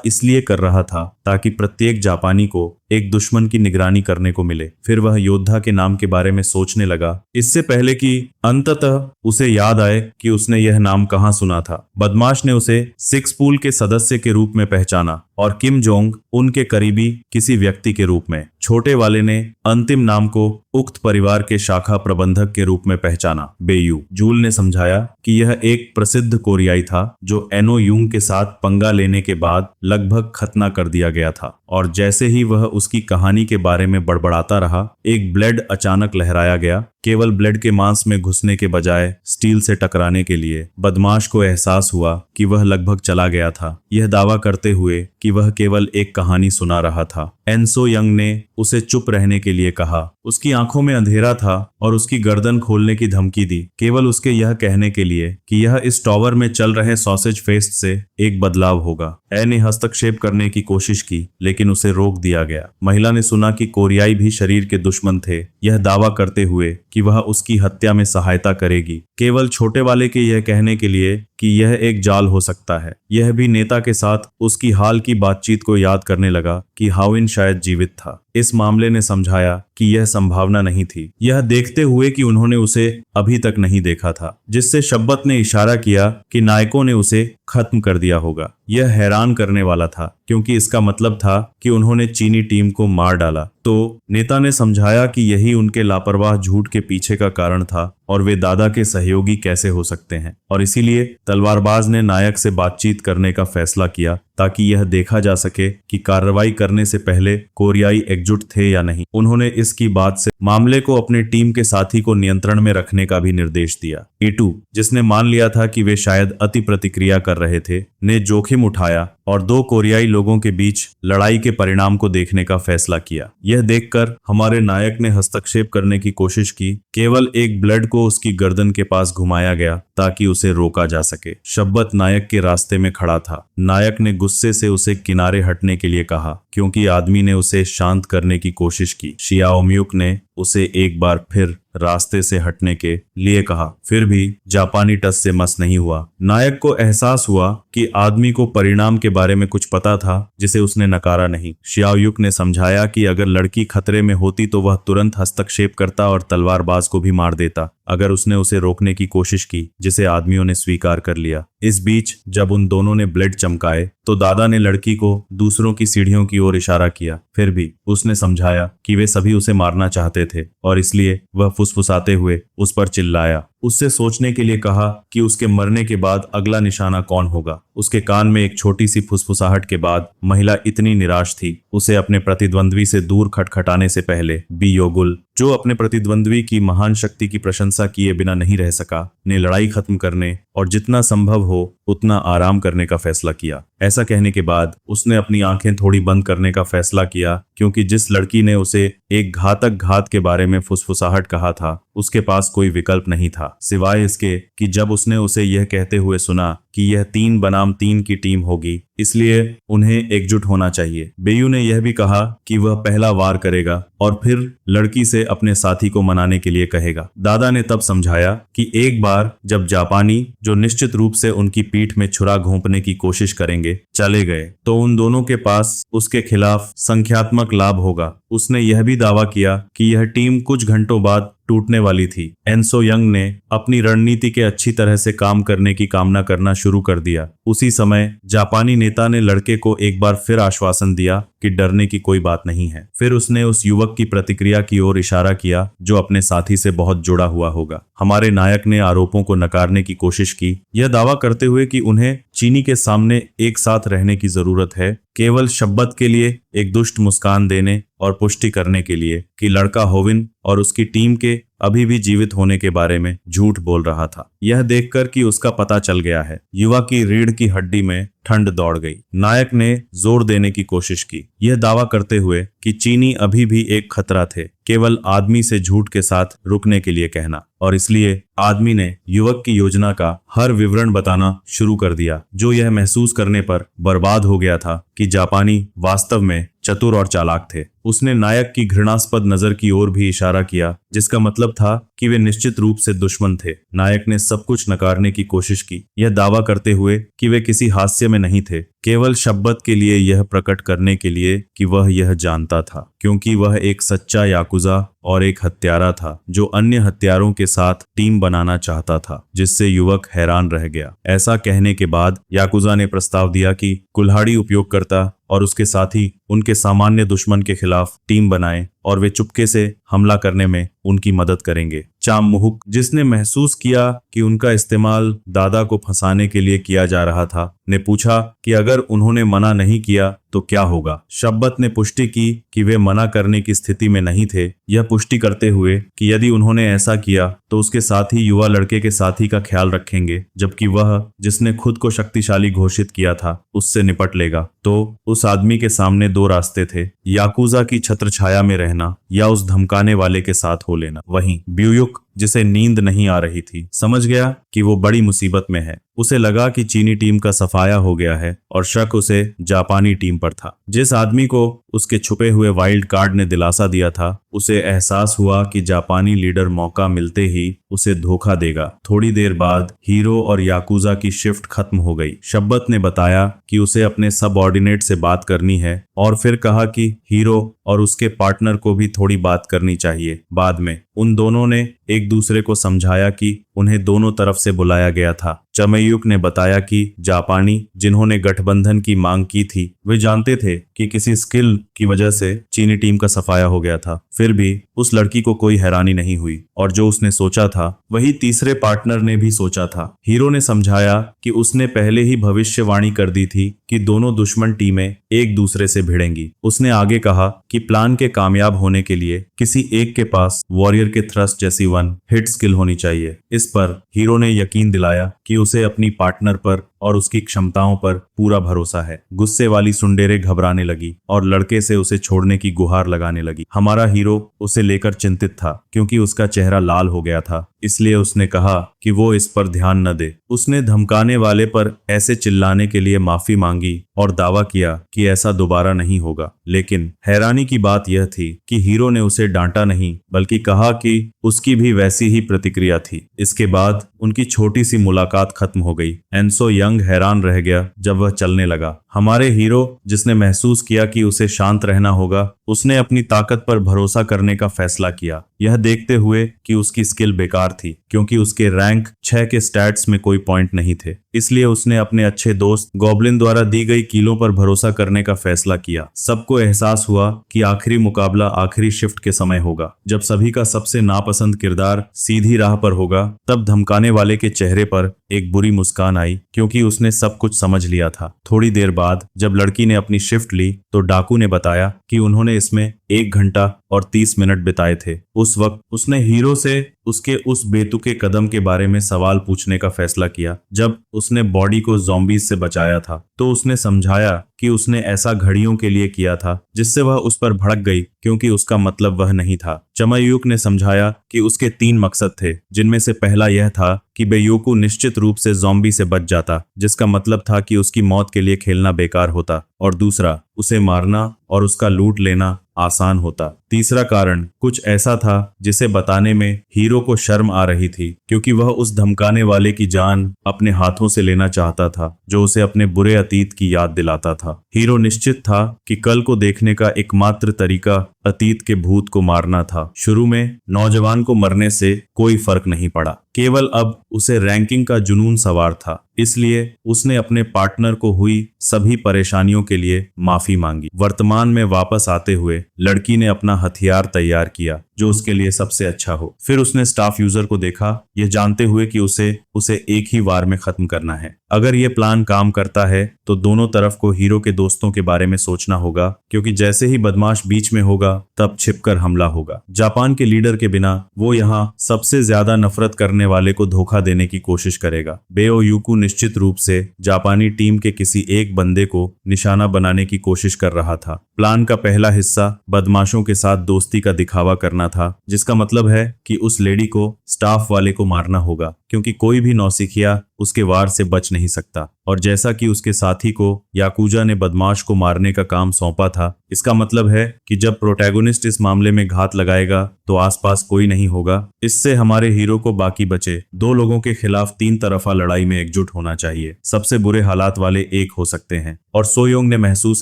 इसलिए कर रहा था ताकि प्रत्येक जापानी को एक दुश्मन की निगरानी करने को मिले। फिर वह योद्धा के नाम के बारे में सोचने लगा, इससे पहले कि अंततः उसे याद आए कि उसने यह नाम कहाँ सुना था। बदमाश ने उसे सिक्स पूल के सदस्य के रूप में पहचाना और किम जोंग उनके करीबी किसी व्यक्ति के रूप में। छोटे वाले ने अंतिम नाम को उक्त परिवार के शाखा प्रबंधक के रूप में पहचाना, बेयू। जूल ने समझाया कि यह एक प्रसिद्ध कोरियाई था जो एनो यूंग के साथ पंगा लेने के बाद लगभग खतना कर दिया गया था, और जैसे ही वह उसकी कहानी के बारे में बड़बड़ाता रहा, एक ब्लेड अचानक लहराया गया, केवल ब्लेड के मांस में घुसने के बजाय स्टील से टकराने के लिए। बदमाश को एहसास हुआ कि वह लगभग चला गया था, यह दावा करते हुए कि वह केवल एक कहानी सुना रहा था। एनसो यंग ने उसे चुप रहने के लिए कहा। उसकी आंखों में अंधेरा था और उसकी गर्दन खोलने की धमकी दी, केवल उसके यह कहने के लिए कि यह इस टॉवर में चल रहे सॉसेज फेस्ट से एक बदलाव होगा। ए ने हस्तक्षेप करने की कोशिश की, लेकिन उसे रोक दिया गया। महिला ने सुना कि कोरियाई भी शरीर के दुश्मन थे, यह दावा करते हुए कि वह उसकी हत्या में सहायता करेगी, केवल छोटे वाले के यह कहने के लिए कि यह एक जाल हो सकता है। यह भी नेता के साथ उसकी हाल की बातचीत को याद करने लगा कि हाविन शायद जीवित था। इस मामले ने समझाया कि यह संभावना नहीं थी, यह देखते हुए कि उन्होंने उसे अभी तक नहीं देखा था, जिससे शब्बत ने इशारा किया कि नायकों ने उसे खत्म कर दिया होगा। यह हैरान करने वाला था, क्योंकि इसका मतलब था कि उन्होंने चीनी टीम को मार डाला। तो नेता ने समझाया कि यही उनके लापरवाह झूठ के पीछे का कारण था और वे दादा के सहयोगी कैसे हो सकते हैं, और इसीलिए तलवारबाज ने नायक से बातचीत करने का फैसला किया ताकि यह देखा जा सके कि कार्रवाई करने से पहले कोरियाई एकजुट थे या नहीं। उन्होंने इसकी बात से मामले को अपने टीम के साथी को नियंत्रण में रखने का भी निर्देश दिया। ईटू, जिसने मान लिया था कि वे शायद अति प्रतिक्रिया कर रहे थे, ने जोखिम उठाया और दो कोरियाई लोगों के बीच लड़ाई के परिणाम को देखने का फैसला किया। यह देखकर हमारे नायक ने हस्तक्षेप करने की कोशिश की, केवल एक ब्लेड को उसकी गर्दन के पास घुमाया गया ताकि उसे रोका जा सके। शब्बत नायक के रास्ते में खड़ा था। नायक ने गुस्से से उसे किनारे हटने के लिए कहा, क्योंकि आदमी ने उसे शांत करने की कोशिश की। शियाओम्युक ने उसे एक बार फिर रास्ते से हटने के लिए कहा, फिर भी जापानी टस से मस नहीं हुआ। नायक को एहसास हुआ कि आदमी को परिणाम के बारे में कुछ पता था जिसे उसने नकारा नहीं। शियाओयुक ने समझाया कि अगर लड़की खतरे में होती तो वह तुरंत हस्तक्षेप करता और तलवारबाज को भी मार देता, अगर उसने उसे रोकने की कोशिश की, जिसे आदमियों ने स्वीकार कर लिया। इस बीच जब उन दोनों ने ब्लेड चमकाए तो दादा ने लड़की को दूसरों की सीढ़ियों की ओर इशारा किया। फिर भी उसने समझाया कि वे सभी उसे मारना चाहते थे और इसलिए वह फुसफुसाते हुए उस पर चिल्लाया। उससे सोचने के लिए कहा कि उसके मरने के बाद अगला निशाना कौन होगा। उसके कान में एक छोटी सी फुसफुसाहट के बाद महिला इतनी निराश थी, उसे अपने प्रतिद्वंद्वी से दूर खटखटाने से पहले बियोगुल, जो अपने प्रतिद्वंद्वी की महान शक्ति की प्रशंसा किए बिना नहीं रह सका, ने लड़ाई खत्म करने और जितना संभव हो उतना आराम करने का फैसला किया। ऐसा कहने के बाद उसने अपनी आंखें थोड़ी बंद करने का फैसला किया, क्योंकि जिस लड़की ने उसे एक घातक घात के बारे में फुसफुसाहट कहा था, उसके पास कोई विकल्प नहीं था सिवाय इसके कि जब उसने उसे यह कहते हुए सुना कि यह 3 बनाम 3 की टीम होगी, इसलिए उन्हें एकजुट होना चाहिए। बेयू ने यह भी कहा कि वह पहला वार करेगा और फिर लड़की से अपने साथी को मनाने के लिए कहेगा। दादा ने तब समझाया कि एक बार जब जापानी, जो निश्चित रूप से उनकी पीठ में छुरा घोंपने की कोशिश करेंगे, चले गए, तो उन दोनों के पास उसके खिलाफ संख्यात्मक लाभ होगा। उसने यह भी दावा किया कि यह टीम कुछ घंटों बाद टूटने वाली थी। एनसो यंग ने अपनी रणनीति के अच्छी तरह से काम करने की कामना करना शुरू कर दिया। उसी समय जापानी नेता ने लड़के को एक बार फिर आश्वासन दिया कि डरने की कोई बात नहीं है। फिर उसने उस युवक की प्रतिक्रिया की ओर इशारा किया जो अपने साथी से बहुत जुड़ा हुआ होगा। हमारे नायक ने आरोपों को नकारने की कोशिश की, यह दावा करते हुए कि उन्हें चीनी के सामने एक साथ रहने की जरूरत है, केवल शब्बत के लिए एक दुष्ट मुस्कान देने और पुष्टि करने के लिए कि लड़का होविन और उसकी टीम के अभी भी जीवित होने के बारे में झूठ बोल रहा था। यह देखकर कि उसका पता चल गया है, युवा की रीढ़ की हड्डी में ठंड दौड़ गई। नायक ने जोर देने की कोशिश की, यह दावा करते हुए कि चीनी अभी भी एक खतरा थे, केवल आदमी से झूठ के साथ रुकने के लिए कहना, और इसलिए आदमी ने युवक की योजना का हर विवरण बताना शुरू कर दिया, जो यह महसूस करने पर बर्बाद हो गया था कि जापानी वास्तव में चतुर और चालाक थे। उसने नायक की घृणास्पद नजर की ओर भी इशारा किया, जिसका मतलब था कि वे निश्चित रूप से दुश्मन थे। नायक ने सब कुछ नकारने की कोशिश की, यह दावा करते हुए कि वे किसी हादसे में नहीं थे, केवल शब्बत के लिए यह प्रकट करने के लिए कि वह यह जानता था, क्योंकि वह एक सच्चा याकुजा और एक हत्यारा था जो अन्य हत्यारों के साथ टीम बनाना चाहता था, जिससे युवक हैरान रह गया। ऐसा कहने के बाद याकुजा ने प्रस्ताव दिया कि कुल्हाड़ी उपयोगकर्ता और उसके साथी उनके सामान्य दुश्मन के खिलाफ टीम बनाएं और वे चुपके से हमला करने में उनकी मदद करेंगे। चाम मुहुक, जिसने महसूस किया कि उनका इस्तेमाल दादा को फंसाने के लिए किया जा रहा था, ने पूछा कि अगर उन्होंने मना नहीं किया तो क्या होगा। शब्बत ने पुष्टि की कि वे मना करने की स्थिति में नहीं थे, यह पुष्टि करते हुए कि यदि उन्होंने ऐसा किया तो उसके साथी युवा लड़के के साथी का ख्याल रखेंगे, जबकि वह जिसने खुद को शक्तिशाली घोषित किया था उससे निपट लेगा। तो उस आदमी के सामने दो रास्ते थे, याकुजा की छत्रछाया में रहना या उस धमकाने वाले के साथ हो लेना। वहीं ब्यूयुक, जिसे नींद नहीं आ रही थी, समझ गया कि वो बड़ी मुसीबत में है। उसे लगा कि चीनी टीम का सफाया हो गया है और शक उसे जापानी टीम पर था। जिस आदमी को उसके छुपे हुए वाइल्ड कार्ड ने दिलासा दिया था, उसे एहसास हुआ कि जापानी लीडर मौका मिलते ही उसे धोखा देगा। थोड़ी देर बाद हीरो और याकुजा की शिफ्ट खत्म हो गई। शब्बत ने बताया कि उसे अपने सबऑर्डिनेट से बात करनी है और फिर कहा कि हीरो और उसके पार्टनर को भी थोड़ी बात करनी चाहिए। बाद में उन दोनों ने एक दूसरे को समझाया कि उन्हें दोनों तरफ से बुलाया गया था। चमयुक ने बताया कि जापानी जिन्होंने गठबंधन की मांग की थी, वे जानते थे कि किसी स्किल की वजह से चीनी टीम का सफाया हो गया था। फिर भी उस लड़की को कोई हैरानी नहीं हुई और जो उसने सोचा था वही तीसरे पार्टनर ने भी सोचा था। हीरो ने समझाया कि उसने पहले ही भविष्यवाणी कर दी थी कि दोनों दुश्मन टीमें एक दूसरे से भिड़ेंगी। उसने आगे कहा कि प्लान के कामयाब होने के लिए किसी एक के पास वॉरियर के थ्रस्ट जैसी वन हिट स्किल होनी चाहिए। इस पर हीरो ने यकीन दिलाया कि उसे अपनी पार्टनर पर और उसकी क्षमताओं पर पूरा भरोसा है। गुस्से वाली सुंडेरे घबराने लगी और लड़के से उसे छोड़ने की गुहार लगाने लगी। हमारा हीरो उसे लेकर चिंतित था क्योंकि उसका चेहरा लाल हो गया था, इसलिए उसने कहा कि वो इस पर ध्यान न दे। उसने धमकाने वाले पर ऐसे चिल्लाने के लिए माफी मांगी और दावा किया कि ऐसा दोबारा नहीं होगा। लेकिन हैरानी की बात यह थी कि हीरो ने उसे डांटा नहीं, बल्कि कहा कि उसकी भी वैसी ही प्रतिक्रिया थी। इसके बाद उनकी छोटी सी मुलाकात खत्म हो गई। एनसो यंग हैरान रह गया जब वह चलने लगा। हमारे हीरो, जिसने महसूस किया कि उसे शांत रहना होगा, उसने अपनी ताकत पर भरोसा करने का फैसला किया, यह देखते हुए कि उसकी स्किल बेकार थी क्योंकि उसके रैंक 6 के स्टैट्स में कोई पॉइंट नहीं थे। इसलिए उसने अपने अच्छे दोस्त गॉब्लिन द्वारा दी गई कीलों पर भरोसा करने का फैसला किया। सबको एहसास हुआ कि आखिरी मुकाबला आखिरी शिफ्ट के समय होगा, जब सभी का सबसे नापसंद किरदार सीधी राह पर होगा। तब धमकाने वाले के चेहरे पर एक बुरी मुस्कान आई क्योंकि उसने सब कुछ समझ लिया था। थोड़ी देर बाद जब लड़की ने अपनी शिफ्ट ली तो डाकू ने बताया कि उन्होंने इसमें 1 घंटा और 30 मिनट बिताए थे। उस वक्त उसने हीरो से उसके उस बेतुके कदम के बारे में सवाल पूछने का फैसला किया जब उसने बॉडी को ज़ॉम्बीज से बचाया था। तो उसने समझाया कि उसने ऐसा घड़ियों के लिए किया था, जिससे वह उस पर भड़क गई क्योंकि उसका मतलब वह नहीं था। चमयुक ने समझाया कि उसके 3 मकसद थे, जिनमें से पहला यह था कि बेयोकू निश्चित रूप से ज़ॉम्बी से बच जाता, जिसका मतलब था कि उसकी मौत के लिए खेलना बेकार होता, और दूसरा, उसे मारना और उसका लूट लेना आसान होता। तीसरा कारण कुछ ऐसा था जिसे बताने में हीरो को शर्म आ रही थी क्योंकि वह उस धमकाने वाले की जान अपने हाथों से लेना चाहता था जो उसे अपने बुरे अतीत की याद दिलाता था। हीरो निश्चित था कि कल को देखने का एकमात्र तरीका अतीत के भूत को मारना था। शुरू में नौजवान को मरने से कोई फर्क नहीं पड़ा, केवल अब उसे रैंकिंग का जुनून सवार था। इसलिए उसने अपने पार्टनर को हुई सभी परेशानियों के लिए माफी मांगी। वर्तमान में वापस आते हुए लड़की ने अपना हथियार तैयार किया जो उसके लिए सबसे अच्छा हो। फिर उसने स्टाफ यूजर को देखा, यह जानते हुए कि उसे एक ही वार में खत्म करना है। अगर यह प्लान काम करता है तो दोनों तरफ को हीरो के दोस्तों के बारे में सोचना होगा क्योंकि जैसे ही बदमाश बीच में होगा तब छिपकर हमला होगा। जापान के लीडर के बिना वो यहाँ सबसे ज्यादा नफरत करने वाले को धोखा देने की कोशिश करेगा। बेओयुकू निश्चित रूप से जापानी टीम के किसी एक बंदे को निशाना बनाने की कोशिश कर रहा था। प्लान का पहला हिस्सा बदमाशों के साथ दोस्ती का दिखावा करना था, जिसका मतलब है कि उस लेडी को स्टाफ वाले को मारना होगा क्योंकि कोई भी नौसिखिया उसके वार से बच नहीं सकता। और जैसा कि उसके साथी को याकुजा ने बदमाश को मारने का काम सौंपा था, इसका मतलब है कि जब प्रोटैगोनिस्ट इस मामले में घात लगाएगा तो आसपास कोई नहीं होगा। इससे हमारे हीरो को बाकी बचे दो लोगों के खिलाफ तीन तरफा लड़ाई में एकजुट होना चाहिए। सबसे बुरे हालात वाले एक हो सकते हैं। और सोयोंग ने महसूस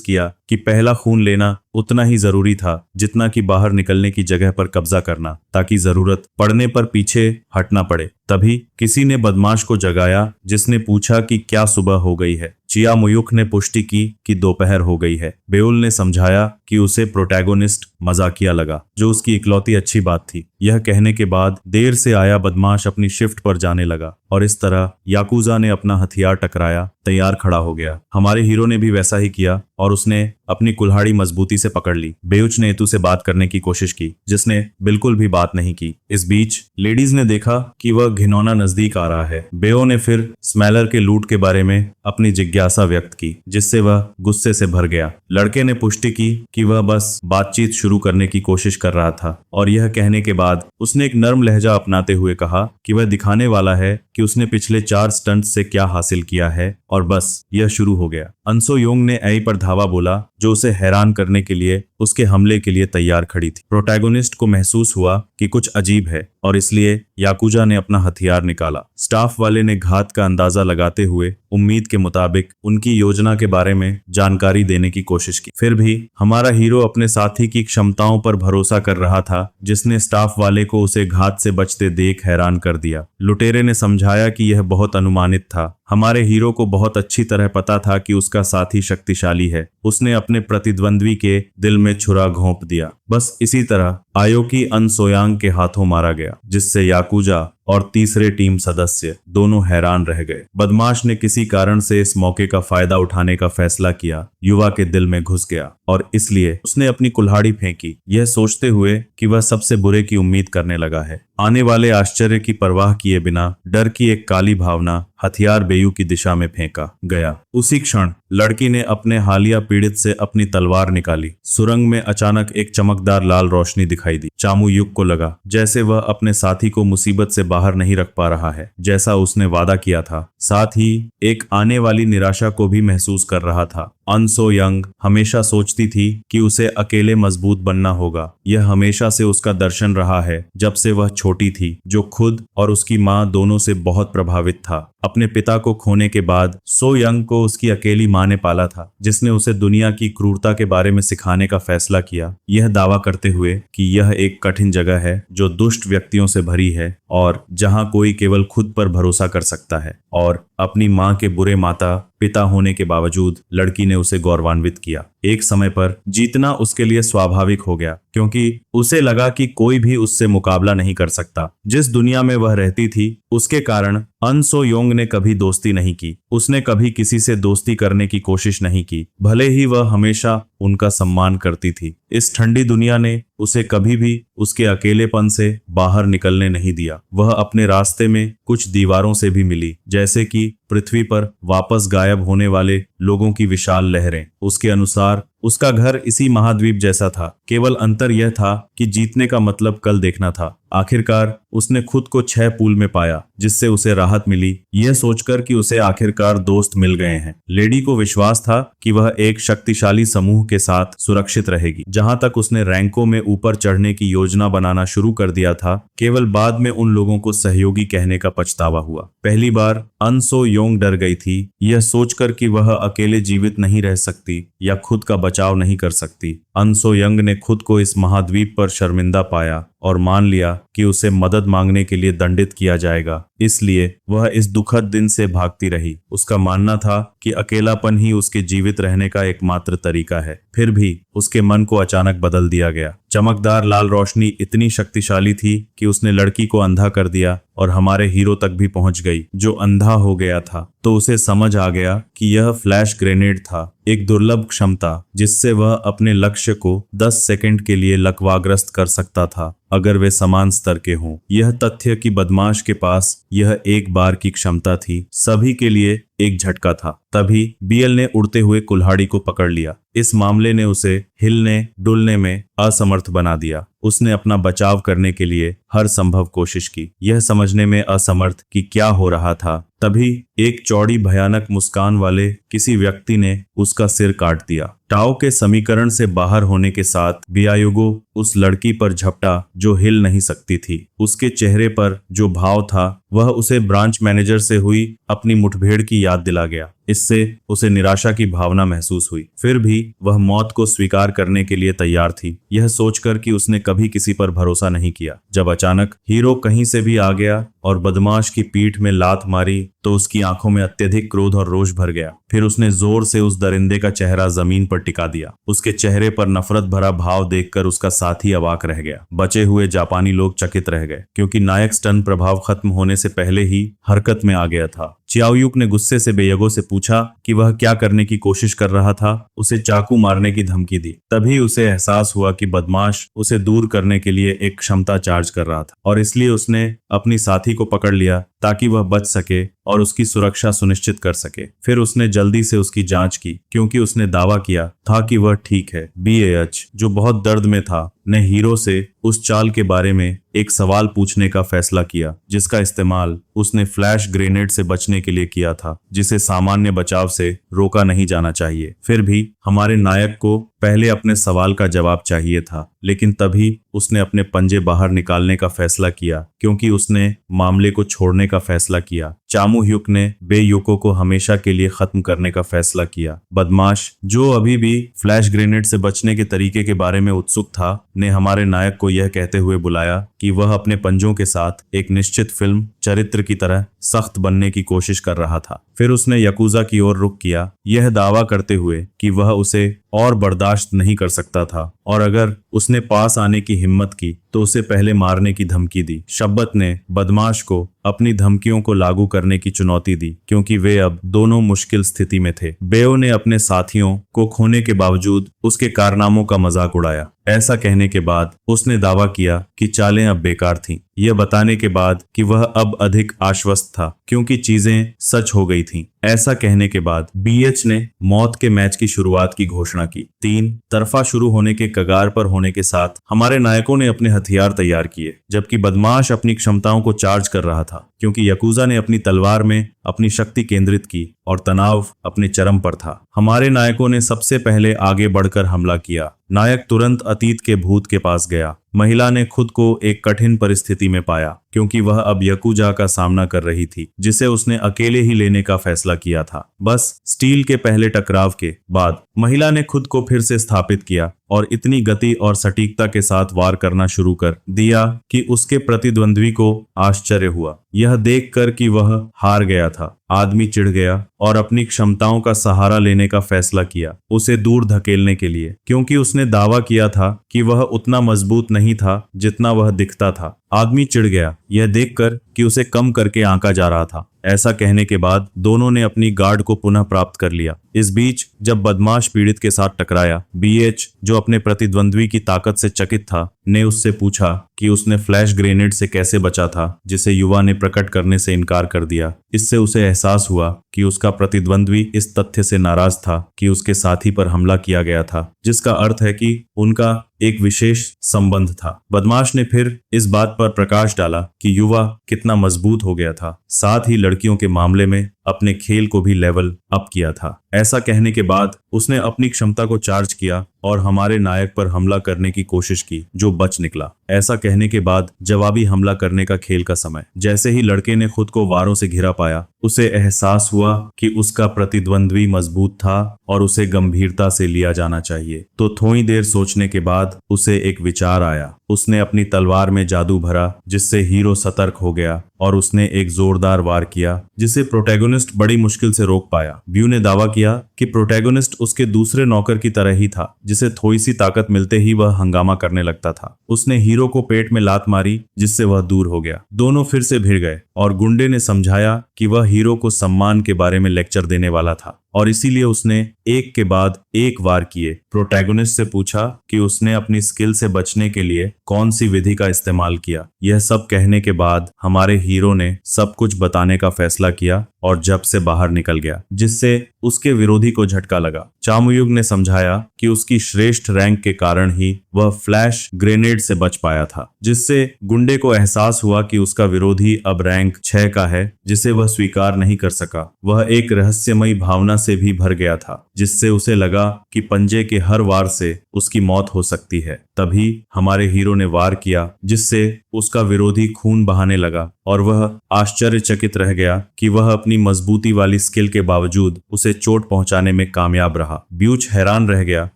किया कि पहला खून लेना उतना ही जरूरी था जितना कि बाहर निकलने की जगह पर कब्जा करना, ताकि जरूरत पड़ने पर पीछे हटना पड़े। तभी किसी ने बदमाश को जगाया, जिसने पूछा कि क्या सुबह हो गई है। चिया मुयुक ने पुष्टि की कि दोपहर हो गई है। बेउल ने समझाया कि उसे प्रोटैगोनिस्ट मजाकिया लगा, जो उसकी इकलौती अच्छी बात थी। यह कहने के बाद देर से आया बदमाश अपनी शिफ्ट पर जाने लगा और इस तरह याकुजा ने अपना हथियार टकराया, तैयार खड़ा हो गया। हमारे हीरो ने भी वैसा ही किया और उसने अपनी कुल्हाड़ी मजबूती से पकड़ ली। बेउच ने एतु से बात करने की कोशिश की, जिसने बिल्कुल भी बात नहीं की। इस बीच लेडीज ने देखा कि वह घिनौना नजदीक आ रहा है। बेओ ने फिर स्मेलर के लूट के बारे में अपनी जिज्ञासा व्यक्त की, जिससे वह गुस्से से भर गया। लड़के ने पुष्टि की कि वह बस बातचीत शुरू करने की कोशिश कर रहा था और यह कहने के बाद उसने एक नर्म लहजा अपनाते हुए कहा कि वह दिखाने वाला है कि उसने पिछले 4 स्टंट से क्या हासिल किया है। और बस यह शुरू हो गया। अंसो योंग ने ऐ पर धावा बोला, जो उसे हैरान करने के लिए उसके हमले के लिए तैयार खड़ी थी। प्रोटैगोनिस्ट को महसूस हुआ कि कुछ अजीब है और इसलिए याकुजा ने अपना हथियार निकाला। स्टाफ वाले ने घात का अंदाजा लगाते हुए उम्मीद के मुताबिक उनकी योजना के बारे में जानकारी देने की कोशिश की। फिर भी हमारा हीरो अपने साथी की क्षमताओं पर भरोसा कर रहा था, जिसने स्टाफ वाले को उसे घात से बचते देख हैरान कर दिया। लुटेरे ने समझाया कि यह बहुत अनुमानित था। हमारे हीरो को बहुत अच्छी तरह पता था कि उसका साथी शक्तिशाली है। उसने अपने प्रतिद्वंद्वी के दिल में छुरा घोंप दिया। बस इसी तरह आयोकी अनसोयांग के हाथों मारा गया, जिससे याकुजा और तीसरे टीम सदस्य दोनों हैरान रह गए। बदमाश ने किसी कारण से इस मौके का फायदा उठाने का फैसला किया, युवा के दिल में घुस गया और इसलिए उसने अपनी कुल्हाड़ी फेंकी, यह सोचते हुए कि वह सबसे बुरे की उम्मीद करने लगा है। आने वाले आश्चर्य की परवाह किए बिना डर की एक काली भावना हथियार बेयू की दिशा में फेंका गया। उसी क्षण लड़की ने अपने हालिया पीड़ित से अपनी तलवार निकाली। सुरंग में अचानक एक चमकदार लाल रोशनी दिखाई दी। चामू युग को लगा जैसे वह अपने साथी को मुसीबत से बाहर नहीं रख पा रहा है, जैसा उसने वादा किया था। साथ ही एक आने वाली निराशा को भी महसूस कर रहा था। अनसो यंग हमेशा सोचती थी कि उसे अकेले मजबूत बनना होगा। यह हमेशा से उसका दर्शन रहा है जब से वह छोटी थी, जो खुद और उसकी माँ दोनों से बहुत प्रभावित था। अपने पिता को खोने के बाद सो यंग को उसकी अकेली माँ ने पाला था, जिसने उसे दुनिया की क्रूरता के बारे में सिखाने का फैसला किया, यह दावा करते हुए कि यह एक कठिन जगह है जो दुष्ट व्यक्तियों से भरी है और जहां कोई केवल खुद पर भरोसा कर सकता है। और अपनी माँ के बुरे माता पिता होने के बावजूद लड़की ने उसे गौरवान्वित किया। एक समय पर जीतना उसके लिए स्वाभाविक हो गया, क्योंकि उसे लगा कि कोई भी उससे मुकाबला नहीं कर सकता। जिस दुनिया में वह रहती थी उसके कारण अनसो योंग ने कभी दोस्ती नहीं की। उसने कभी किसी से दोस्ती करने की कोशिश नहीं की, भले ही वह हमेशा उनका सम्मान करती थी। इस ठंडी दुनिया ने उसे कभी भी उसके अकेलेपन से बाहर निकलने नहीं दिया। वह अपने रास्ते में कुछ दीवारों से भी मिली, जैसे कि पृथ्वी पर वापस गायब होने वाले लोगों की विशाल लहरें। उसके अनुसार उसका घर इसी महाद्वीप जैसा था, केवल अंतर यह था कि जीतने का मतलब कल देखना था। आखिरकार उसने खुद को 6 पूल में पाया, जिससे उसे राहत मिली, यह सोचकर कि उसे आखिरकार दोस्त मिल गए हैं। लेडी को विश्वास था कि वह एक शक्तिशाली समूह के साथ सुरक्षित रहेगी। जहां तक उसने रैंकों में ऊपर चढ़ने की योजना बनाना शुरू कर दिया था, केवल बाद में उन लोगों को सहयोगी कहने का पछतावा हुआ। पहली बार अनसो योंग डर गई थी, यह सोचकर कि वह अकेले जीवित नहीं रह सकती या खुद का बचाव नहीं कर सकती। अनसो यंग ने खुद को इस महाद्वीप पर शर्मिंदा पाया और मान लिया कि उसे मदद मांगने के लिए दंडित किया जाएगा, इसलिए वह इस दुखद दिन से भागती रही। उसका मानना था कि अकेलापन ही उसके जीवित रहने का एकमात्र तरीका है। फिर भी उसके मन को अचानक बदल दिया गया। चमकदार लाल रोशनी इतनी शक्तिशाली थी कि उसने लड़की को अंधा कर दिया और हमारे हीरो तक भी पहुंच गई, जो अंधा हो गया था। तो उसे समझ आ गया कि यह फ्लैश ग्रेनेड था, एक दुर्लभ क्षमता जिससे वह अपने लक्ष्य को 10 सेकंड के लिए लकवाग्रस्त कर सकता था, अगर वे समान स्तर के हों। यह तथ्य कि बदमाश के पास यह एक बार की क्षमता थी, सभी के लिए एक झटका था। तभी बीएल ने उड़ते हुए कुल्हाड़ी को पकड़ लिया। इस मामले ने उसे हिलने डुलने में असमर्थ बना दिया। उसने अपना बचाव करने के लिए हर संभव कोशिश की, यह समझने में असमर्थ कि क्या हो रहा था तभी एक चौड़ी भयानक मुस्कान वाले किसी व्यक्ति ने उसका सिर काट दिया। टाओ के समीकरण से बाहर होने के साथ बियायुगो उस लड़की पर झपटा जो हिल नहीं सकती थी। उसके चेहरे पर जो भाव था वह उसे ब्रांच मैनेजर से हुई अपनी मुठभेड़ की याद दिला गया। इससे उसे निराशा की भावना महसूस हुई। फिर भी वह मौत को स्वीकार करने के लिए तैयार थी, यह सोचकर कि उसने कभी किसी पर भरोसा नहीं किया। जब अचानक हीरो कहीं से भी आ गया और बदमाश की पीठ में लात मारी तो उसकी आंखों में अत्यधिक क्रोध और रोष भर गया। फिर उसने जोर से उस दरिंदे का चेहरा जमीन पर टिका दिया। उसके चेहरे पर नफरत भरा भाव देखकर उसका साथी अवाक रह गया। बचे हुए जापानी लोग चकित रह गए क्योंकि नायक स्टन प्रभाव खत्म होने से पहले ही हरकत में आ गया था। चियाओयुक ने गुस्से से बेयगो से पूछा कि वह क्या करने की कोशिश कर रहा था। उसे चाकू मारने की धमकी दी। तभी उसे एहसास हुआ कि बदमाश उसे दूर करने के लिए एक क्षमता चार्ज कर रहा था और इसलिए उसने अपनी साथी को पकड़ लिया ताकि वह बच सके और उसकी सुरक्षा सुनिश्चित कर सके। फिर उसने जल्दी से उसकी जांच की क्योंकि उसने दावा किया था कि वह ठीक है। बीएच जो बहुत दर्द में था ने हीरो से उस चाल के बारे में एक सवाल पूछने का फैसला किया जिसका इस्तेमाल उसने फ्लैश ग्रेनेड से बचने के लिए किया था, जिसे सामान्य बचाव से रोका नहीं जाना चाहिए। फिर भी हमारे नायक को पहले अपने सवाल का जवाब चाहिए था, लेकिन तभी उसने अपने पंजे बाहर निकालने का फैसला किया क्योंकि उसने मामले को छोड़ने का फैसला किया। चामू ह्युक ने बेयुको को हमेशा के लिए खत्म करने का फैसला किया। बदमाश जो अभी भी फ्लैश ग्रेनेड से बचने के तरीके के बारे में उत्सुक था ने हमारे नायक को यह कहते हुए बुलाया कि वह अपने पंजों के साथ एक निश्चित फिल्म चरित्र की तरह सख्त बनने की कोशिश कर रहा था। फिर उसने यकूजा की ओर रुख किया, यह दावा करते हुए कि वह उसे और बर्दाश्त नहीं कर सकता था और अगर उसने पास आने की हिम्मत की तो उसे पहले मारने की धमकी दी। शब्बत ने बदमाश को अपनी धमकियों को लागू करने की चुनौती दी क्योंकि वे अब दोनों मुश्किल स्थिति में थे। बेओ ने अपने साथियों को खोने के बावजूद उसके कारनामों का मजाक उड़ाया। ऐसा कहने के बाद उसने दावा किया कि चालें अब बेकार थीं, यह बताने के बाद कि वह अब अधिक आश्वस्त था क्योंकि चीजें सच हो गई थीं। ऐसा कहने के बाद बीएच ने मौत के मैच की शुरुआत की घोषणा की। 3 तरफा शुरू होने के कगार पर होने के साथ हमारे नायकों ने अपने हथियार तैयार किए जबकि बदमाश अपनी क्षमताओं को चार्ज कर रहा था क्योंकि यकूजा ने अपनी तलवार में अपनी शक्ति केंद्रित की और तनाव अपने चरम पर था। हमारे नायकों ने सबसे पहले आगे बढ़कर हमला किया। नायक तुरंत अतीत के भूत के पास गया। महिला ने खुद को एक कठिन परिस्थिति में पाया क्योंकि वह अब यकूजा का सामना कर रही थी जिसे उसने अकेले ही लेने का फैसला किया था। बस स्टील के पहले टकराव के बाद महिला ने खुद को फिर से स्थापित किया और इतनी गति और सटीकता के साथ वार करना शुरू कर दिया कि उसके प्रतिद्वंद्वी को आश्चर्य हुआ। यह देखकर कि वह हार गया था, आदमी चिढ़ गया और अपनी क्षमताओं का सहारा लेने का फैसला किया उसे दूर धकेलने के लिए क्योंकि उसने दावा किया था कि वह उतना मजबूत नहीं था जितना वह दिखता था। आदमी चिढ़ गया यह देखकर कि उसे कम करके आंका जा रहा था। ऐसा कहने के बाद दोनों ने अपनी गार्ड को पुनः प्राप्त कर लिया। इस बीच जब बदमाश पीड़ित के साथ टकराया, बीएच जो अपने प्रतिद्वंद्वी की ताकत से चकित था ने उससे पूछा कि उसने फ्लैश ग्रेनेड से कैसे बचा था, जिसे युवा ने प्रकट करने से इनकार कर दिया। इससे उसे एहसास हुआ कि उसका प्रतिद्वंद्वी इस तथ्य से नाराज था कि उसके साथी पर हमला किया गया था, जिसका अर्थ है कि उनका एक विशेष संबंध था। बदमाश ने फिर इस बात पर प्रकाश डाला कि युवा कितना मजबूत हो गया था, साथ ही लड़कियों के मामले में अपने खेल को भी लेवल अप किया था। ऐसा कहने के बाद उसने अपनी क्षमता को चार्ज किया और हमारे नायक पर हमला करने की कोशिश की जो बच निकला। ऐसा कहने के बाद जवाबी हमला करने का खेल का समय। जैसे ही लड़के ने खुद को वारों से घिरा पाया, उसे एहसास हुआ कि उसका प्रतिद्वंद्वी मजबूत था और उसे गंभीरता से लिया जाना चाहिए। तो थोड़ी देर सोचने के बाद उसे एक विचार आया। उसने अपनी तलवार में जादू भरा जिससे हीरो सतर्क हो गया और उसने एक जोरदार वार किया जिसे प्रोटैगोनिस्ट बड़ी मुश्किल से रोक पाया। ब्यू ने दावा किया कि प्रोटैगोनिस्ट उसके दूसरे नौकर की तरह ही था जिसे थोड़ी सी ताकत मिलते ही वह हंगामा करने लगता था। उसने हीरो को पेट में लात मारी जिससे वह दूर हो गया। दोनों फिर से भिड़ गए और गुंडे ने समझाया कि वह हीरो को सम्मान के बारे में लेक्चर देने वाला था और इसीलिए उसने एक के बाद एक वार किए। प्रोटैगनिस्ट से पूछा कि उसने अपनी स्किल से बचने के लिए कौन सी विधि का इस्तेमाल किया। यह सब कहने के बाद हमारे हीरो ने सब कुछ बताने का फैसला किया और जब से बाहर निकल गया, जिससे उसके विरोधी को झटका लगा। चामुयुग ने समझाया कि उसकी श्रेष्ठ रैंक के कारण ही वह फ्लैश ग्रेनेड से बच पाया था, जिससे गुंडे को एहसास हुआ कि उसका विरोधी अब रैंक 6 का है, जिसे वह स्वीकार नहीं कर सका। वह एक रहस्यमयी भावना से भी भर गया था, जिससे उसे लगा कि पंजे के हर वार से उसकी मौत हो सकती है। तभी हमारे हीरो ने वार किया, जिससे उसका विरोधी खून बहाने लगा और वह आश्चर्यचकित रह गया कि वह अपनी मजबूती वाली स्किल के बावजूद उसे चोट पहुंचाने में कामयाब रहा। ब्यूच हैरान रह गया,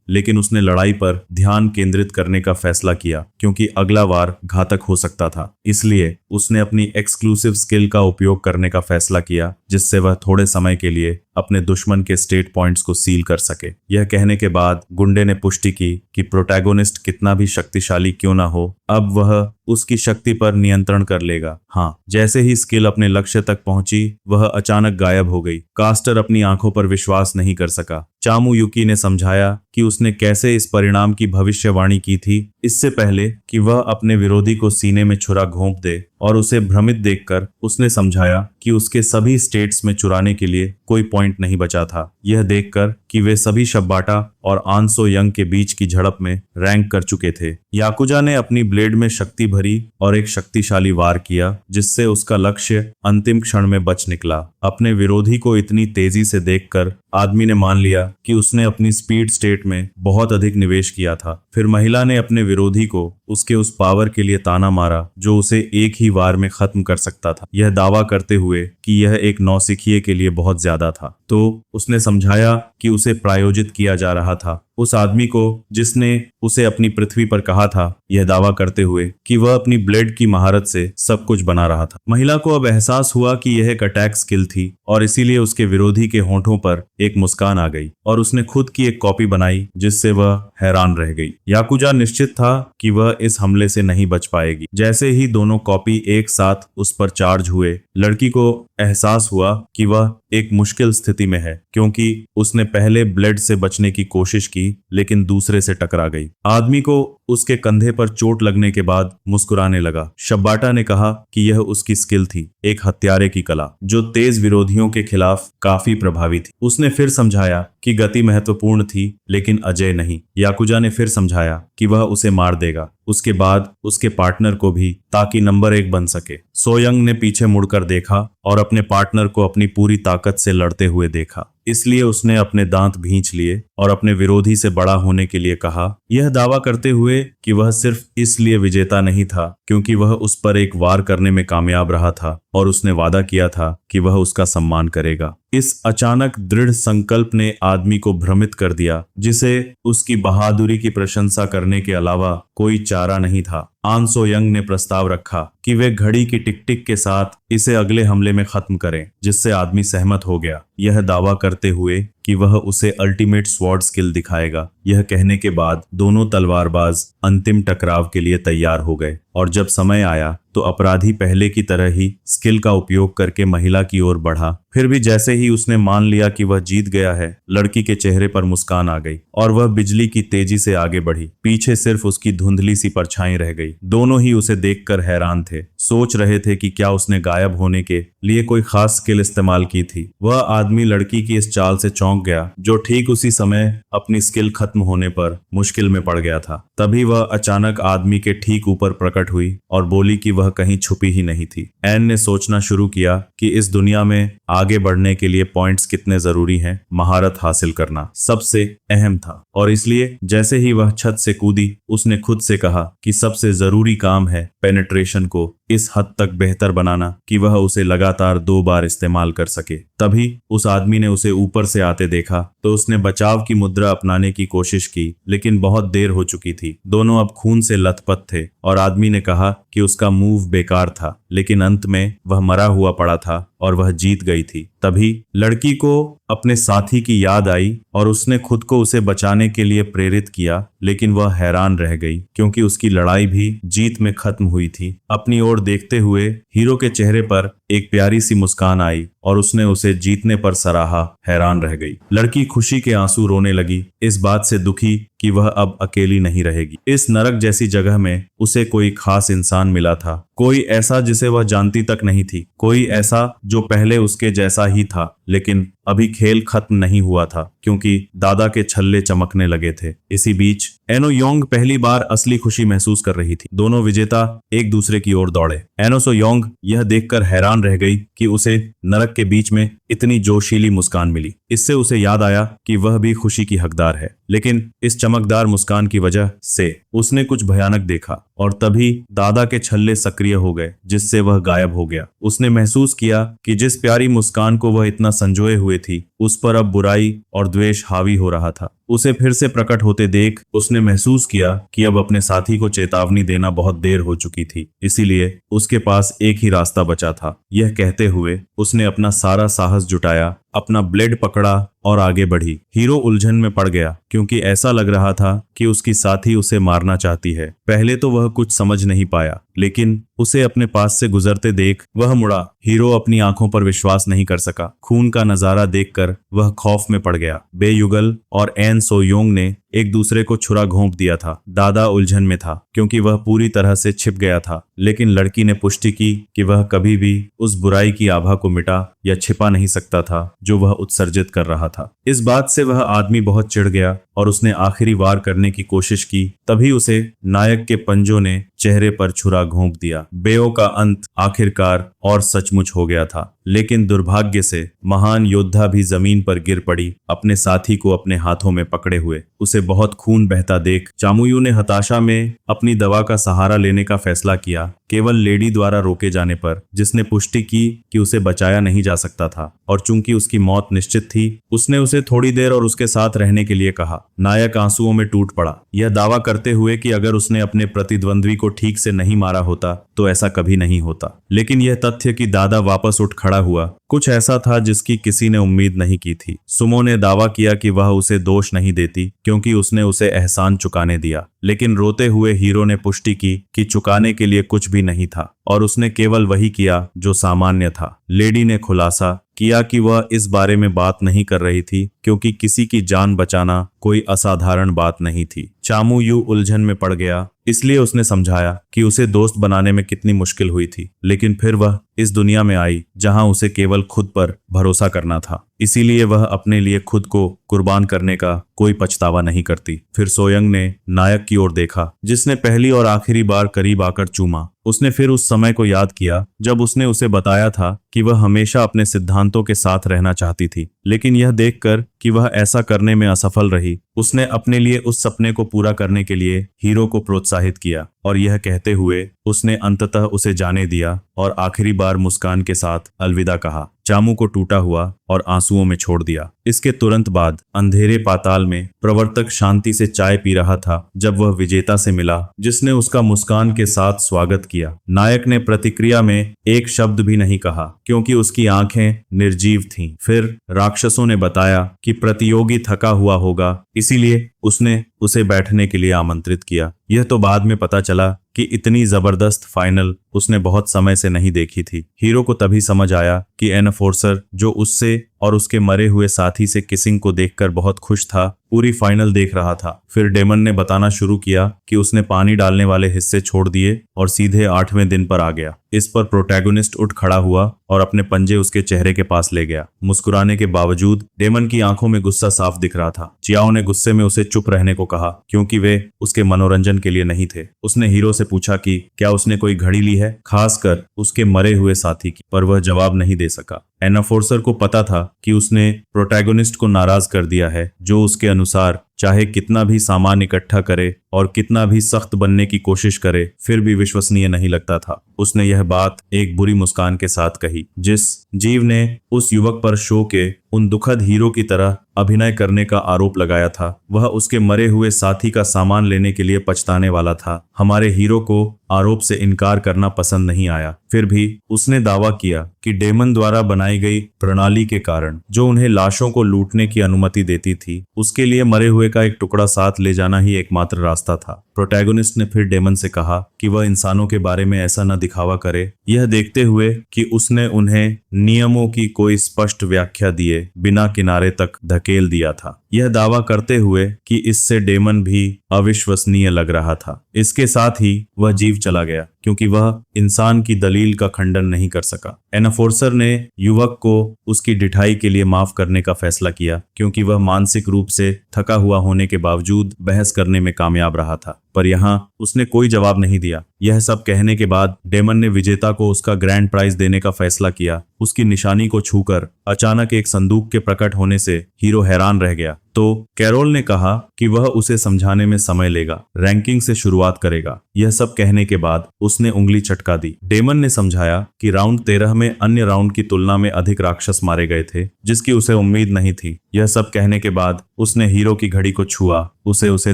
लेकिन उसने लड़ाई पर ध्यान केंद्रित करने का फैसला किया, क्योंकि अगला वार घातक हो सकता था। इसलिए उसने अपनी एक्सक्लूसिव स्किल का उपयोग करने का फैसला किया, जिससे वह थोड़े समय के लिए अपने दुश्मन के स्टेट पॉइंट्स को सील कर सके। यह कहने के बाद गुंडे ने पुष्टि की कि प्रोटैगोनिस्ट कितना भी शक्तिशाली क्यों ना हो, अब वह उसकी शक्ति पर नियंत्रण कर लेगा। हाँ, जैसे ही स्किल अपने लक्ष्य तक पहुंची, वह अचानक गायब हो गई। कास्टर अपनी आंखों पर विश्वास नहीं कर सका। चामुयुकी ने समझाया कि उसने कैसे इस परिणाम की भविष्यवाणी की थी, इससे पहले कि वह अपने विरोधी को सीने में छुरा घोंप दे, और उसे भ्रमित देखकर उसने समझाया कि उसके सभी स्टेट्स में चुराने के लिए कोई पॉइंट नहीं बचा था। यह देखकर कि वे सभी शब्बाटा और आंसो यंग के बीच की झड़प में रैंक कर चुके थे, याकुजा ने अपनी ब्लेड में शक्ति भरी और एक शक्तिशाली वार किया, जिससे उसका लक्ष्य अंतिम क्षण में बच निकला। अपने विरोधी को इतनी तेजी से देखकर आदमी ने मान लिया कि उसने अपनी स्पीड स्टेट में बहुत अधिक निवेश किया था। फिर महिला ने अपने विरोधी को उसके उस पावर के लिए ताना मारा जो उसे एक ही वार में खत्म कर सकता था, यह दावा करते हुए कि यह एक नौसिखिए के लिए बहुत ज्यादा था। तो उसने समझाया कि उसे प्रायोजित किया जा रहा था उस आदमी को जिसने उसे अपनी पृथ्वी पर कहा था, यह दावा करते हुए कि वह अपनी ब्लेड की महारत से सब कुछ बना रहा था। महिला को अब एहसास हुआ कि यह एक अटैक स्किल थी और इसीलिए उसके विरोधी के होंठों पर एक मुस्कान आ गई और उसने खुद की एक कॉपी बनाई, जिससे वह हैरान रह गई। याकुजा निश्चित था कि वह इस हमले से नहीं बच पाएगी। जैसे ही दोनों कॉपी एक साथ उस पर चार्ज हुए, लड़की को एहसास हुआ कि वह एक मुश्किल स्थिति में है, क्योंकि उसने पहले ब्लेड से बचने की कोशिश की लेकिन दूसरे से टकरा गई। आदमी को उसके कंधे पर चोट लगने के बाद मुस्कुराने लगा। शब्बाटा ने कहा कि यह उसकी स्किल थी, एक हत्यारे की कला जो तेज विरोधियों के खिलाफ काफी प्रभावी थी। उसने फिर समझाया कि गति महत्वपूर्ण थी लेकिन अजय नहीं। याकुजा ने फिर समझाया कि वह उसे मार देगा, उसके बाद उसके पार्टनर को भी, ताकि नंबर 1 बन सके। सोयंग ने पीछे मुड़कर देखा और अपने पार्टनर को अपनी पूरी ताकत से लड़ते हुए देखा, इसलिए उसने अपने दांत भींच लिए और अपने विरोधी से बड़ा होने के लिए कहा, यह दावा करते हुए कि वह सिर्फ इसलिए विजेता नहीं था क्योंकि वह उस पर एक वार करने में कामयाब रहा था और उसने वादा किया था कि वह उसका सम्मान करेगा। इस अचानक दृढ़ संकल्प ने आदमी को भ्रमित कर दिया, जिसे उसकी बहादुरी की प्रशंसा करने के अलावा कोई चारा नहीं था। आन सो यंग ने प्रस्ताव रखा कि वे घड़ी की टिक टिक के साथ इसे अगले हमले में खत्म करें, जिससे आदमी सहमत हो गया, यह दावा करते हुए कि वह उसे अल्टीमेट स्वॉर्ड स्किल दिखाएगा। यह कहने के बाद दोनों तलवारबाज अंतिम टकराव के लिए तैयार हो गए और जब समय आया तो अपराधी पहले की तरह ही स्किल का उपयोग करके महिला की ओर बढ़ा। फिर भी जैसे ही उसने मान लिया कि वह जीत गया है, लड़की के चेहरे पर मुस्कान आ गई और वह बिजली की तेजी से आगे बढ़ी। पीछे सिर्फ उसकी धुंधली सी परछाई रह गई। दोनों ही उसे देखकर हैरान थे, सोच रहे थे कि क्या उसने गायब होने के लिए कोई खास स्किल इस्तेमाल की थी। वह आदमी लड़की की इस चाल से चौंक गया जो ठीक उसी समय अपनी स्किल खत्म होने पर मुश्किल में पड़ गया था। तभी वह अचानक आदमी के ठीक ऊपर प्रकट हुई और बोली कि वह कहीं छुपी ही नहीं थी। एन ने सोचना शुरू किया कि इस दुनिया में आगे बढ़ने के लिए पॉइंट्स कितने जरूरी हैं। महारत हासिल करना सबसे अहम था और इसलिए जैसे ही वह छत से कूदी, उसने खुद से कहा कि सबसे जरूरी काम है पेनिट्रेशन को इस हद तक बेहतर बनाना कि वह उसे लगातार 2 बार इस्तेमाल कर सके। तभी उस आदमी ने उसे ऊपर से आते देखा तो उसने बचाव की मुद्रा अपनाने की कोशिश की, लेकिन बहुत देर हो चुकी थी। दोनों अब खून से लथपथ थे और आदमी ने कहा कि उसका मूव बेकार था, लेकिन अंत में वह मरा हुआ पड़ा था और वह जीत गई थी। तभी लड़की को अपने साथी की याद आई और उसने खुद को उसे बचाने के लिए प्रेरित किया, लेकिन वह हैरान रह गई क्योंकि उसकी लड़ाई भी जीत में खत्म हुई थी। अपनी ओर देखते हुए हीरो के चेहरे पर एक प्यारी सी मुस्कान आई और उसने उसे जीतने पर सराहा, हैरान रह गई। लड़की खुशी के आंसू रोने लगी, इस बात से दुखी कि वह अब अकेली नहीं रहेगी। इस नरक जैसी जगह में उसे कोई खास इंसान मिला था, कोई ऐसा जिसे वह जानती तक नहीं थी, कोई ऐसा जो पहले उसके जैसा ही था। लेकिन अभी खेल खत्म नहीं हुआ था, क्योंकि दादा के छल्ले चमकने लगे थे। इसी बीच एनो योंग पहली बार असली खुशी महसूस कर रही थी। दोनों विजेता एक दूसरे की ओर दौड़े। एनो सो योंग यह देखकर हैरान रह गई कि उसे नरक के बीच में इतनी जोशीली मुस्कान मिली। इससे उसे याद आया कि वह भी खुशी की हकदार है। लेकिन इस चमकदार मुस्कान की वजह से उसने कुछ भयानक देखा, और तभी दादा के छल्ले सक्रिय हो गए, जिससे वह गायब हो गया। उसने महसूस किया कि जिस प्यारी मुस्कान को वह इतना संजोए हुए थी, उस पर अब बुराई और द्वेष हावी हो रहा था। उसे फिर से प्रकट होते देख उसने महसूस किया कि अब अपने साथी को चेतावनी देना बहुत देर हो चुकी थी। इसीलिए उसके पास एक ही रास्ता बचा था। यह कहते हुए उसने अपना सारा साहस जुटाया, अपना ब्लेड पकड़ा और आगे बढ़ी। हीरो उलझन में पड़ गया, क्योंकि ऐसा लग रहा था कि उसकी साथी उसे मारना चाहती है। पहले तो वह कुछ समझ नहीं पाया, लेकिन उसे अपने पास से गुजरते देख वह मुड़ा। हीरो अपनी आंखों पर विश्वास नहीं कर सका। खून का नजारा देखकर वह खौफ में पड़ गया। बेयुगल और एन सो योंग ने एक दूसरे को छुरा घोंप दिया था। दादा उलझन में था, क्योंकि वह पूरी तरह से छिप गया था, लेकिन लड़की ने पुष्टि की कि वह कभी भी उस बुराई की आभा को मिटा या छिपा नहीं सकता था जो वह उत्सर्जित कर रहा था। इस बात से वह आदमी बहुत चिढ़ गया और उसने आखिरी वार करने की कोशिश की। तभी उसे नायक के पंजों ने चेहरे पर छुरा घोंप दिया। बेओ का अंत आखिरकार और सचमुच हो गया था, लेकिन दुर्भाग्य से महान योद्धा भी जमीन पर गिर पड़ी, अपने साथी को अपने हाथों में पकड़े हुए। उसे बहुत खून बहता देख चामुयू ने हताशा में अपनी दवा का सहारा लेने का फैसला किया, केवल लेडी द्वारा रोके जाने पर, जिसने पुष्टि की कि उसे बचाया नहीं जा सकता था। और चूंकि उसकी मौत निश्चित थी, उसने उसे थोड़ी देर और उसके साथ रहने के लिए कहा। नायक आंसुओं में टूट पड़ा, यह दावा करते हुए कि अगर उसने अपने प्रतिद्वंद्वी को ठीक से नहीं मारा होता तो ऐसा कभी नहीं होता। लेकिन यह तथ्य कि दादा वापस उठ खड़ा हुआ, कुछ ऐसा था जिसकी किसी ने उम्मीद नहीं की थी। सुमो ने दावा किया कि वह उसे दोष नहीं देती, क्योंकि उसने उसे एहसान चुकाने दिया। लेकिन रोते हुए हीरो ने पुष्टि की कि चुकाने के लिए कुछ भी नहीं था, और उसने केवल वही किया जो सामान्य था। लेडी ने खुलासा किया कि वह इस बारे में बात नहीं कर रही थी, क्योंकि किसी की जान बचाना कोई असाधारण बात नहीं थी। चामू यू उलझन में पड़ गया, इसलिए उसने समझाया कि उसे दोस्त बनाने में कितनी मुश्किल हुई थी। लेकिन फिर वह इस दुनिया में आई जहां उसे केवल खुद पर भरोसा करना था, इसीलिए वह अपने लिए खुद को कुर्बान करने का कोई पछतावा नहीं करती। फिर सोयंग ने नायक की ओर देखा, जिसने पहली और आखिरी बार करीब आकर चूमा। उसने फिर उस समय को याद किया जब उसने उसे बताया था कि वह हमेशा अपने सिद्धांतों के साथ रहना चाहती थी, लेकिन यह देखकर कि वह ऐसा करने में असफल रही, उसने अपने लिए उस सपने को पूरा करने के लिए हीरो को प्रोत्साहित किया। और यह कहते हुए उसने अंततः उसे जाने दिया और आखिरी बार मुस्कान के साथ अलविदा कहा। चामू को टूटा हुआ और आंसुओं में छोड़ दिया। इसके तुरंत बाद अंधेरे पाताल में प्रवर्तक शांति से चाय पी रहा था जब वह विजेता से मिला, जिसने उसका मुस्कान के साथ स्वागत किया। नायक ने प्रतिक्रिया में एक शब्द भी नहीं कहा, क्योंकि उसकी आंखें निर्जीव थीं। फिर राक्षसों ने बताया कि प्रतियोगी थका हुआ होगा, इसीलिए उसने उसे बैठने के लिए आमंत्रित किया। यह तो बाद में पता चला कि इतनी जबरदस्त फाइनल उसने बहुत समय से नहीं देखी थी। हीरो को तभी समझ आया कि एनफोर्सर, जो उससे और उसके मरे हुए साथी से किसिंग को देखकर बहुत खुश था, पूरी फाइनल देख रहा था। फिर डेमन ने बताना शुरू किया कि उसने पानी डालने वाले हिस्से छोड़ दिए और सीधे 8वें दिन पर आ गया। इस पर प्रोटैगोनिस्ट उठ खड़ा हुआ और अपने पंजे उसके चेहरे के पास ले गया। मुस्कुराने के बावजूद डेमन की आंखों में गुस्सा साफ दिख रहा था। चियाओ ने गुस्से में उसे चुप रहने को कहा, क्योंकि वे उसके मनोरंजन के लिए नहीं थे। उसने हीरो से पूछा कि क्या उसने कोई घड़ी ली है, खासकर उसके मरे हुए साथी की, पर वह जवाब नहीं दे सका। एनाफोर्सर को पता था कि उसने प्रोटैगोनिस्ट को नाराज कर दिया है, जो उसके अनुसार चाहे कितना भी सामान इकट्ठा करे और कितना भी सख्त बनने की कोशिश करे, फिर भी विश्वसनीय नहीं लगता था। उसने यह बात एक बुरी मुस्कान के साथ कही। जिस जीव ने उस युवक पर शो के उन दुखद हीरो की तरह अभिनय करने का आरोप लगाया था, वह उसके मरे हुए साथी का सामान लेने के लिए पछताने वाला था। हमारे हीरो को आरोप से इनकार करना पसंद नहीं आया। फिर भी उसने दावा किया कि डेमन द्वारा बनाई गई प्रणाली के कारण, जो उन्हें लाशों को लूटने की अनुमति देती थी, उसके लिए मरे हुए का एक टुकड़ा साथ ले जाना ही एकमात्र रास्ता था। प्रोटैगोनिस्ट ने फिर डेमन से कहा कि वह इंसानों के बारे में ऐसा न दिखावा करे, यह देखते हुए कि उसने उन्हें नियमों की कोई स्पष्ट व्याख्या दिए बिना किनारे तक धकेल दिया था, यह दावा करते हुए कि इससे डेमन भी अविश्वसनीय लग रहा था। इसके साथ ही वह जीव चला गया क्योंकि वह इंसान की दलील का खंडन नहीं कर सका। एनफोर्सर ने युवक को उसकी ढिठाई के लिए माफ करने का फैसला किया क्योंकि वह मानसिक रूप से थका हुआ होने के बावजूद बहस करने में कामयाब रहा था, पर यहाँ उसने कोई जवाब नहीं दिया। यह सब कहने के बाद डेमन ने विजेता को उसका ग्रैंड प्राइज देने का फैसला किया। उसकी निशानी को छूकर अचानक एक संदूक के प्रकट होने से हीरो हैरान रह गया, तो कैरोल ने कहा कि वह उसे समझाने में समय लेगा, रैंकिंग से शुरुआत करेगा। यह सब कहने के बाद उसने उंगली चटका दी। डेमन ने समझाया कि राउंड 13 में अन्य राउंड की तुलना में अधिक राक्षस मारे गए थे, जिसकी उसे उम्मीद नहीं थी। यह सब कहने के बाद उसने हीरो की घड़ी को छुआ, उसे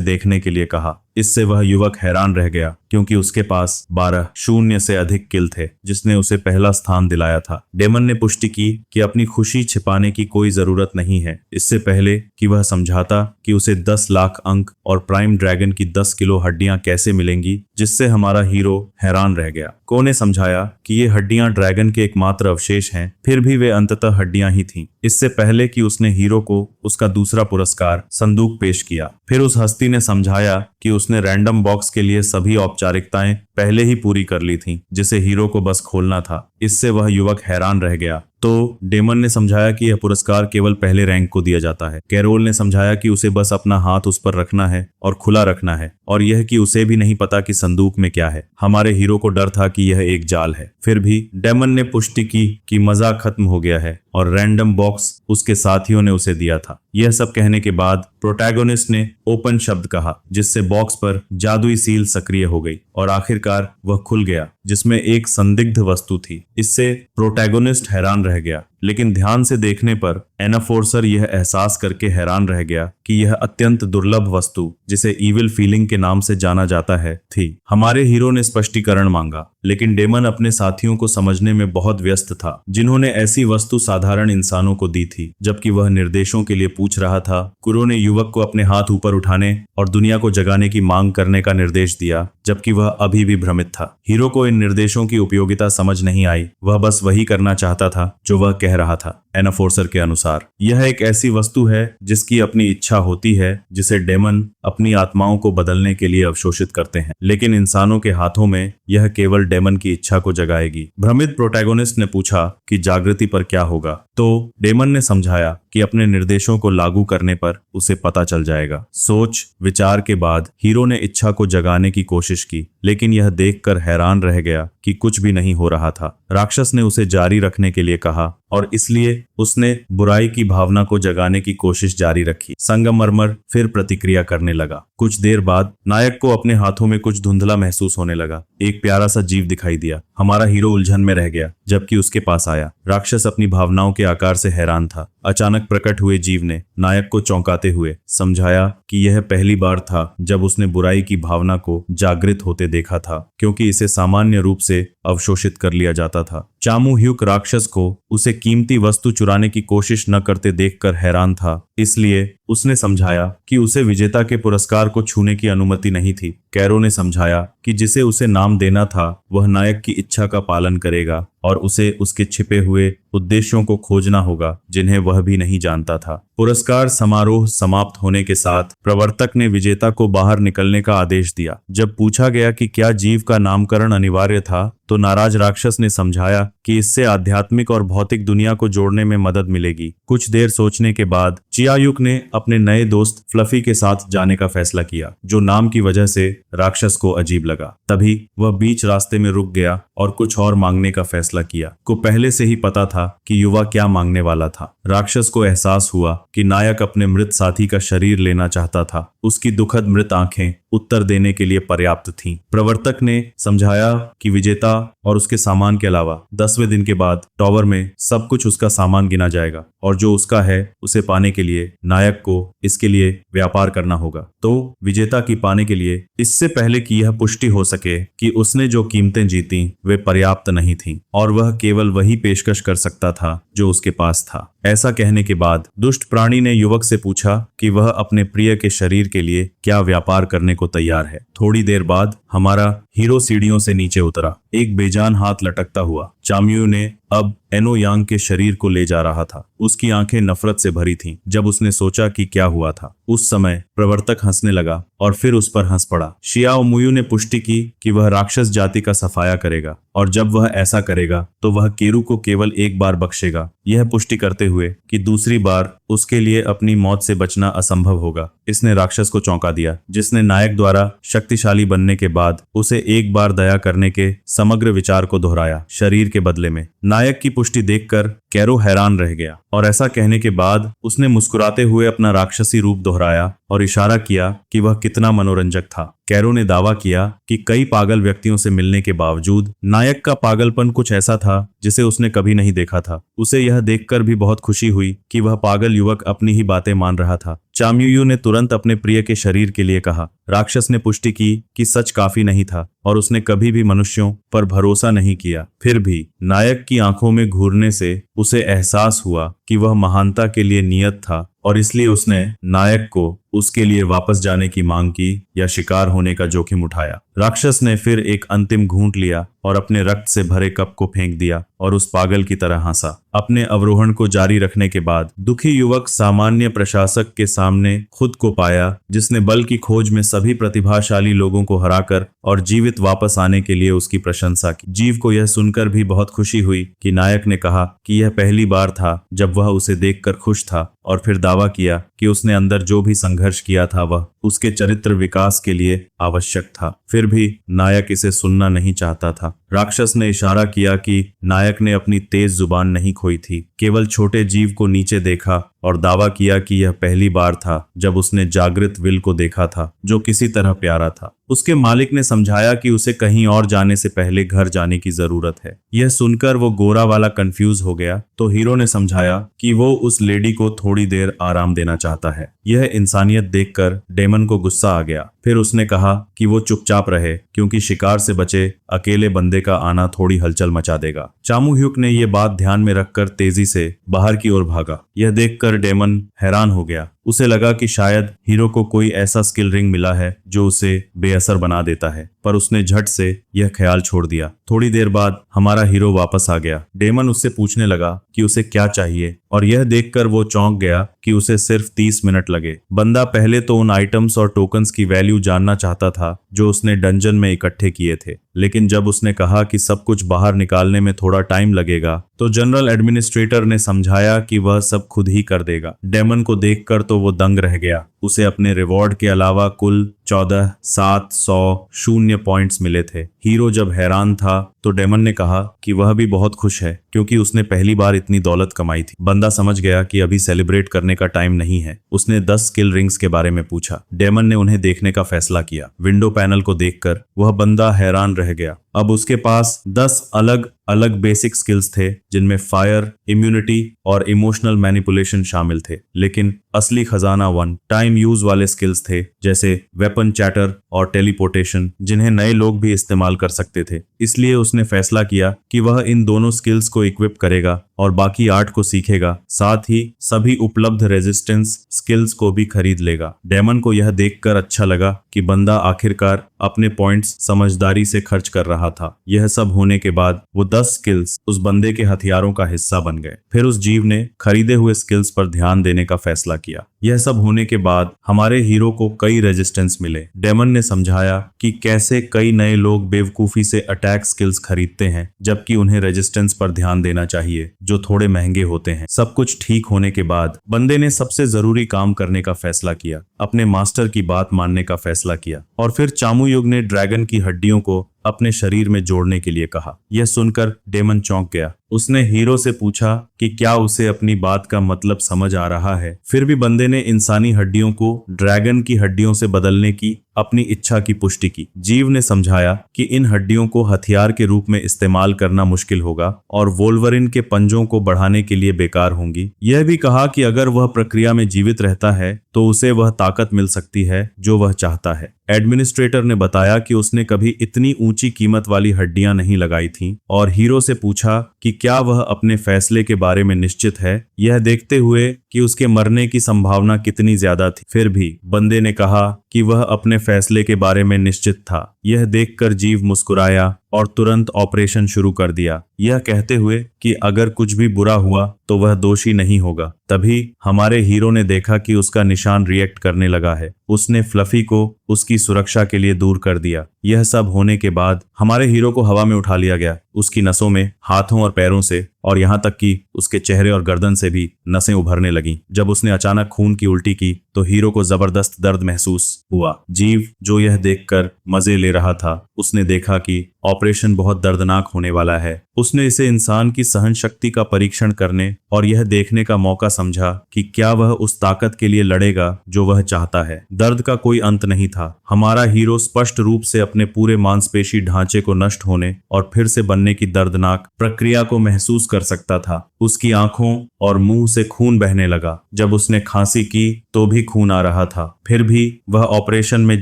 देखने के लिए कहा। इससे वह युवक हैरान रह गया क्योंकि उसके पास 12 शून्य से अधिक किल थे, जिसने उसे पहला स्थान दिलाया था। डेमन ने पुष्टि की कि अपनी खुशी छिपाने की कोई जरूरत नहीं है। इससे पहले कि वह समझाता कि उसे 10 लाख अंक और प्राइम ड्रैगन की 10 किलो हड्डियां कैसे मिलेंगी, जिससे हमारा हीरो हैरान रह गया। को ने समझाया कि ये हड्डियां ड्रैगन के एकमात्र अवशेष हैं, फिर भी वे अंततः हड्डियां ही थीं। इससे पहले कि उसने हीरो को उसका दूसरा पुरस्कार संदूक पेश किया, फिर उस हस्ती ने समझाया कि उसने रैंडम बॉक्स के लिए सभी औपचारिकताएं पहले ही पूरी कर ली थीं, जिसे हीरो को बस खोलना था। इससे वह युवक हैरान रह गया। तो डेमन ने समझाया कि यह पुरस्कार केवल पहले रैंक को दिया जाता है। कैरोल ने समझाया कि उसे बस अपना हाथ उस पर रखना है और खुला रखना है, और यह कि उसे भी नहीं पता कि संदूक में क्या है। हमारे हीरो को डर था कि यह एक जाल है। फिर भी डेमन ने पुष्टि की कि मजाक खत्म हो गया है और रैंडम बॉक्स उसके साथियों ने उसे दिया था। यह सब कहने के बाद प्रोटैगोनिस्ट ने ओपन शब्द कहा, जिससे बॉक्स पर जादुई सील सक्रिय हो गई और आखिरकार वह खुल गया, जिसमें एक संदिग्ध वस्तु थी। इससे प्रोटैगोनिस्ट हैरान रह गया, लेकिन ध्यान से देखने पर एनाफोर्सर यह एहसास करके हैरान रह गया कि यह अत्यंत दुर्लभ वस्तु, जिसे इविल फीलिंग के नाम से जाना जाता है, थी। हमारे हीरो ने स्पष्टीकरण मांगा, लेकिन डेमन अपने साथियों को समझने में बहुत व्यस्त था, जिन्होंने ऐसी वस्तु साधारण इंसानों को दी थी। जबकि वह निर्देशों के लिए पूछ रहा था, कुरो ने युवक को अपने हाथ ऊपर उठाने और दुनिया को जगाने की मांग करने का निर्देश दिया, जबकि वह अभी भी भ्रमित था। हीरो को इन निर्देशों की उपयोगिता समझ नहीं आई। वह बस वही करना चाहता था जो वह कह रहा था। एनाफोर्सर के अनुसार यह एक ऐसी वस्तु है जिसकी अपनी इच्छा होती है, जिसे डेमन अपनी आत्माओं को बदलने के लिए अवशोषित करते हैं, लेकिन इंसानों के हाथों में यह केवल डेमन की इच्छा को जगाएगी। भ्रमित प्रोटैगोनिस्ट ने पूछा कि जागृति पर क्या होगा, तो डेमन ने समझाया कि अपने निर्देशों को लागू करने पर उसे पता चल जाएगा। सोच विचार के बाद हीरो ने इच्छा को जगाने की कोशिश की, लेकिन यह देखकर हैरान रह गया कि कुछ भी नहीं हो रहा था। राक्षस ने उसे जारी रखने के लिए कहा और इसलिए उसने बुराई की भावना को जगाने की कोशिश जारी रखी। संगमरमर फिर प्रतिक्रिया करने लगा। कुछ देर बाद नायक को अपने हाथों में कुछ धुंधला महसूस होने लगा। एक प्यारा सा जीव दिखाई दिया। हमारा हीरो उलझन में रह गया जबकि उसके पास आया। राक्षस अपनी भावनाओं के आकार से हैरान था। अचानक प्रकट हुए जीव ने नायक को चौंकाते हुए समझाया कि यह पहली बार था जब उसने बुराई की भावना को जागृत होते देखा था, क्योंकि इसे सामान्य रूप से अवशोषित कर लिया जाता था। चामू ह्यूक राक्षस को उसे कीमती वस्तु चुराने की कोशिश न करते देखकर हैरान था, इसलिए उसने समझाया कि उसे विजेता के पुरस्कार को छूने की अनुमति नहीं थी। कैरो ने समझाया कि जिसे उसे नाम देना था वह नायक की इच्छा का पालन करेगा और उसे उसके छिपे हुए उद्देश्यों को खोजना होगा जिन्हें वह भी नहीं जानता था। पुरस्कार समारोह समाप्त होने के साथ प्रवर्तक ने विजेता को बाहर निकलने का आदेश दिया। जब पूछा गया कि क्या जीव का नामकरण अनिवार्य था, तो नाराज राक्षस ने समझाया कि इससे आध्यात्मिक और भौतिक दुनिया को जोड़ने में मदद मिलेगी। कुछ देर सोचने के बाद चियायुक ने अपने नए दोस्त फ्लफी के साथ जाने का फैसला किया, जो नाम की वजह से राक्षस को अजीब लगा। तभी वह बीच रास्ते में रुक गया और कुछ और मांगने का फैसला किया। को पहले से ही पता था कि युवा क्या मांगने वाला था। राक्षस को एहसास हुआ कि नायक अपने मृत साथी का शरीर लेना चाहता था। उसकी दुखद मृत आंखें उत्तर देने के लिए पर्याप्त थीं। प्रवर्तक ने समझाया कि विजेता और उसके सामान के अलावा 10वें दिन के बाद टॉवर में सब कुछ उसका सामान गिना जाएगा और जो उसका है उसे पाने के लिए नायक को इसके लिए व्यापार करना होगा। तो विजेता की पाने के लिए इससे पहले कि यह पुष्टि हो सके कि उसने जो कीमतें जीती वे पर्याप्त नहीं थीं और वह केवल वही पेशकश कर सकता था जो उसके पास था। ऐसा कहने के बाद दुष्ट प्राणी ने युवक से पूछा कि वह अपने प्रिय के शरीर के लिए क्या व्यापार करने को तैयार है। थोड़ी देर बाद हमारा हीरो सीढ़ियों से नीचे उतरा, एक बेजान हाथ लटकता हुआ। चाम्यू ने अब एनो यांग के शरीर को ले जा रहा था। उसकी आंखें नफरत से भरी थीं जब उसने सोचा कि क्या हुआ था। उस समय प्रवर्तक हंसने लगा और फिर उस पर हंस पड़ा। शियाओ मुयू ने पुष्टि की कि वह राक्षस जाति का सफाया करेगा और जब वह ऐसा करेगा तो वह केरू को केवल एक बार बख्शेगा, यह पुष्टि करते हुए कि दूसरी बार उसके लिए अपनी मौत से बचना असंभव होगा। इसने राक्षस को चौंका दिया, जिसने नायक द्वारा शक्तिशाली बनने के बाद उसे एक बार दया करने के समग्र विचार को दोहराया शरीर के बदले में। नायक की पुष्टि देखकर कैरो हैरान रह गया और ऐसा कहने के बाद उसने मुस्कुराते हुए अपना राक्षसी रूप दोहराया और इशारा किया कि वह कितना मनोरंजक था। कैरो ने दावा किया कि कई पागल व्यक्तियों से मिलने के बावजूद नायक का पागलपन कुछ ऐसा था जिसे उसने कभी नहीं देखा था। उसे यह देखकर भी बहुत खुशी हुई कि वह पागल युवक अपनी ही बातें मान रहा था। चाम्यूयू ने तुरंत अपने प्रिय के शरीर के लिए कहा। राक्षस ने पुष्टि की कि सच काफी नहीं था और उसने कभी भी मनुष्यों पर भरोसा नहीं किया। फिर भी नायक की आंखों में घूरने से उसे एहसास हुआ कि वह महानता के लिए नियत था और इसलिए उसने नायक को उसके लिए वापस जाने की मांग की या शिकार होने का जोखिम उठाया। राक्षस ने फिर एक अंतिम घूंट लिया और अपने रक्त से भरे कप को फेंक दिया और उस पागल की तरह हंसा। अपने अवरोहण को जारी रखने के बाद दुखी युवक सामान्य प्रशासक के सामने खुद को पाया, जिसने बल की खोज में सभी प्रतिभाशाली लोगों को हराकर और जीवित वापस आने के लिए उसकी प्रशंसा की। जीव को यह सुनकर भी बहुत खुशी हुई कि नायक ने कहा कि यह पहली बार था जब वह उसे देखकर खुश था और फिर दावा किया कि उसने अंदर जो भी संघर्ष किया था वह उसके चरित्र विकास के लिए आवश्यक था। फिर भी नायक इसे सुनना नहीं चाहता था। राक्षस ने इशारा किया कि नायक ने अपनी तेज जुबान नहीं खोई थी, केवल छोटे जीव को नीचे देखा और दावा किया कि यह पहली बार था जब उसने जागृत विल को देखा था जो किसी तरह प्यारा था। उसके मालिक ने समझाया कि उसे कहीं और जाने से पहले घर जाने की जरूरत है। यह सुनकर वो गोरा वाला कंफ्यूज हो गया तो हीरो ने समझाया कि वो उस लेडी को थोड़ी देर आराम देना चाहता है। यह इंसानियत देखकर डेमन को गुस्सा आ गया। फिर उसने कहा कि वो चुपचाप रहे क्योंकि शिकार से बचे अकेले बंदे का आना थोड़ी हलचल मचा देगा। चामू ह्यूक ने यह बात ध्यान में रखकर तेजी से बाहर की ओर भागा। यह देखकर डेमन हैरान हो गया। उसे लगा कि शायद हीरो को कोई ऐसा स्किल रिंग मिला है जो उसे बेअसर बना देता है, पर उसने झट से यह ख्याल छोड़ दिया। थोड़ी देर बाद हमारा हीरो वापस आ गया। डेमन उससे पूछने लगा कि उसे क्या चाहिए और यह देखकर वो चौंक गया कि उसे सिर्फ 30 मिनट लगे। बंदा पहले तो उन आइटम्स और टोकन्स की वैल्यू जानना चाहता था जो उसने डंजन में इकट्ठे किए थे, लेकिन जब उसने कहा कि सब कुछ बाहर निकालने में थोड़ा टाइम लगेगा तो जनरल एडमिनिस्ट्रेटर ने समझाया कि वह सब खुद ही कर देगा। डेमन को देखकर तो वो दंग रह गया। उसे अपने रिवॉर्ड के अलावा कुल 14,700 पॉइंट्स मिले थे। हीरो जब हैरान था तो डेमन ने कहा कि वह भी बहुत खुश है क्योंकि उसने पहली बार इतनी दौलत कमाई थी। बंदा समझ गया कि अभी सेलिब्रेट करने का टाइम नहीं है। उसने 10 स्किल रिंग्स के बारे में पूछा। डेमन ने उन्हें देखने का फैसला किया। विंडो पैनल को देखकर वह बंदा हैरान रह गया। अब उसके पास 10 अलग अलग बेसिक स्किल्स थे जिनमें फायर, इम्यूनिटी और इमोशनल मैनिपुलेशन शामिल थे, लेकिन असली खजाना 1 टाइम यूज वाले स्किल्स थे जैसे वेपन चैटर और टेलीपोर्टेशन, जिन्हें नए लोग भी इस्तेमाल कर सकते थे। इसलिए उसने फैसला किया कि वह इन दोनों स्किल्स को इक्विप करेगा और बाकी 8 को सीखेगा, साथ ही सभी उपलब्ध रेजिस्टेंस स्किल्स को भी खरीद लेगा। डेमन को यह देखकर अच्छा लगा कि बंदा आखिरकार अपने पॉइंट्स समझदारी से खर्च कर रहा था। यह सब होने के बाद वो 10 स्किल्स उस बंदे के हथियारों का हिस्सा बन गए। फिर उस जीव ने खरीदे हुए स्किल्स पर ध्यान देने का फैसला किया। यह सब होने के बाद हमारे हीरो को कई रेजिस्टेंस मिले। डेमन ने समझाया कि कैसे कई नए लोग बेवकूफी से अटैक स्किल्स खरीदते हैं जबकि उन्हें रेजिस्टेंस पर ध्यान देना चाहिए जो थोड़े महंगे होते हैं। सब कुछ ठीक होने के बाद बंदे ने सबसे जरूरी काम करने का फैसला किया, अपने मास्टर की बात मानने का फैसला किया और फिर चामू युग ने ड्रैगन की हड्डियों को अपने शरीर में जोड़ने के लिए कहा। यह सुनकर डेमन चौंक गया। उसने हीरो से पूछा कि क्या उसे अपनी बात का मतलब समझ आ रहा है। फिर भी बंदे ने इंसानी हड्डियों को ड्रैगन की हड्डियों से बदलने की अपनी इच्छा की पुष्टि की। जीव ने समझाया कि इन हड्डियों को हथियार के रूप में इस्तेमाल करना मुश्किल होगा और वोल्वरिन के पंजों को बढ़ाने के लिए बेकार होंगी। यह भी कहा कि अगर वह प्रक्रिया में जीवित रहता है तो उसे वह ताकत मिल सकती है जो वह चाहता है। एडमिनिस्ट्रेटर ने बताया कि उसने कभी इतनी ऊंची कीमत वाली हड्डियां नहीं लगाई थीं और हीरो से पूछा कि क्या वह अपने फैसले के बारे में निश्चित है। यह देखते हुए कि कि उसके मरने की संभावना कितनी ज्यादा थी। फिर भी बंदे ने कहा कि वह अपने फैसले के बारे में निश्चित था। यह देखकर जीव मुस्कुराया और तुरंत ऑपरेशन शुरू कर दिया, यह कहते हुए कि अगर कुछ भी बुरा हुआ तो वह दोषी नहीं होगा। तभी हमारे हीरो ने देखा कि उसका निशान रिएक्ट करने लगा है। उसने फ्लफी को उसकी सुरक्षा के लिए दूर कर दिया। यह सब होने के बाद हमारे हीरो को हवा में उठा लिया गया। उसकी नसों में, हाथों और पैरों से और यहाँ तक कि उसके चेहरे और गर्दन से भी नसें उभरने लगीं। जब उसने अचानक खून की उल्टी की तो हीरो को जबरदस्त दर्द महसूस हुआ। जीव, जो यह देखकर मजे ले रहा था, उसने देखा कि ऑपरेशन बहुत दर्दनाक होने वाला है। उसने इसे इंसान की सहन शक्ति का परीक्षण करने और यह देखने का मौका समझा कि क्या वह उस ताकत के लिए लड़ेगा जो वह चाहता है। दर्द का कोई अंत नहीं था। हमारा हीरो स्पष्ट रूप से अपने पूरे मांसपेशी ढांचे को नष्ट होने और फिर से बनने की दर्दनाक प्रक्रिया को महसूस कर सकता था। उसकी आंखों और मुंह से खून बहने लगा। जब उसने खांसी की तो भी खून आ रहा था। फिर भी वह ऑपरेशन में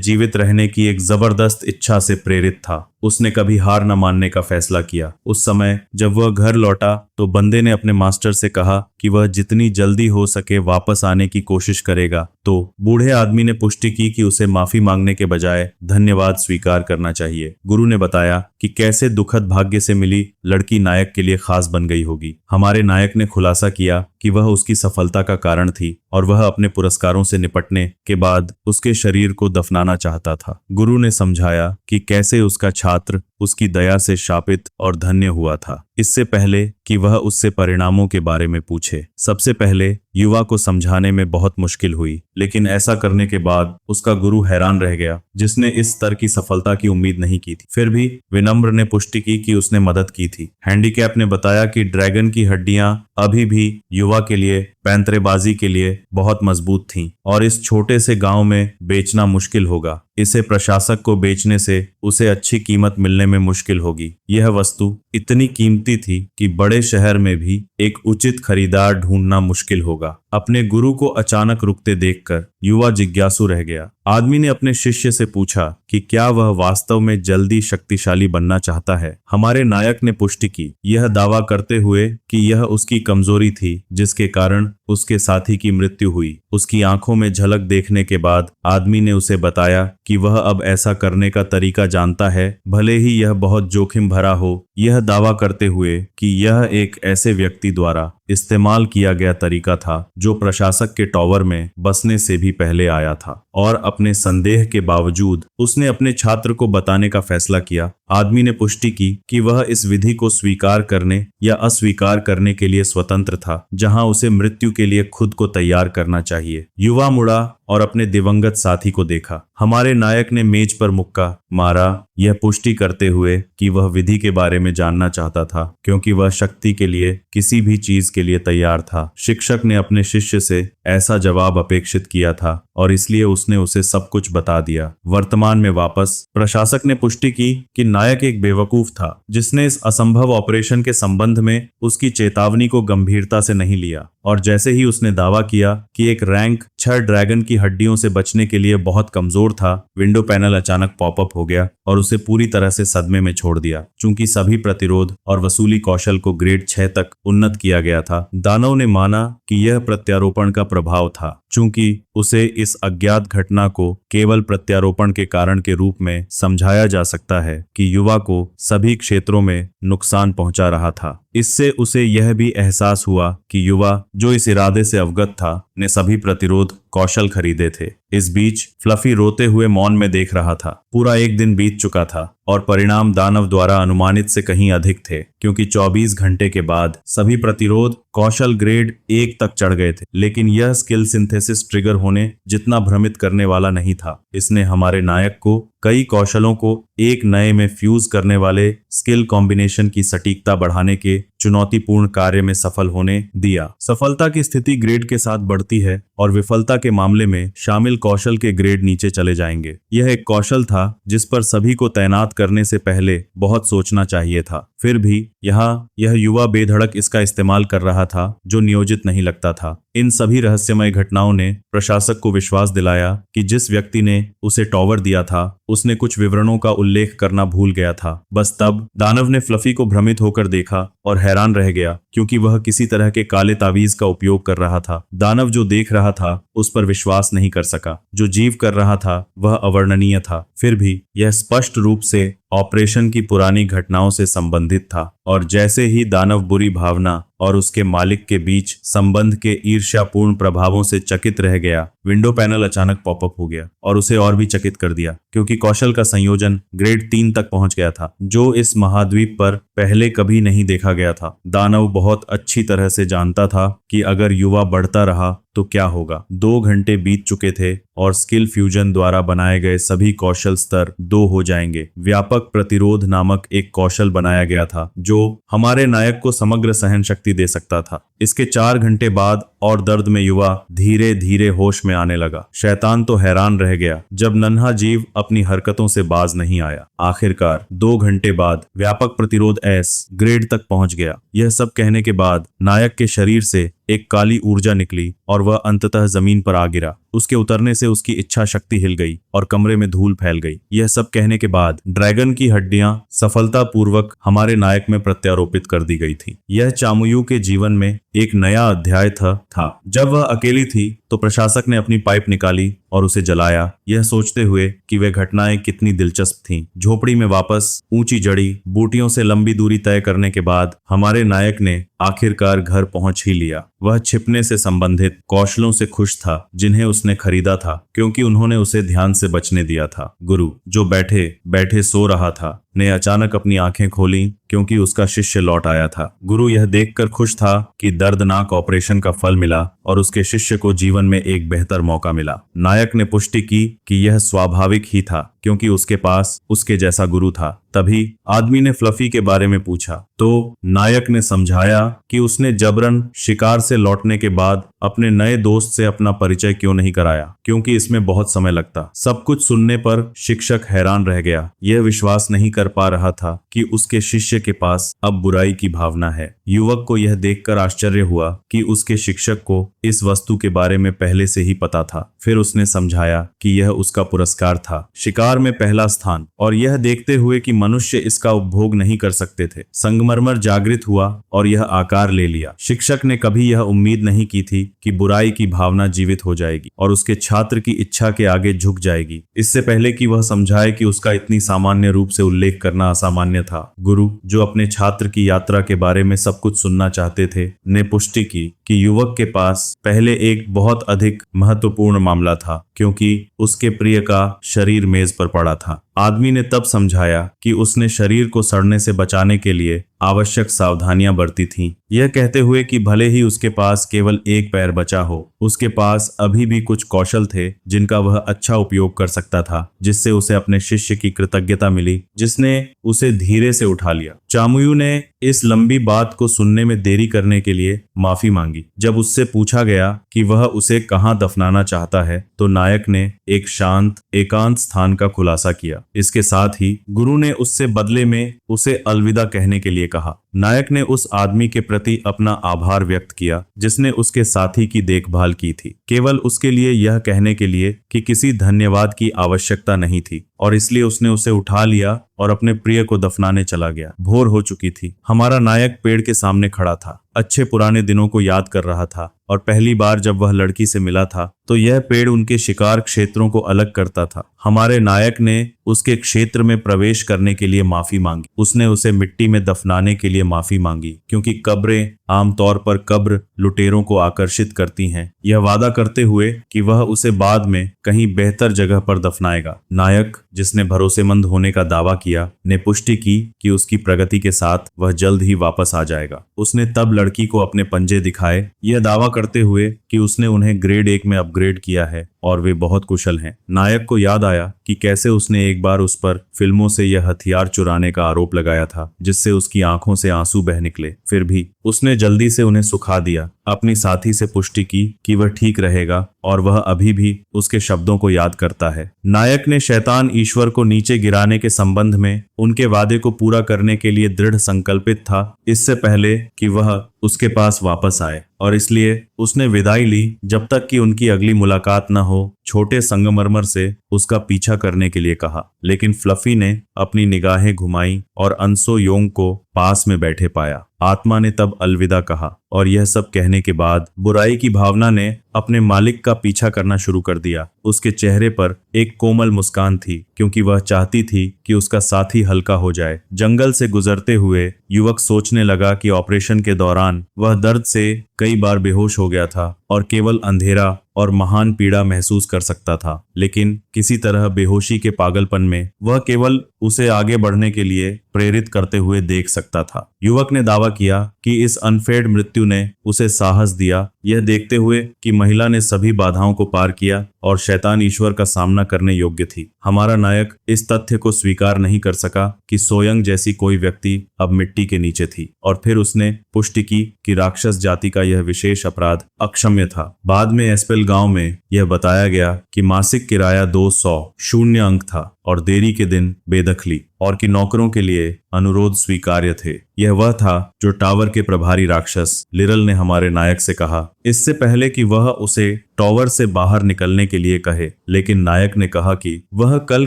जीवित रहने की एक जबरदस्त इच्छा से प्रेरित था। उसने कभी हार न मानने का फैसला किया। उस समय जब वह घर लौटा तो बंदे ने अपने मास्टर से कहा कि वह जितनी जल्दी हो सके वापस आने की कोशिश करेगा। तो बूढ़े आदमी ने पुष्टि की कि उसे माफी मांगने के बजाय धन्यवाद स्वीकार करना चाहिए। गुरु ने बताया कि कैसे दुखद भाग्य से मिली लड़की नायक के लिए खास बन गई होगी। हमारे नायक ने खुलासा किया कि वह उसकी सफलता का कारण थी और वह अपने पुरस्कारों से निपटने के बाद उसके शरीर को दफनाना चाहता था। गुरु ने समझाया कि कैसे उसका छात्र उसकी दया से शापित और धन्य हुआ था, इससे पहले कि वह उससे परिणामों के बारे में पूछे। सबसे पहले युवा को समझाने में बहुत मुश्किल हुई, लेकिन ऐसा करने के बाद उसका गुरु हैरान रह गया, जिसने इस स्तर की सफलता की उम्मीद नहीं की थी। फिर भी विनम्र ने पुष्टि की कि उसने मदद की थी। हैंडीकैप ने बताया कि ड्रैगन की हड्डियां अभी भी युवा के लिए पैंतरेबाजी के लिए बहुत मजबूत थीं और इस छोटे से गांव में बेचना मुश्किल होगा। इसे प्रशासक को बेचने से उसे अच्छी कीमत मिलने में मुश्किल होगी। यह वस्तु इतनी कीमती थी कि बड़े शहर में भी एक उचित खरीदार ढूंढना मुश्किल होगा। अपने गुरु को अचानक रुकते देखकर युवा जिज्ञासु रह गया। आदमी ने अपने शिष्य से पूछा कि क्या वह वास्तव में जल्दी शक्तिशाली बनना चाहता है। हमारे नायक ने पुष्टि की, यह दावा करते हुए कि यह उसकी कमजोरी थी जिसके कारण उसके साथी की मृत्यु हुई। उसकी आंखों में झलक देखने के बाद आदमी ने उसे बताया कि वह अब ऐसा करने का तरीका जानता है, भले ही यह बहुत जोखिम भरा हो। यह दावा करते हुए कि यह एक ऐसे व्यक्ति द्वारा इस्तेमाल किया गया तरीका था जो प्रशासक के टॉवर में बसने से भी पहले आया था, और अपने संदेह के बावजूद उसने अपने छात्र को बताने का फैसला किया। आदमी ने पुष्टि की कि वह इस विधि को स्वीकार करने या अस्वीकार करने के लिए स्वतंत्र था, जहां उसे मृत्यु के लिए खुद को तैयार करना चाहिए। युवा मुड़ा और अपने दिवंगत साथी को देखा। हमारे नायक ने मेज पर मुक्का मारा, यह पुष्टि करते हुए कि वह विधि के बारे में जानना चाहता था, क्योंकि वह शक्ति के लिए किसी भी चीज के लिए तैयार था। शिक्षक ने अपने शिष्य से ऐसा जवाब अपेक्षित किया था और इसलिए उसने उसे सब कुछ बता दिया। वर्तमान में वापस प्रशासक ने पुष्टि की कि नायक एक बेवकूफ था, जिसने इस असंभव ऑपरेशन के संबंध में उसकी चेतावनी को गंभीरता से नहीं लिया, और जैसे ही उसने दावा किया कि एक रैंक 6 ड्रैगन की हड्डियों से बचने के लिए बहुत कमजोर था, विंडो पैनल अचानक पॉपअप हो गया और उसे पूरी तरह से सदमे में छोड़ दिया। चूंकि सभी प्रतिरोध और वसूली कौशल को ग्रेड 6 तक उन्नत किया गया था, दानव ने माना कि यह प्रत्यारोपण का प्रभाव था। चूंकि उसे इस अज्ञात घटना को केवल प्रत्यारोपण के कारण के रूप में समझाया जा सकता है कि युवा को सभी क्षेत्रों में नुकसान पहुंचा रहा था। इससे उसे यह भी एहसास हुआ कि युवा, जो इस इरादे से अवगत था, ने सभी प्रतिरोध कौशल खरीदे थे। इस बीच फ्लफी रोते हुए मौन में देख रहा था। पूरा एक दिन बीत चुका था और परिणाम दानव द्वारा अनुमानित से कहीं अधिक थे, क्योंकि 24 घंटे के बाद सभी प्रतिरोध कौशल ग्रेड 1 तक चढ़ गए थे। लेकिन यह स्किल सिंथेसिस ट्रिगर होने जितना भ्रमित करने वाला नहीं था। इसने हमारे नायक को कई कौशलों को एक नए में फ्यूज करने वाले स्किल कॉम्बिनेशन की सटीकता बढ़ाने के चुनौतीपूर्ण कार्य में सफल होने दिया। सफलता की स्थिति ग्रेड के साथ बढ़ती है और विफलता के मामले में शामिल कौशल के ग्रेड नीचे चले जाएंगे। यह एक कौशल था जिस पर सभी को तैनात करने से पहले बहुत सोचना चाहिए था। फिर भी यह युवा बेधड़क इसका इस्तेमाल कर रहा था जो नियोजित नहीं लगता था। इन सभी रहस्यमय घटनाओं ने प्रशासक को विश्वास दिलाया कि जिस व्यक्ति ने उसे टॉवर दिया था उसने कुछ विवरणों का उल्लेख करना भूल गया था। बस तब दानव ने फ्लफी को भ्रमित होकर देखा और हैरान रह गया क्योंकि वह किसी तरह के काले तावीज का उपयोग कर रहा था। दानव जो देख रहा था उस पर विश्वास नहीं कर सका। जो जीव कर रहा था वह अवर्णनीय था। फिर भी यह स्पष्ट रूप से ऑपरेशन की पुरानी घटनाओं से संबंधित था। और जैसे ही दानव बुरी भावना और उसके मालिक के बीच संबंध के ईर्ष्यापूर्ण प्रभावों से चकित रह गया, विंडो पैनल अचानक पॉपअप हो गया और उसे और भी चकित कर दिया क्योंकि कौशल का संयोजन ग्रेड 3 तक पहुंच गया था जो इस महाद्वीप पर पहले कभी नहीं देखा गया था। दानव बहुत अच्छी तरह से जानता था कि अगर युवा बढ़ता रहा तो क्या होगा। 2 घंटे बीत चुके थे और स्किल फ्यूजन द्वारा बनाए गए सभी कौशल स्तर 2 हो जाएंगे। व्यापक प्रतिरोध नामक एक कौशल बनाया गया था जो हमारे नायक को समग्र सहन शक्ति दे सकता था। इसके 4 घंटे बाद और दर्द में युवा धीरे धीरे होश में आने लगा। शैतान तो हैरान रह गया जब नन्हा जीव अपनी हरकतों से बाज नहीं आया। आखिरकार 2 घंटे बाद व्यापक प्रतिरोध एस ग्रेड तक पहुंच गया। यह सब कहने के बाद नायक के शरीर से एक काली ऊर्जा निकली और वह अंततः जमीन पर आ गिरा। उसके उतरने से उसकी इच्छा शक्ति हिल गई और कमरे में धूल फैल गई। यह सब कहने के बाद ड्रैगन की हड्डियां सफलतापूर्वक हमारे नायक में प्रत्यारोपित कर दी गई थी। यह चामुयू के जीवन में एक नया अध्याय था। जब वह अकेली थी तो प्रशासक ने अपनी पाइप निकाली और उसे जलाया, यह सोचते हुए कि वे घटनाएं कितनी दिलचस्प थीं। झोपड़ी में वापस ऊंची जड़ी बूटियों से लंबी दूरी तय करने के बाद हमारे नायक ने आखिरकार घर पहुंच ही लिया। वह छिपने से संबंधित कौशलों से खुश था जिन्हें उसने खरीदा था क्योंकि उन्होंने उसे ध्यान से बचने दिया था। गुरु, जो बैठे बैठे सो रहा था, ने अचानक अपनी आंखें खोली क्योंकि उसका शिष्य लौट आया था। गुरु यह देखकर खुश था कि दर्दनाक ऑपरेशन का फल मिला और उसके शिष्य को जीवन में एक बेहतर मौका मिला। नायक ने पुष्टि की कि यह स्वाभाविक ही था क्योंकि उसके पास उसके जैसा गुरु था। तभी आदमी ने फ्लफी के बारे में पूछा तो नायक ने समझाया कि उसने जबरन शिकार से लौटने के बाद अपने नए दोस्त से अपना परिचय क्यों नहीं कराया क्योंकि इसमें बहुत समय लगता। सब कुछ सुनने पर शिक्षक हैरान रह गया। यह विश्वास नहीं कर पा रहा था कि उसके शिष्य के पास अब बुराई की भावना है। युवक को यह देखकर आश्चर्य हुआ कि उसके शिक्षक को इस वस्तु के बारे में पहले से ही पता था। फिर उसने समझाया कि यह उसका पुरस्कार था, शिकार में पहला स्थान, और यह देखते हुए कि मनुष्य इसका उपभोग नहीं कर सकते थे। संगमरमर जागृत हुआ और यह आकार ले लिया। शिक्षक ने कभी यह उम्मीद नहीं की थी कि बुराई की भावना जीवित हो जाएगी और उसके छात्र की इच्छा के आगे झुक जाएगी। इससे पहले कि वह समझाए कि उसका इतनी सामान्य रूप से उल्लेख करना असामान्य था, गुरु, जो अपने छात्र की यात्रा के बारे में सब कुछ सुनना चाहते थे, ने पुष्टि की कि युवक के पास पहले एक बहुत अधिक महत्वपूर्ण मामला था क्योंकि उसके प्रिय का शरीर मेज पर पड़ा था। आदमी ने तब समझाया कि उसने शरीर को सड़ने से बचाने के लिए आवश्यक सावधानियां बरती थीं। यह कहते हुए कि भले ही उसके पास केवल एक पैर बचा हो, उसके पास अभी भी कुछ कौशल थे जिनका वह अच्छा उपयोग कर सकता था, जिससे उसे अपने शिष्य की कृतज्ञता मिली जिसने उसे धीरे से उठा लिया। चामुयू ने इस लंबी बात को सुनने में देरी करने के लिए माफी मांगी। जब उससे पूछा गया कि वह उसे कहां दफनाना चाहता है तो नायक ने एक शांत एकांत स्थान का खुलासा किया। इसके साथ ही गुरु ने उससे बदले में उसे अलविदा कहने के लिए कहा। नायक ने उस आदमी के प्रति अपना आभार व्यक्त किया जिसने उसके साथी की देखभाल की थी, केवल उसके लिए यह कहने के लिए कि किसी धन्यवाद की आवश्यकता नहीं थी, और इसलिए उसने उसे उठा लिया और अपने प्रिय को दफनाने चला गया। भोर हो चुकी थी। हमारा नायक पेड़ के सामने खड़ा था, अच्छे पुराने दिनों को याद कर रहा था, और पहली बार जब वह लड़की से मिला था तो यह पेड़ उनके शिकार क्षेत्रों को अलग करता था। हमारे नायक ने उसके क्षेत्र में प्रवेश करने के लिए माफी मांगी। उसने उसे मिट्टी में दफनाने के लिए माफी मांगी क्योंकि कब्रें आमतौर पर कब्र लुटेरों को आकर्षित करती हैं, यह वादा करते हुए कि वह उसे बाद में कहीं बेहतर जगह पर दफनाएगा। नायक, जिसने भरोसेमंद होने का दावा किया, ने पुष्टि की कि उसकी प्रगति के साथ वह जल्द ही वापस आ जाएगा। उसने तब लड़की को अपने पंजे दिखाए, यह दावा करते हुए कि उसने उन्हें ग्रेड 1 में अपग्रेड किया है और वे बहुत कुशल हैं। नायक को याद आया कि कैसे उसने एक बार उस पर फिल्मों से यह हथियार चुराने का आरोप लगाया था जिससे उसकी आंखों से आंसू बह निकले। फिर भी उसने जल्दी से उन्हें सुखा दिया। अपनी साथी से पुष्टि की कि वह ठीक रहेगा और वह अभी भी उसके शब्दों को याद करता है। नायक ने शैतान ईश्वर को नीचे गिराने के संबंध में उनके वादे को पूरा करने के लिए दृढ़ संकल्पित था, इससे पहले कि वह उसके पास वापस आए, और इसलिए उसने विदाई ली जब तक कि उनकी अगली मुलाकात न हो। छोटे संगमरमर से उसका पीछा करने के लिए कहा, लेकिन फ्लफी ने अपनी निगाहें घुमाई और अंसो योंग को पास में बैठे पाया। आत्मा ने तब अलविदा कहा, और यह सब कहने के बाद बुराई की भावना ने अपने मालिक का पीछा करना शुरू कर दिया। उसके चेहरे पर एक कोमल मुस्कान थी, क्योंकि वह चाहती थी कि उसका साथी हल्का हो जाए। जंगल से गुजरते हुए युवक सोचने लगा कि ऑपरेशन के दौरान वह दर्द से कई बार बेहोश हो गया था और केवल अंधेरा और महान पीड़ा महसूस कर सकता था, लेकिन किसी तरह बेहोशी के पागलपन में वह केवल उसे आगे बढ़ने के लिए प्रेरित करते हुए देख सकता था। युवक ने दावा किया कि इस अनफेड मृत्यु ने उसे साहस दिया, यह देखते हुए कि महिला ने सभी बाधाओं को पार किया और शैतान ईश्वर का सामना करने योग्य थी। हमारा नायक इस तथ्य को स्वीकार नहीं कर सका कि सोयंग जैसी कोई व्यक्ति अब मिट्टी के नीचे थी, और फिर उसने पुष्टि की कि राक्षस जाति का यह विशेष अपराध अक्षम्य था। बाद में एस्पेल गांव में यह बताया गया कि मासिक किराया 200 शून्य अंक था और देरी के दिन बेदखली, और कि नौकरों के लिए अनुरोध स्वीकार्य थे। यह वह था जो टावर के प्रभारी राक्षस लिरल ने हमारे नायक से कहा, इससे पहले कि वह उसे टावर से बाहर निकलने के लिए कहे। लेकिन नायक ने कहा कि वह कल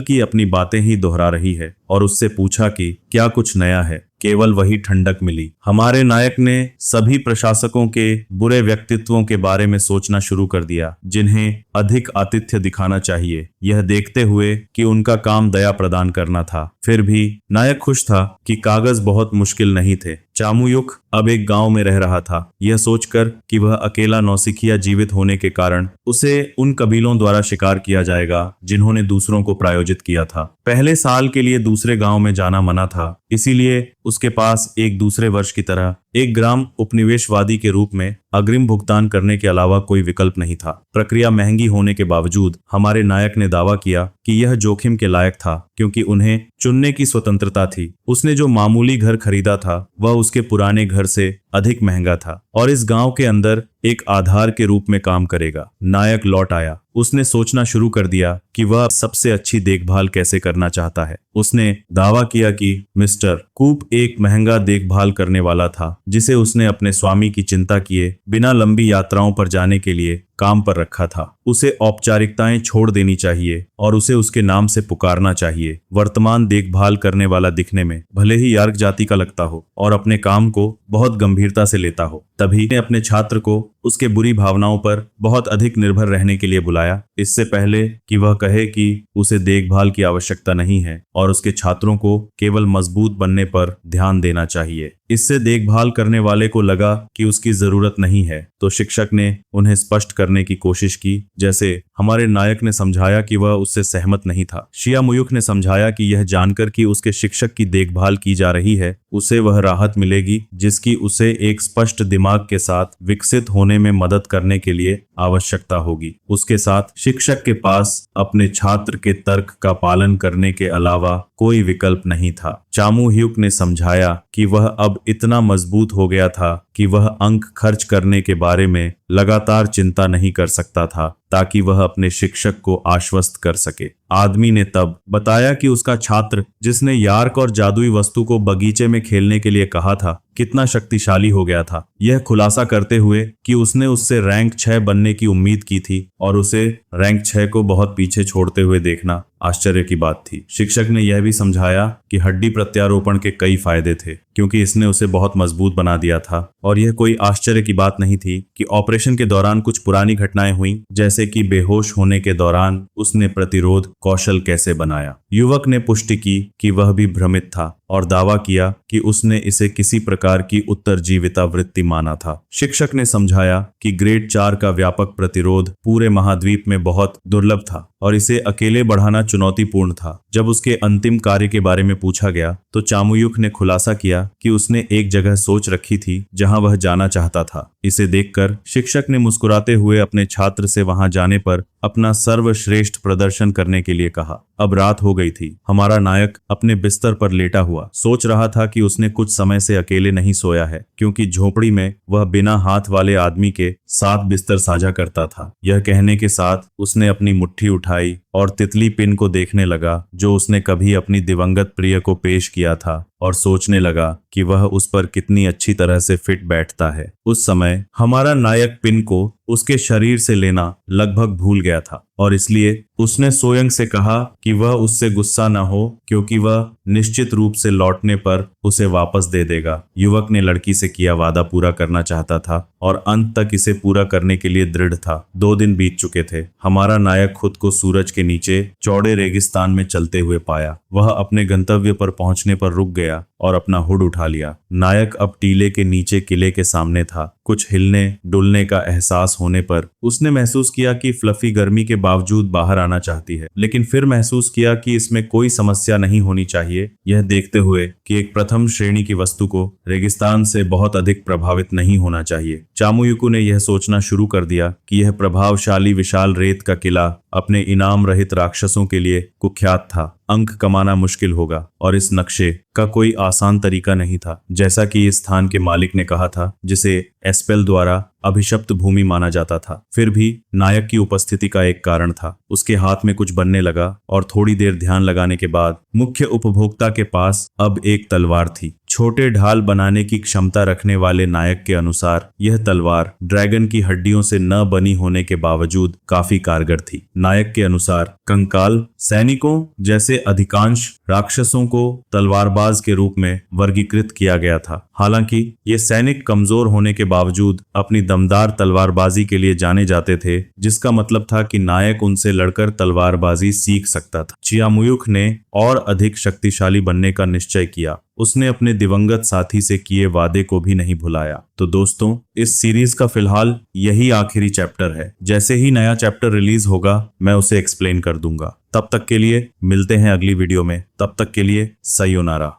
की अपनी बातें ही दोहरा रही है, और उससे पूछा कि क्या कुछ नया है। केवल वही ठंडक मिली। हमारे नायक ने सभी प्रशासकों के बुरे व्यक्तित्वों के बारे में सोचना शुरू कर दिया, जिन्हें अधिक आतिथ्य दिखाना चाहिए, यह देखते हुए कि उनका काम दया प्रदान करना था। फिर भी नायक खुश था कि कागज बहुत मुश्किल नहीं थे। चामुयुक अब एक गांव में रह रहा था, यह सोचकर कि वह अकेला नौसिखिया जीवित होने के कारण उसे उन कबीलों द्वारा शिकार किया जाएगा जिन्होंने दूसरों को प्रायोजित किया था। पहले साल के लिए दूसरे गांव में जाना मना था, इसीलिए उसके पास एक दूसरे वर्ष की तरह एक ग्राम उपनिवेशवादी के रूप में अग्रिम भुगतान करने के अलावा कोई विकल्प नहीं था। प्रक्रिया महंगी होने के बावजूद हमारे नायक ने दावा किया कि यह जोखिम के लायक था, क्योंकि उन्हें चुनने की स्वतंत्रता थी। उसने जो मामूली घर खरीदा था वह उसके पुराने घर से अधिक महंगा था और इस गांव के अंदर एक आधार के रूप में काम करेगा। नायक लौट आया। उसने सोचना शुरू कर दिया कि वह सबसे अच्छी देखभाल कैसे करना चाहता है। उसने दावा किया कि मिस्टर कूप एक महंगा देखभाल करने वाला था, जिसे उसने अपने स्वामी की चिंता किए बिना लंबी यात्राओं पर जाने के लिए काम पर रखा था। उसे औपचारिकताएं छोड़ देनी चाहिए और उसे उसके नाम से पुकारना चाहिए। वर्तमान देखभाल करने वाला दिखने में भले ही यार्क जाति का लगता हो और अपने काम को बहुत गंभीरता से लेता हो, तभी ने अपने छात्र को उसके बुरी भावनाओं पर बहुत अधिक निर्भर रहने के लिए बुलाया, इससे पहले कि वह कहे कि उसे देखभाल की आवश्यकता नहीं है और उसके छात्रों को केवल मजबूत बनने पर ध्यान देना चाहिए। इससे देखभाल करने वाले को लगा कि उसकी जरूरत नहीं है, तो शिक्षक ने उन्हें स्पष्ट करने की कोशिश की, जैसे हमारे नायक ने समझाया कि वह उससे सहमत नहीं था। शिया मुयुक ने समझाया कि यह जानकर कि उसके शिक्षक की देखभाल की जा रही है, उसे वह राहत मिलेगी जिसकी उसे एक स्पष्ट दिमाग के साथ विकसित होने में मदद करने के लिए आवश्यकता होगी। उसके साथ शिक्षक के पास अपने छात्र के तर्क का पालन करने के अलावा कोई विकल्प नहीं था। चामू ह्यूक ने समझाया कि वह अब इतना मजबूत हो गया था कि वह अंक खर्च करने के बारे में लगातार चिंता नहीं कर सकता था, ताकि वह अपने शिक्षक को आश्वस्त कर सके। आदमी ने तब बताया कि उसका छात्र, जिसने यार्क और जादुई वस्तु को बगीचे में खेलने के लिए कहा था, कितना शक्तिशाली हो गया था, यह खुलासा करते हुए कि उसने उससे रैंक 6 बनने की उम्मीद की थी और उसे रैंक 6 को बहुत पीछे छोड़ते हुए देखना आश्चर्य की बात थी। शिक्षक ने यह भी समझाया कि हड्डी प्रत्यारोपण के कई फायदे थे, क्योंकि इसने उसे बहुत मजबूत बना दिया था, और यह कोई आश्चर्य की बात नहीं थी कि ऑपरेशन के दौरान कुछ पुरानी घटनाएं हुई, जैसे कि बेहोश होने के दौरान उसने प्रतिरोध कौशल कैसे बनाया। युवक ने पुष्टि की कि वह भी भ्रमित था और दावा किया कि उसने इसे किसी प्रकार की उत्तरजीविता वृत्ति माना था। शिक्षक ने समझाया कि ग्रेड 4 का व्यापक प्रतिरोध पूरे महाद्वीप में बहुत दुर्लभ था और इसे अकेले बढ़ाना चुनौतीपूर्ण था। जब उसके अंतिम कार्य के बारे में पूछा गया तो चामुयुक ने खुलासा किया कि उसने एक जगह सोच रखी थी जहां वह जाना चाहता था। इसे देखकर शिक्षक ने मुस्कुराते हुए अपने छात्र से वहां जाने पर अपना सर्वश्रेष्ठ प्रदर्शन करने के लिए कहा। अब रात हो गई थी। हमारा नायक अपने बिस्तर पर लेटा हुआ सोच रहा था कि उसने कुछ समय से अकेले नहीं सोया है, क्योंकि झोपड़ी में वह बिना हाथ वाले आदमी के साथ बिस्तर साझा करता था। यह कहने के साथ उसने अपनी मुट्ठी उठाई और तितली पिन को देखने लगा, जो उसने कभी अपनी दिवंगत प्रिय को पेश किया था, और सोचने लगा कि वह उस पर कितनी अच्छी तरह से फिट बैठता है। उस समय हमारा नायक पिन को उसके शरीर से लेना लगभग भूल गया था, और इसलिए उसने सोयंग से कहा कि वह उससे गुस्सा न हो, क्योंकि वह निश्चित रूप से लौटने पर उसे वापस दे देगा। युवक ने लड़की से किया वादा पूरा करना चाहता था और अंत तक इसे पूरा करने के लिए दृढ़ था। 2 दिन बीत चुके थे। हमारा नायक खुद को सूरज के नीचे चौड़े रेगिस्तान में चलते हुए पाया। वह अपने गंतव्य पर पहुंचने पर रुक गया और अपना हुड उठा लिया। नायक अब टीले के नीचे किले के सामने था। कुछ हिलने डुलने का एहसास होने पर उसने महसूस किया कि फ्लफी गर्मी के बावजूद बाहर आना चाहती है, लेकिन फिर महसूस किया कि इसमें कोई समस्या नहीं होनी चाहिए, यह देखते हुए कि एक प्रथम श्रेणी की वस्तु को रेगिस्तान से बहुत अधिक प्रभावित नहीं होना चाहिए। चामुयुकु ने यह सोचना शुरू कर दिया कि यह प्रभावशाली विशाल रेत का किला अपने इनाम रहित राक्षसों के लिए कुख्यात था। अंक कमाना मुश्किल होगा और इस नक्शे का कोई आसान तरीका नहीं था, जैसा कि इस स्थान के मालिक ने कहा था, जिसे एस्पेल द्वारा अभिशप्त भूमि माना जाता था। फिर भी नायक की उपस्थिति का एक कारण था। उसके हाथ में कुछ बनने लगा और थोड़ी देर ध्यान लगाने के बाद मुख्य उपभोक्ता के पास अब एक तलवार थी। छोटे ढाल बनाने की क्षमता रखने वाले नायक के अनुसार यह तलवार ड्रैगन की हड्डियों से न बनी होने के बावजूद काफी कारगर थी। नायक के अनुसार कंकाल सैनिकों जैसे अधिकांश राक्षसों को तलवारबाज के रूप में वर्गीकृत किया गया था। हालांकि ये सैनिक कमजोर होने के बावजूद अपनी दमदार तलवारबाजी के लिए जाने जाते थे, जिसका मतलब था कि नायक उनसे लड़कर तलवारबाजी सीख सकता था। चियामुयुक ने और अधिक शक्तिशाली बनने का निश्चय किया। उसने अपने दिवंगत साथी से किए वादे को भी नहीं भुलाया। तो दोस्तों, इस सीरीज का फिलहाल यही आखिरी चैप्टर है। जैसे ही नया चैप्टर रिलीज होगा मैं उसे एक्सप्लेन कर दूंगा। तब तक के लिए मिलते हैं अगली वीडियो में। तब तक के लिए सयोनारा।